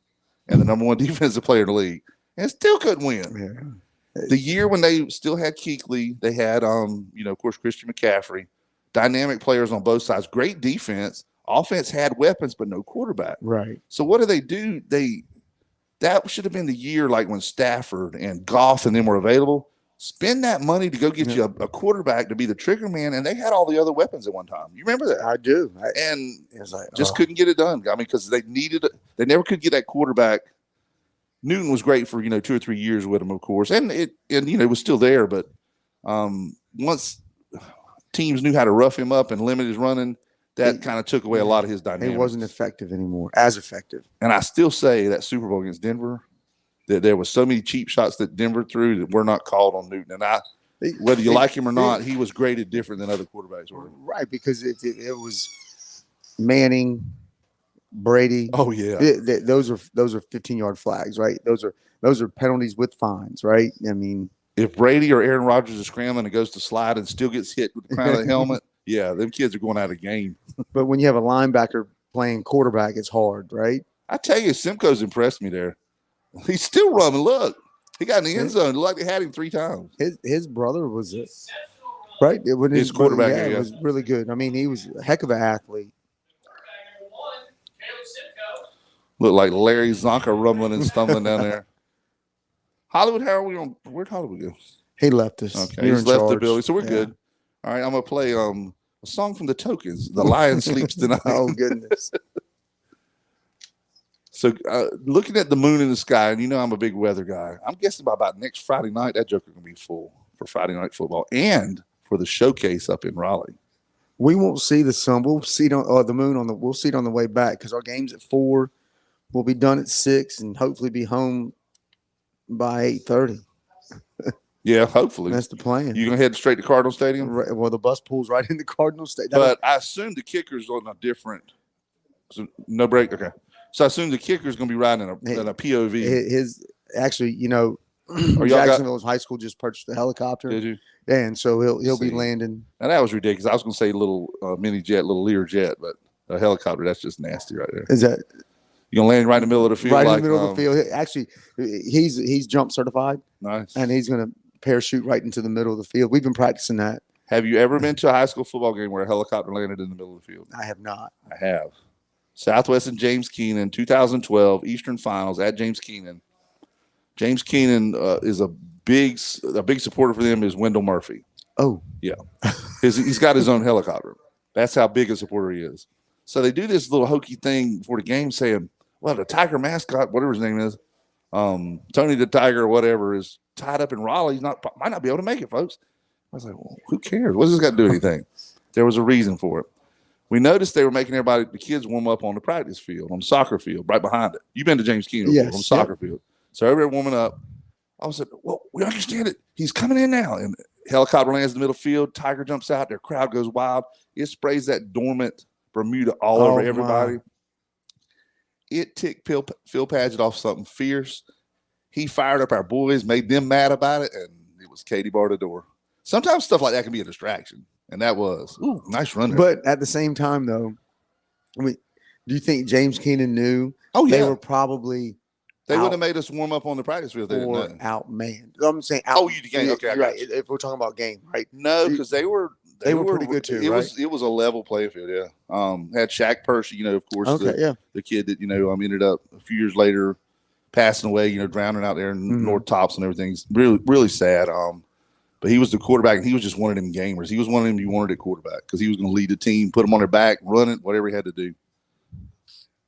[SPEAKER 1] and the number one defensive player in the league, and still couldn't win. Yeah. The year when they still had Kuechly, they had, of course, Christian McCaffrey. Dynamic players on both sides, great defense. Offense had weapons, but no quarterback.
[SPEAKER 4] Right.
[SPEAKER 1] So what do? That should have been the year like when Stafford and Goff and them were available. Spend that money to go get you a quarterback to be the trigger man, and they had all the other weapons at one time. You remember that?
[SPEAKER 4] I do.
[SPEAKER 1] And just couldn't get it done. I mean, because they never could get that quarterback. Newton was great for 2 or 3 years with him, of course, and it was still there. But once teams knew how to rough him up and limit his running, that kind of took away a lot of his dynamics.
[SPEAKER 4] He wasn't effective anymore, as effective.
[SPEAKER 1] And I still say that Super Bowl against Denver, that there was so many cheap shots that Denver threw that were not called on Newton. And whether you like him or not, he was graded different than other quarterbacks were.
[SPEAKER 4] Right, because it was Manning, Brady.
[SPEAKER 1] Oh yeah,
[SPEAKER 4] those are 15-yard flags, right? Those are penalties with fines, right? I mean,
[SPEAKER 1] if Brady or Aaron Rodgers is scrambling and goes to slide and still gets hit with the crown of the helmet, yeah, them kids are going out of game.
[SPEAKER 4] But when you have a linebacker playing quarterback, it's hard, right?
[SPEAKER 1] I tell you, Simcoe's impressed me there. He's still running. Look, he got in the end zone. Like they had him 3 times.
[SPEAKER 4] His brother was right. His quarterback. It was really good. I mean, he was a heck of an athlete.
[SPEAKER 1] Looked like Larry Zonka rumbling and stumbling down there. Hollywood, how are we on? Where'd Hollywood go?
[SPEAKER 4] He left us.
[SPEAKER 1] Okay, he's left the building, so we're good. All right, I'm gonna play a song from the Tokens. The Lion Sleeps Tonight.
[SPEAKER 4] Oh goodness.
[SPEAKER 1] So looking at the moon in the sky, and I'm a big weather guy. I'm guessing by about next Friday night, that joker gonna be full for Friday night football and for the showcase up in Raleigh.
[SPEAKER 4] We won't see the sun. We'll see the moon we'll see it on the way back, because our game's at 4. We'll be done at 6 and hopefully be home by 8:30.
[SPEAKER 1] Yeah, hopefully.
[SPEAKER 4] That's the plan.
[SPEAKER 1] You gonna head straight to Cardinal Stadium?
[SPEAKER 4] Right, well, the bus pulls right into Cardinal Stadium.
[SPEAKER 1] But I assume the kicker's on a different. So no break. Okay. So I assume the kicker's gonna be riding in a POV.
[SPEAKER 4] His actually, Jacksonville High School just purchased a helicopter.
[SPEAKER 1] Did you?
[SPEAKER 4] And so he'll be landing.
[SPEAKER 1] Now that was ridiculous. I was gonna say little mini jet, little Lear jet, but a helicopter, that's just nasty right there.
[SPEAKER 4] Is that?
[SPEAKER 1] You're gonna land right in the middle of the field?
[SPEAKER 4] Right in the middle of the field. Actually, he's jump certified.
[SPEAKER 1] Nice.
[SPEAKER 4] And he's gonna parachute right into the middle of the field. We've been practicing that.
[SPEAKER 1] Have you ever been to a high school football game where a helicopter landed in the middle of the field?
[SPEAKER 4] I have not.
[SPEAKER 1] I have. Southwest and James Keenan, 2012 Eastern Finals at James Keenan. James Keenan is a big supporter for them is Wendell Murphy.
[SPEAKER 4] Oh,
[SPEAKER 1] yeah, he's got his own helicopter. That's how big a supporter he is. So they do this little hokey thing before the game, saying, "Well, the Tiger mascot, whatever his name is, Tony the Tiger, or whatever, is tied up in Raleigh. He might not be able to make it, folks." I was like, "Well, who cares? What does this got to do anything?" There was a reason for it. We noticed they were making the kids warm up on the practice field, on the soccer field, right behind it. You've been to James Keener on the soccer field. So everybody warming up. I said, "Well, we understand it. He's coming in now." And helicopter lands in the middle field. Tiger jumps out. Their crowd goes wild. It sprays that dormant Bermuda all over everybody. My. It ticked Phil Padgett off something fierce. He fired up our boys, made them mad about it, and it was Katie bar the door. Sometimes stuff like that can be a distraction, and that was nice run there.
[SPEAKER 4] But at the same time, though, I mean, do you think James Keenan knew?
[SPEAKER 1] Oh yeah,
[SPEAKER 4] they were probably.
[SPEAKER 1] They would have made us warm up on the practice field.
[SPEAKER 4] Or outmanned. I'm saying out.
[SPEAKER 1] Oh, you game. Okay,
[SPEAKER 4] right. If we're talking about game, right?
[SPEAKER 1] No, because they were
[SPEAKER 4] pretty good too.
[SPEAKER 1] It was a level playing field. Yeah. Had Shaq Percy, of course, the kid that ended up a few years later passing away. Drowning out there in North Tops and everything. It's really, really sad. But he was the quarterback, and he was just one of them gamers. He was one of them you wanted at quarterback because he was going to lead the team, put them on their back, run it, whatever he had to do.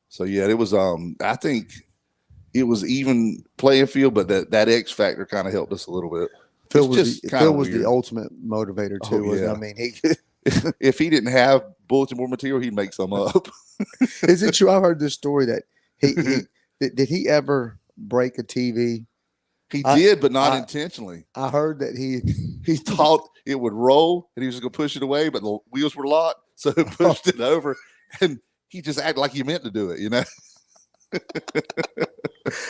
[SPEAKER 1] So yeah, it was. I think. It was even playing field, but that X factor kind of helped us a little bit.
[SPEAKER 4] Phil was the ultimate motivator too.
[SPEAKER 1] Oh, yeah.
[SPEAKER 4] I mean,
[SPEAKER 1] if he didn't have bulletin board material, he'd make some up.
[SPEAKER 4] Is it true? I've heard this story that did he ever break a TV?
[SPEAKER 1] He did, but not intentionally.
[SPEAKER 4] I heard that
[SPEAKER 1] he thought it would roll, and he was going to push it away, but the wheels were locked, so he pushed it over, and he just acted like he meant to do it.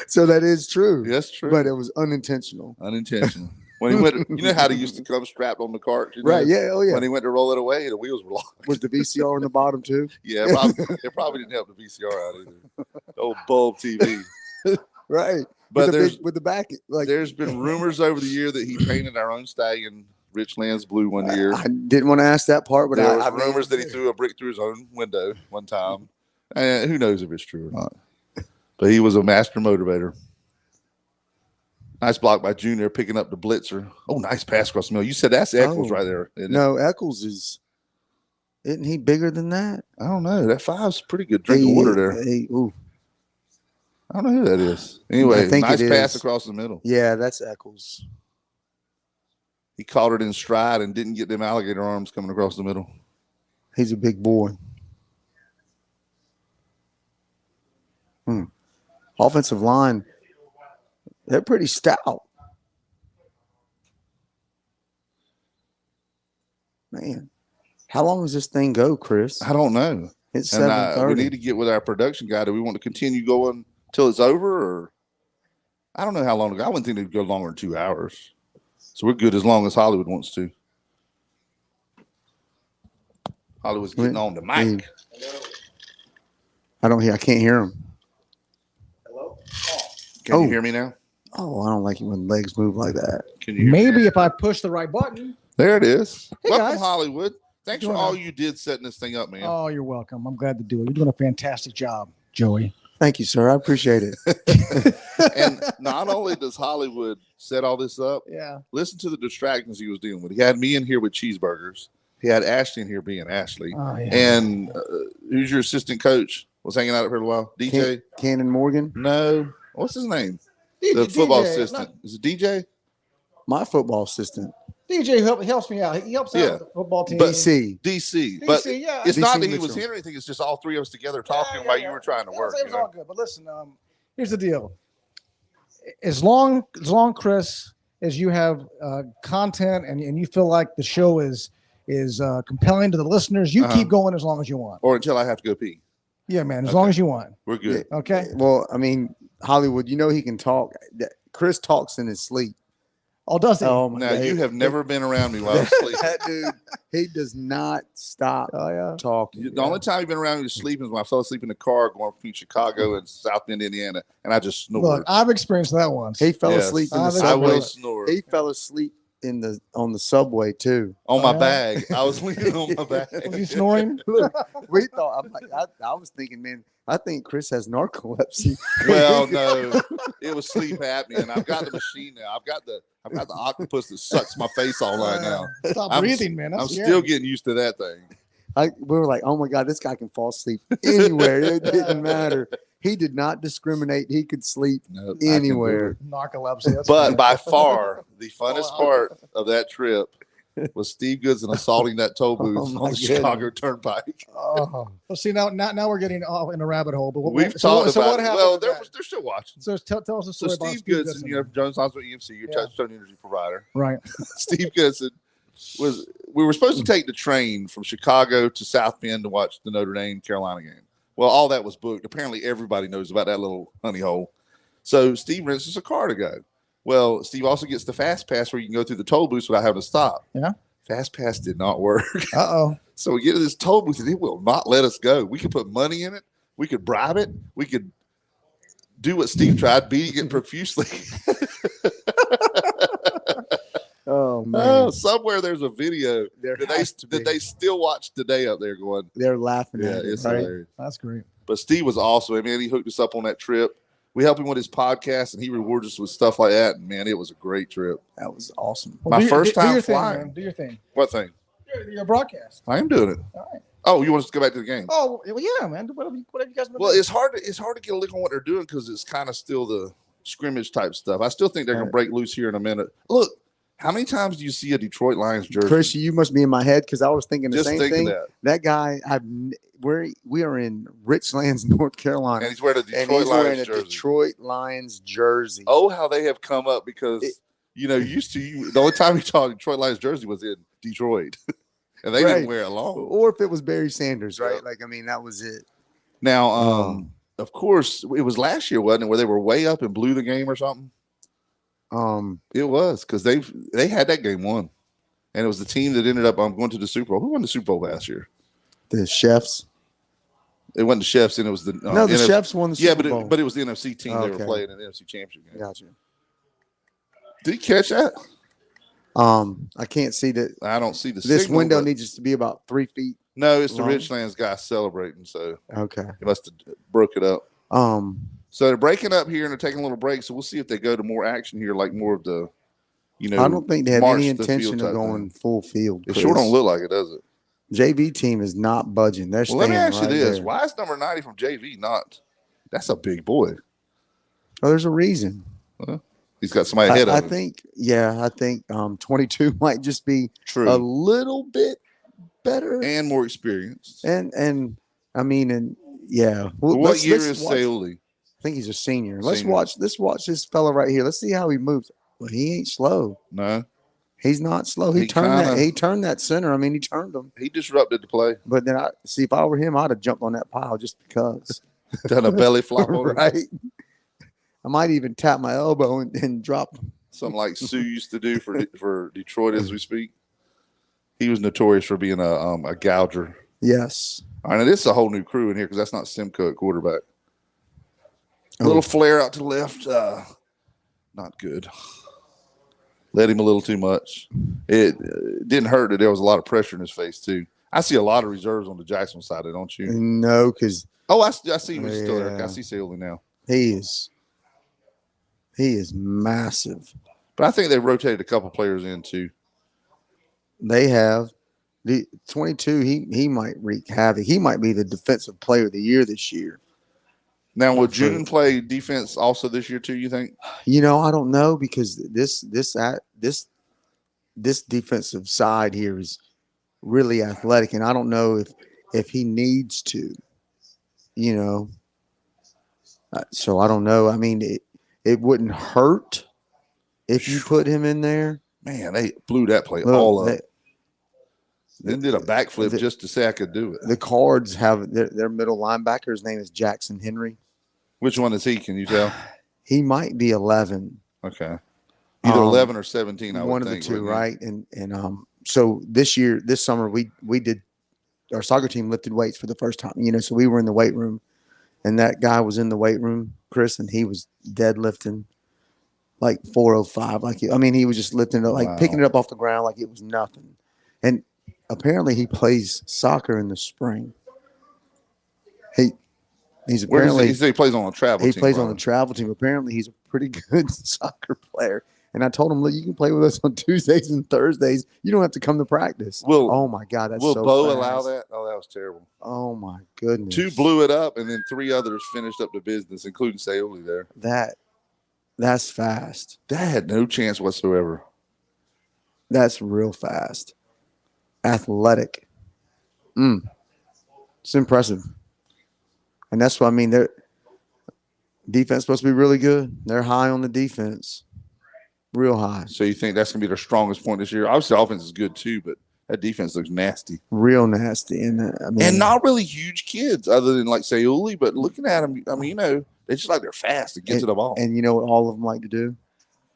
[SPEAKER 4] So that is true.
[SPEAKER 1] Yes, true.
[SPEAKER 4] But it was unintentional.
[SPEAKER 1] When he went, how they used to come strapped on the cart,
[SPEAKER 4] right? Yeah. Oh, yeah.
[SPEAKER 1] When he went to roll it away, the wheels were locked.
[SPEAKER 4] Was the VCR on the bottom too?
[SPEAKER 1] Yeah, it probably didn't help the VCR out either. The old bulb TV.
[SPEAKER 4] Right.
[SPEAKER 1] But
[SPEAKER 4] with the back,
[SPEAKER 1] there's been rumors over the year that he painted our own stallion Richlands blue one year.
[SPEAKER 4] I didn't want to ask that part, but
[SPEAKER 1] there was rumors that he threw a brick through his own window one time. And who knows if it's true or not. But he was a master motivator. Nice block by Junior picking up the blitzer. Oh, nice pass across the middle. You said that's Eccles right there.
[SPEAKER 4] No, Eccles isn't he bigger than that?
[SPEAKER 1] I don't know. That 5's pretty good drink of water there. I don't know who that is. Anyway, nice pass across the middle.
[SPEAKER 4] Yeah, that's Eccles.
[SPEAKER 1] He caught it in stride and didn't get them alligator arms coming across the middle.
[SPEAKER 4] He's a big boy. Offensive line, they're pretty stout. Man, how long does this thing go, Chris?
[SPEAKER 1] I don't know.
[SPEAKER 4] It's 7:30.
[SPEAKER 1] We need to get with our production guy. Do we want to continue going till it's over, or I don't know how long to go. I wouldn't think it'd go longer than 2 hours. So we're good as long as Hollywood wants to. Hollywood's getting on the mic.
[SPEAKER 4] I can't hear him.
[SPEAKER 1] Can you hear me now?
[SPEAKER 4] Oh, I don't like it when legs move like that.
[SPEAKER 1] Can you hear
[SPEAKER 7] Maybe
[SPEAKER 1] me?
[SPEAKER 7] if I push the right button.
[SPEAKER 1] There it is.
[SPEAKER 7] Hey,
[SPEAKER 1] welcome,
[SPEAKER 7] guys.
[SPEAKER 1] Hollywood. Thanks for all you did setting this thing up, man.
[SPEAKER 7] Oh, you're welcome. I'm glad to do it. You're doing a fantastic job, Joey.
[SPEAKER 4] Thank you, sir. I appreciate it.
[SPEAKER 1] And not only does Hollywood set all this up, listen to the distractions he was dealing with. He had me in here with cheeseburgers. He had Ashley in here being Ashley.
[SPEAKER 7] Oh, yeah.
[SPEAKER 1] And who's your assistant coach? Was hanging out for a while. DJ?
[SPEAKER 4] Cannon Morgan?
[SPEAKER 1] No. What's his name?
[SPEAKER 7] DJ,
[SPEAKER 1] The football
[SPEAKER 7] DJ,
[SPEAKER 1] assistant. Is it DJ?
[SPEAKER 4] My football assistant.
[SPEAKER 7] DJ helps me out. He helps out with the football team.
[SPEAKER 1] But
[SPEAKER 4] DC.
[SPEAKER 1] But
[SPEAKER 7] yeah.
[SPEAKER 1] it's
[SPEAKER 4] DC
[SPEAKER 1] not that he
[SPEAKER 4] Mitchell.
[SPEAKER 1] was hindering anything. It's just all three of us together talking while you were trying to work.
[SPEAKER 7] It was all good. But listen, here's the deal. As long, Chris, as you have content and you feel like the show is compelling to the listeners, you keep going as long as you want.
[SPEAKER 1] Or until I have to go pee.
[SPEAKER 7] Yeah, man, as long as you want.
[SPEAKER 1] We're good.
[SPEAKER 7] Okay.
[SPEAKER 4] Well, I mean, Hollywood, he can talk. Chris talks in his sleep.
[SPEAKER 7] Oh, does he?
[SPEAKER 1] Now, you have never been around me while I was sleeping.
[SPEAKER 4] That dude, he does not stop talking.
[SPEAKER 1] The only time you've been around me sleeping is when I fell asleep in the car going between Chicago and South Bend, Indiana, and I just snored.
[SPEAKER 7] Look, I've experienced that once.
[SPEAKER 4] He fell asleep in the subway.
[SPEAKER 1] I will snore.
[SPEAKER 4] He fell asleep on the subway too.
[SPEAKER 1] On my
[SPEAKER 7] yeah?
[SPEAKER 1] bag. I was leaning on my bag.
[SPEAKER 7] Was he snoring?
[SPEAKER 4] Look, we thought I was thinking, man, I think Chris has narcolepsy.
[SPEAKER 1] Well, no, it was sleep apnea, and I've got the machine now. I've got the octopus that sucks my face all night now.
[SPEAKER 7] Stop
[SPEAKER 1] I'm-
[SPEAKER 7] breathing, man. That's
[SPEAKER 1] I'm
[SPEAKER 7] scary.
[SPEAKER 1] still getting used to that thing.
[SPEAKER 4] We were like, oh my God, this guy can fall asleep anywhere. It didn't matter. He did not discriminate. He could sleep
[SPEAKER 1] No, I can do
[SPEAKER 4] anywhere.
[SPEAKER 1] it.
[SPEAKER 7] narcolepsy. That's
[SPEAKER 1] But
[SPEAKER 7] funny.
[SPEAKER 1] by far, the funnest
[SPEAKER 7] wow.
[SPEAKER 1] part of that trip was Steve Goodson assaulting that toll booth
[SPEAKER 4] Oh, my
[SPEAKER 1] on the
[SPEAKER 4] goodness.
[SPEAKER 1] Chicago Turnpike.
[SPEAKER 7] Well, see now we're getting off in a rabbit hole. But
[SPEAKER 1] We've
[SPEAKER 7] so
[SPEAKER 1] talked
[SPEAKER 7] what
[SPEAKER 1] about it.
[SPEAKER 7] happened?
[SPEAKER 1] Well,
[SPEAKER 7] with
[SPEAKER 1] they're
[SPEAKER 7] that?
[SPEAKER 1] still watching.
[SPEAKER 7] So tell us a
[SPEAKER 1] So
[SPEAKER 7] story about
[SPEAKER 1] Steve Goodson, Jones Hospital EMC, your
[SPEAKER 7] Yeah.
[SPEAKER 1] touchstone energy provider.
[SPEAKER 7] Right.
[SPEAKER 1] Steve Goodson we were supposed to take the train from Chicago to South Bend to watch the Notre Dame Carolina game. Well, all that was booked. Apparently, everybody knows about that little honey hole. So Steve rents us a car to go. Well, Steve also gets the fast pass where you can go through the toll booths without having to stop.
[SPEAKER 7] Yeah.
[SPEAKER 1] Fast pass did not work.
[SPEAKER 7] Uh-oh.
[SPEAKER 1] So we get to this toll booth and it will not let us go. We could put money in it. We could bribe it. We could do what Steve tried, beating it profusely.
[SPEAKER 4] Oh man,
[SPEAKER 1] Oh, somewhere there's a video
[SPEAKER 4] there
[SPEAKER 1] that
[SPEAKER 4] has to be.
[SPEAKER 1] they still watch today up there going,
[SPEAKER 4] They're laughing
[SPEAKER 1] yeah,
[SPEAKER 4] at it,
[SPEAKER 1] it's
[SPEAKER 4] right?
[SPEAKER 1] hilarious.
[SPEAKER 7] That's great.
[SPEAKER 1] But Steve was awesome. I mean, he hooked us up on that trip. We helped him with his podcast, and he rewards us with stuff like that. And man, it was a great trip.
[SPEAKER 4] That was awesome.
[SPEAKER 1] My first time
[SPEAKER 7] do your
[SPEAKER 1] flying.
[SPEAKER 7] Thing, man. Do your thing.
[SPEAKER 1] What thing?
[SPEAKER 7] Your broadcast.
[SPEAKER 1] I am doing it.
[SPEAKER 7] All right.
[SPEAKER 1] Oh, you want us to go back to the game?
[SPEAKER 7] Oh, well, yeah, man. Whatever you guys been
[SPEAKER 1] Well,
[SPEAKER 7] doing.
[SPEAKER 1] it's hard to get a look on what they're doing because it's kind of still the scrimmage type stuff. I still think they're going to break loose here in a minute. Look, how many times do you see a Detroit Lions jersey?
[SPEAKER 4] Chris, you must be in my head because I was thinking the
[SPEAKER 1] Just
[SPEAKER 4] same
[SPEAKER 1] thinking
[SPEAKER 4] thing.
[SPEAKER 1] that.
[SPEAKER 4] That guy, we are in Richlands, North Carolina,
[SPEAKER 1] And he's wearing a
[SPEAKER 4] and
[SPEAKER 1] Detroit
[SPEAKER 4] he's wearing
[SPEAKER 1] Lions
[SPEAKER 4] a
[SPEAKER 1] jersey.
[SPEAKER 4] Detroit Lions jersey.
[SPEAKER 1] Oh, how they have come up because, the only time you saw a Detroit Lions jersey was in Detroit. And they
[SPEAKER 4] Right.
[SPEAKER 1] didn't wear it long.
[SPEAKER 4] Or if it was Barry Sanders, right?
[SPEAKER 1] Yeah.
[SPEAKER 4] Like, I mean, that was it.
[SPEAKER 1] Now, of course, it was last year, wasn't it, where they were way up and blew the game or something? It was because they had that game won. And it was the team that ended up going to the Super Bowl. Who won the Super Bowl last year?
[SPEAKER 4] The Chefs.
[SPEAKER 1] It wasn't the Chefs, and it was the
[SPEAKER 4] No, the Chefs won the Super Bowl.
[SPEAKER 1] but it was the NFC team they were
[SPEAKER 4] Okay.
[SPEAKER 1] playing in the NFC Championship game.
[SPEAKER 4] Gotcha.
[SPEAKER 1] Did you catch that?
[SPEAKER 4] I can't see that.
[SPEAKER 1] I don't see the
[SPEAKER 4] This
[SPEAKER 1] signal,
[SPEAKER 4] window
[SPEAKER 1] but-
[SPEAKER 4] needs to be about 3 feet.
[SPEAKER 1] No, it's the
[SPEAKER 4] long.
[SPEAKER 1] Richlands guy celebrating, so
[SPEAKER 4] Okay.
[SPEAKER 1] he must have broke it up.
[SPEAKER 4] Um,
[SPEAKER 1] So they're breaking up here and they're taking a little break. So we'll see if they go to more action here, like more of the,
[SPEAKER 4] I don't think they have
[SPEAKER 1] march
[SPEAKER 4] any
[SPEAKER 1] the field
[SPEAKER 4] intention
[SPEAKER 1] type
[SPEAKER 4] of going
[SPEAKER 1] thing.
[SPEAKER 4] full field.
[SPEAKER 1] It sure
[SPEAKER 4] Chris.
[SPEAKER 1] don't look like it, does it?
[SPEAKER 4] JV team is not budging. They're
[SPEAKER 1] Well, let me
[SPEAKER 4] staying
[SPEAKER 1] ask you
[SPEAKER 4] right
[SPEAKER 1] this:
[SPEAKER 4] there.
[SPEAKER 1] why is number 90 from JV not? That's a big boy.
[SPEAKER 4] Oh, there's a reason.
[SPEAKER 1] He's got somebody ahead
[SPEAKER 4] I
[SPEAKER 1] of him.
[SPEAKER 4] I think 22 might just be
[SPEAKER 1] True,
[SPEAKER 4] a little bit better.
[SPEAKER 1] and more experienced.
[SPEAKER 4] And I mean, and yeah. Well,
[SPEAKER 1] What
[SPEAKER 4] let's-
[SPEAKER 1] year
[SPEAKER 4] let's
[SPEAKER 1] is
[SPEAKER 4] watch-
[SPEAKER 1] Seoli?
[SPEAKER 4] I think he's a senior. Let's
[SPEAKER 1] Senior.
[SPEAKER 4] watch this fella right here. Let's see how he moves. Well, he ain't slow.
[SPEAKER 1] No,
[SPEAKER 4] He's not slow. He
[SPEAKER 1] He
[SPEAKER 4] turned that center. I mean, he turned him.
[SPEAKER 1] he disrupted the play.
[SPEAKER 4] But then if I were him, I'd have jumped on that pile just because.
[SPEAKER 1] Done a belly flop on it.
[SPEAKER 4] Right. I might even tap my elbow and drop.
[SPEAKER 1] Something like Sue used to do for Detroit as we speak. He was notorious for being a gouger.
[SPEAKER 4] Yes.
[SPEAKER 1] All right, now this is a whole new crew in here because that's not Simcoe at quarterback. A
[SPEAKER 4] Oh.
[SPEAKER 1] little flare out to the left. Not good. Led him a little too much. It didn't hurt that there was a lot of pressure in his face, too. I see a lot of reserves on the Jacksonville side, don't you?
[SPEAKER 4] No, because
[SPEAKER 1] Oh, I see him still there.
[SPEAKER 4] Yeah.
[SPEAKER 1] I see Seoli now.
[SPEAKER 4] he is massive.
[SPEAKER 1] But I think they've rotated a couple players in, too.
[SPEAKER 4] They have the 22. He might wreak havoc. He might be the defensive player of the year this year.
[SPEAKER 1] Now, will
[SPEAKER 4] For-
[SPEAKER 1] June play defense also this year, too, you think?
[SPEAKER 4] I don't know because this defensive side here is really athletic, and I don't know if he needs to. So I don't know. I mean, it wouldn't hurt if you put him in there.
[SPEAKER 1] Man, they blew that play
[SPEAKER 4] Look,
[SPEAKER 1] all up.
[SPEAKER 4] they-
[SPEAKER 1] Then did a backflip
[SPEAKER 4] the-
[SPEAKER 1] just to say I could do it.
[SPEAKER 4] The Cards have their middle linebacker. His name is Jackson Henry.
[SPEAKER 1] Which one is he? Can you tell?
[SPEAKER 4] He might be 11.
[SPEAKER 1] Okay. Either 11 or 17, I would
[SPEAKER 4] one of the
[SPEAKER 1] think,
[SPEAKER 4] two,
[SPEAKER 1] wouldn't he?
[SPEAKER 4] right? And so this summer we did our soccer team lifted weights for the first time. So we were in the weight room, and that guy was in the weight room, Chris, and he was deadlifting like 405. He was just lifting it up, like picking it up off the ground like it was nothing. And apparently he plays soccer in the spring. He's apparently
[SPEAKER 1] he plays on a travel team.
[SPEAKER 4] He plays on the travel team. Apparently he's a pretty good soccer player. And I told him, look, you can play with us on Tuesdays and Thursdays. You don't have to come to practice. Oh my God, that's so
[SPEAKER 1] Will Bo
[SPEAKER 4] fast.
[SPEAKER 1] allow that? Oh, that was terrible.
[SPEAKER 4] Oh my goodness.
[SPEAKER 1] 2 blew it up, and then 3 others finished up the business, including Sayoli there.
[SPEAKER 4] That's fast.
[SPEAKER 1] That had no chance whatsoever.
[SPEAKER 4] That's real fast. Athletic. It's impressive. And that's what I mean. Their defense is supposed to be really good. They're high on the defense. Real high.
[SPEAKER 1] So you think that's going to be their strongest point this year? Obviously, the offense is good too, but that defense looks nasty.
[SPEAKER 4] Real nasty. And
[SPEAKER 1] and not really huge kids other than like Sayoli, but looking at them, I mean, they just like they're fast to get to the ball.
[SPEAKER 4] And you know what all of them like to do?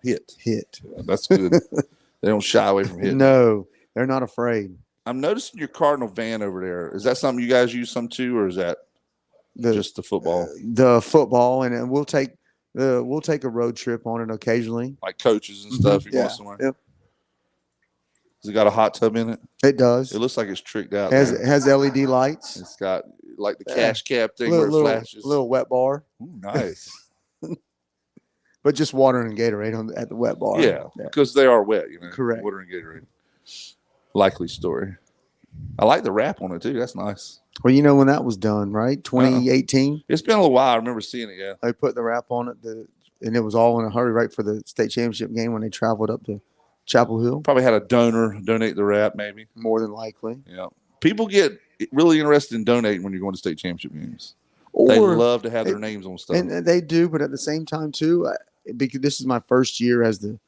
[SPEAKER 4] Hit.
[SPEAKER 1] Yeah, that's good. They don't shy away from hitting.
[SPEAKER 4] No, they're not afraid.
[SPEAKER 1] I'm noticing your Cardinal van over there. Is that something you guys use some too, or is that just the football?
[SPEAKER 4] The football, and we'll take a road trip on it occasionally,
[SPEAKER 1] like coaches and stuff. You go somewhere.
[SPEAKER 4] Yep.
[SPEAKER 1] Has it got a hot tub in it?
[SPEAKER 4] It does.
[SPEAKER 1] It looks like it's tricked out.
[SPEAKER 4] It has LED lights.
[SPEAKER 1] It's got like the cash cab thing where it flashes.
[SPEAKER 4] Little wet bar.
[SPEAKER 1] Ooh, nice.
[SPEAKER 4] But just water and Gatorade at the wet bar.
[SPEAKER 1] Yeah, because they are wet.
[SPEAKER 4] Correct.
[SPEAKER 1] Water and Gatorade. Likely story. I like the wrap on it too. That's nice.
[SPEAKER 4] Well, you know when that was done, right? 2018.
[SPEAKER 1] It's been a little while. I remember seeing it. Yeah,
[SPEAKER 4] they put the wrap on it, and it was all in a hurry, right for the state championship game when they traveled up to Chapel Hill.
[SPEAKER 1] Probably had a donor donate the wrap, maybe.
[SPEAKER 4] More than likely.
[SPEAKER 1] Yeah, people get really interested in donating when you're going to state championship games. They love to have their names on stuff,
[SPEAKER 4] and they do. But at the same time, too, because this is my first year as the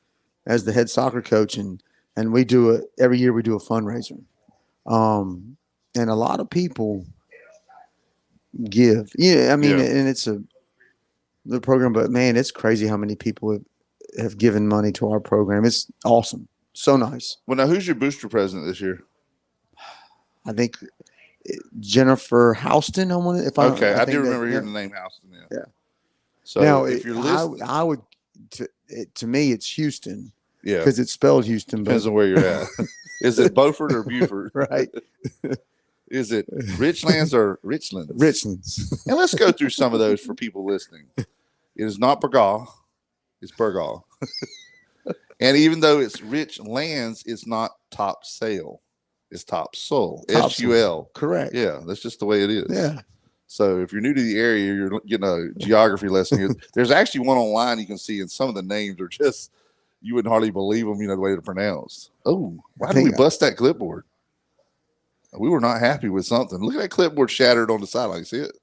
[SPEAKER 4] head soccer coach, and we do every year we do a fundraiser. And a lot of people give. Yeah, I mean, and it's the program, but man, it's crazy how many people have given money to our program. It's awesome. So nice.
[SPEAKER 1] Well, now who's your booster president this year?
[SPEAKER 4] I think Jennifer Houston.
[SPEAKER 1] I do remember hearing the name Houston. Yeah. So
[SPEAKER 4] now,
[SPEAKER 1] if you're listening,
[SPEAKER 4] I would to me it's Houston.
[SPEAKER 1] Yeah,
[SPEAKER 4] because it's spelled Houston.
[SPEAKER 1] Depends on where you're at. Is it Beaufort or Buford?
[SPEAKER 4] Right.
[SPEAKER 1] Is it Richlands or Richlands?
[SPEAKER 4] Richlands.
[SPEAKER 1] And let's go through some of those for people listening. It is not Burgaw. It's Burgaw. And even though it's Richlands, it's not Top Sale. It's Top Sul. SUL.
[SPEAKER 4] Correct.
[SPEAKER 1] Yeah, that's just the way it is.
[SPEAKER 4] Yeah.
[SPEAKER 1] So if you're new to the area, you're getting a geography lesson here. There's actually one online you can see, and some of the names are just, you wouldn't hardly believe them, the way they're pronounced. Oh, why did we bust that clipboard? We were not happy with something. Look at that clipboard shattered on the sideline. See it?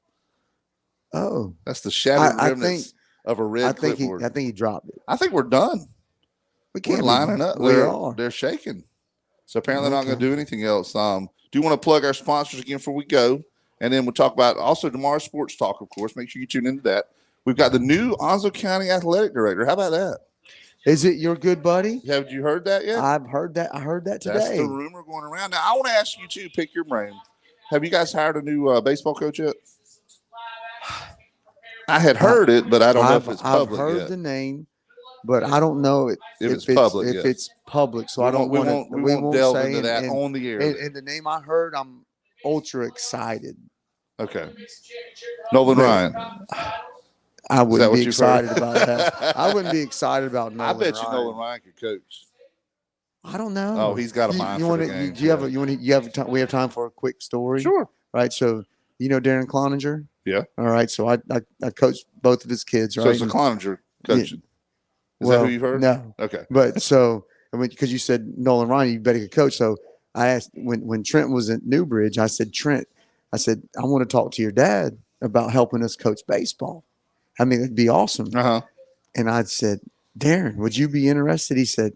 [SPEAKER 4] Oh.
[SPEAKER 1] That's the shattered remnants of a red clipboard.
[SPEAKER 4] I think he dropped it.
[SPEAKER 1] I think we're done. We're lining up. They're shaking. So apparently they're not going to do anything else. Do you want to plug our sponsors again before we go? And then we'll talk about also tomorrow's sports talk, of course. Make sure you tune into that. We've got the new Onslow County Athletic Director. How about that?
[SPEAKER 4] Is it your good buddy?
[SPEAKER 1] Have you heard that yet?
[SPEAKER 4] I've heard that. I heard that today.
[SPEAKER 1] That's the rumor going around. Now, I want to ask you, too, pick your brain. Have you guys hired a new baseball coach yet? I had heard it, but I don't know if it's public
[SPEAKER 4] I've heard
[SPEAKER 1] yet.
[SPEAKER 4] the name, but I don't know if
[SPEAKER 1] it's public.
[SPEAKER 4] If it's public, so
[SPEAKER 1] we won't delve into that on the air.
[SPEAKER 4] And the name I heard, I'm ultra excited.
[SPEAKER 1] Okay. Nolan Ryan.
[SPEAKER 4] I wouldn't be excited about that. I wouldn't be excited about Nolan Ryan.
[SPEAKER 1] I bet you Nolan Ryan could coach.
[SPEAKER 4] I don't know.
[SPEAKER 1] Oh, he's got a mind for the game.
[SPEAKER 4] Do you have time? We have time for a quick story.
[SPEAKER 1] Sure.
[SPEAKER 4] Right. So Darren Cloninger.
[SPEAKER 1] Yeah.
[SPEAKER 4] All right. So I coached both of his kids. Right.
[SPEAKER 1] So it's a Cloninger coaching. Is that who you've heard?
[SPEAKER 4] No.
[SPEAKER 1] Okay.
[SPEAKER 4] But so because you said Nolan Ryan, you bet he could coach. So I asked when Trent was at Newbridge, I said, Trent, I want to talk to your dad about helping us coach baseball. I mean, it'd be awesome.
[SPEAKER 1] Uh-huh.
[SPEAKER 4] And I said, Darren, would you be interested? He said,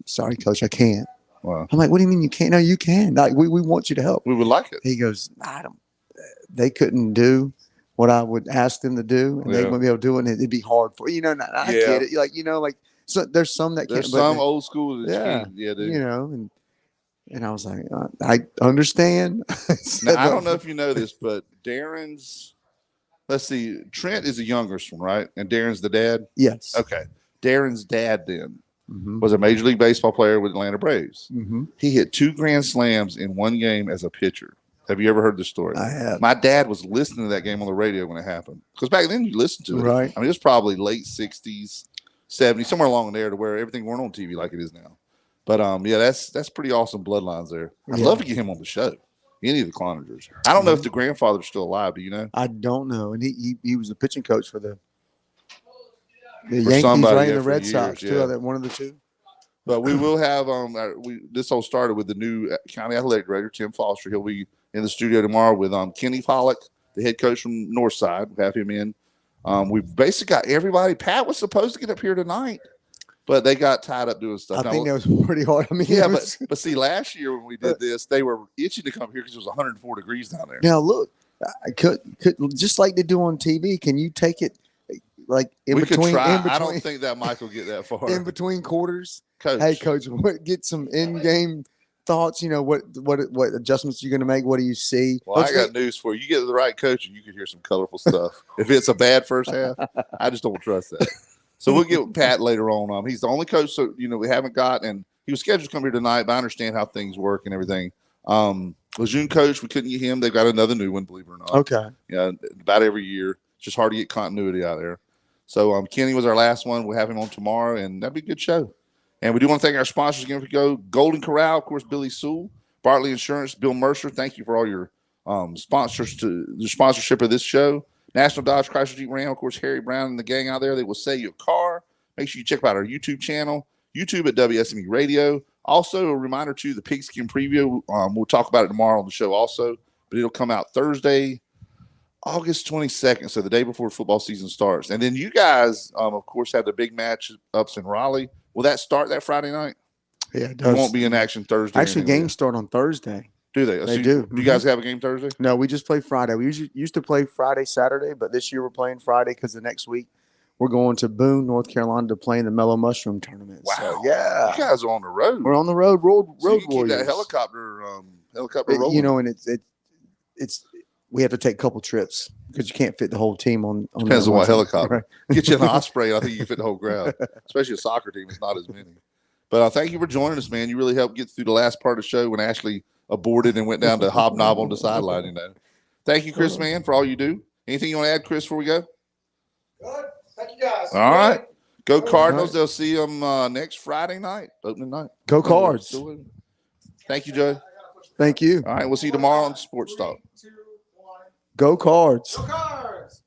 [SPEAKER 4] sorry, coach, I can't.
[SPEAKER 1] Wow.
[SPEAKER 4] I'm like, what do you mean you can't? No, you can. Like, we want you to help.
[SPEAKER 1] We would like it.
[SPEAKER 4] He goes, they couldn't do what I would ask them to do, and they wouldn't be able to do it, and it'd be hard for I get it. So there's some that
[SPEAKER 1] there's
[SPEAKER 4] can't.
[SPEAKER 1] Some old school that can't.
[SPEAKER 4] Dude. And I was like, I understand.
[SPEAKER 1] Now, I don't know if you know this, but Darren's, let's see, Trent is the youngest one, right? And Darren's the dad?
[SPEAKER 4] Yes.
[SPEAKER 1] Okay. Darren's dad then
[SPEAKER 4] Mhm.
[SPEAKER 1] was a Major League Baseball player with Atlanta Braves.
[SPEAKER 4] Mhm.
[SPEAKER 1] He hit 2 grand slams in one game as a pitcher. Have you ever heard this story?
[SPEAKER 4] I have.
[SPEAKER 1] My dad was listening to that game on the radio when it happened. Because back then you listened to it.
[SPEAKER 4] Right.
[SPEAKER 1] I mean, it was probably late 60s, 70s, somewhere along in there to where everything weren't on TV like it is now. But yeah, that's pretty awesome bloodlines there. I'd
[SPEAKER 4] Yeah.
[SPEAKER 1] love to get him on the show. Any of the Clonagers. I don't know if the grandfather's still alive. Do you know?
[SPEAKER 4] I don't know. And he was the pitching coach for the
[SPEAKER 1] For
[SPEAKER 4] Yankees,
[SPEAKER 1] somebody,
[SPEAKER 4] right?
[SPEAKER 1] yeah,
[SPEAKER 4] And the
[SPEAKER 1] for
[SPEAKER 4] Red
[SPEAKER 1] years,
[SPEAKER 4] Sox, too.
[SPEAKER 1] yeah.
[SPEAKER 4] That one of the two.
[SPEAKER 1] But we will have this all started with the new county athletic director, Tim Foster. He'll be in the studio tomorrow with Kenny Pollock, the head coach from Northside. We'll have him in. We've basically got everybody. Pat was supposed to get up here tonight, but they got tied up doing stuff.
[SPEAKER 4] I think that was pretty hard. I mean,
[SPEAKER 1] yeah,
[SPEAKER 4] it was-
[SPEAKER 1] but see, last year when we did this, they were itching to come here because it was 104 degrees down there.
[SPEAKER 4] now look, I could just like they do on TV. Can you take it like in
[SPEAKER 1] we
[SPEAKER 4] between?
[SPEAKER 1] could try.
[SPEAKER 4] In between,
[SPEAKER 1] I don't think that Mike will get that far.
[SPEAKER 4] in between quarters.
[SPEAKER 1] Coach.
[SPEAKER 4] Hey, coach, get some in-game thoughts. You know what adjustments you're going to make. What do you see?
[SPEAKER 1] Well, I got news for you. You get the right coach, and you could hear some colorful stuff. If it's a bad first half, I just don't trust that. So we'll get with Pat later on. He's the only coach, so we haven't got, and he was scheduled to come here tonight. But I understand how things work and everything. Lejeune coach, we couldn't get him. They've got another new one, believe it or not.
[SPEAKER 4] Okay.
[SPEAKER 1] Yeah, about every year. It's just hard to get continuity out there. So Kenny was our last one. We'll have him on tomorrow, and that'd be a good show. And we do want to thank our sponsors again. If we go Golden Corral, of course, Billy Sewell, Bartley Insurance, Bill Mercer. Thank you for all your sponsors to the sponsorship of this show. National Dodge Chrysler Jeep Ram, of course, Harry Brown and the gang out there. They will sell you a car. Make sure you check out our YouTube channel, YouTube at WSME Radio. Also, a reminder to the Pigskin Preview. We'll talk about it tomorrow on the show also, but it'll come out Thursday, August 22nd, so the day before football season starts. And then you guys, of course, have the big match-ups in Raleigh. Will that start that Friday night?
[SPEAKER 4] Yeah, it
[SPEAKER 1] It
[SPEAKER 4] does.
[SPEAKER 1] won't be in action Thursday.
[SPEAKER 4] Actually, games start on Thursday.
[SPEAKER 1] Do they?
[SPEAKER 4] They
[SPEAKER 1] So
[SPEAKER 4] do.
[SPEAKER 1] Do you guys have a game Thursday?
[SPEAKER 4] No, we just play Friday. We usually used to play Friday, Saturday, but this year we're playing Friday because the next week we're going to Boone, North Carolina to play in the Mellow Mushroom Tournament.
[SPEAKER 1] Wow.
[SPEAKER 4] So, yeah.
[SPEAKER 1] You guys are on the road.
[SPEAKER 4] We're on the road, road
[SPEAKER 1] So you can keep
[SPEAKER 4] warriors.
[SPEAKER 1] that helicopter rolling.
[SPEAKER 4] You know, and it's we have to take a couple trips because you can't fit the whole team on
[SPEAKER 1] Depends
[SPEAKER 4] that
[SPEAKER 1] on what
[SPEAKER 4] one.
[SPEAKER 1] helicopter.
[SPEAKER 4] Right.
[SPEAKER 1] Get you an Osprey, I think you can fit the whole crowd. Especially a soccer team, it's not as many. But thank you for joining us, man. You really helped get through the last part of the show when Ashley aborted and went down to hobnob on the sideline. Thank you, Chris, man, for all you do. Anything you want to add, Chris, before we go?
[SPEAKER 7] Good. Thank you, guys.
[SPEAKER 1] All right. Go Cardinals.
[SPEAKER 4] All right.
[SPEAKER 1] They'll see them next Friday night, opening night.
[SPEAKER 4] Go Cards.
[SPEAKER 1] Thank you, Joe.
[SPEAKER 4] Thank you.
[SPEAKER 1] All right. We'll see you tomorrow on Sports Talk.
[SPEAKER 7] 3, 2, 1.
[SPEAKER 4] Go Cards.
[SPEAKER 7] Go Cards.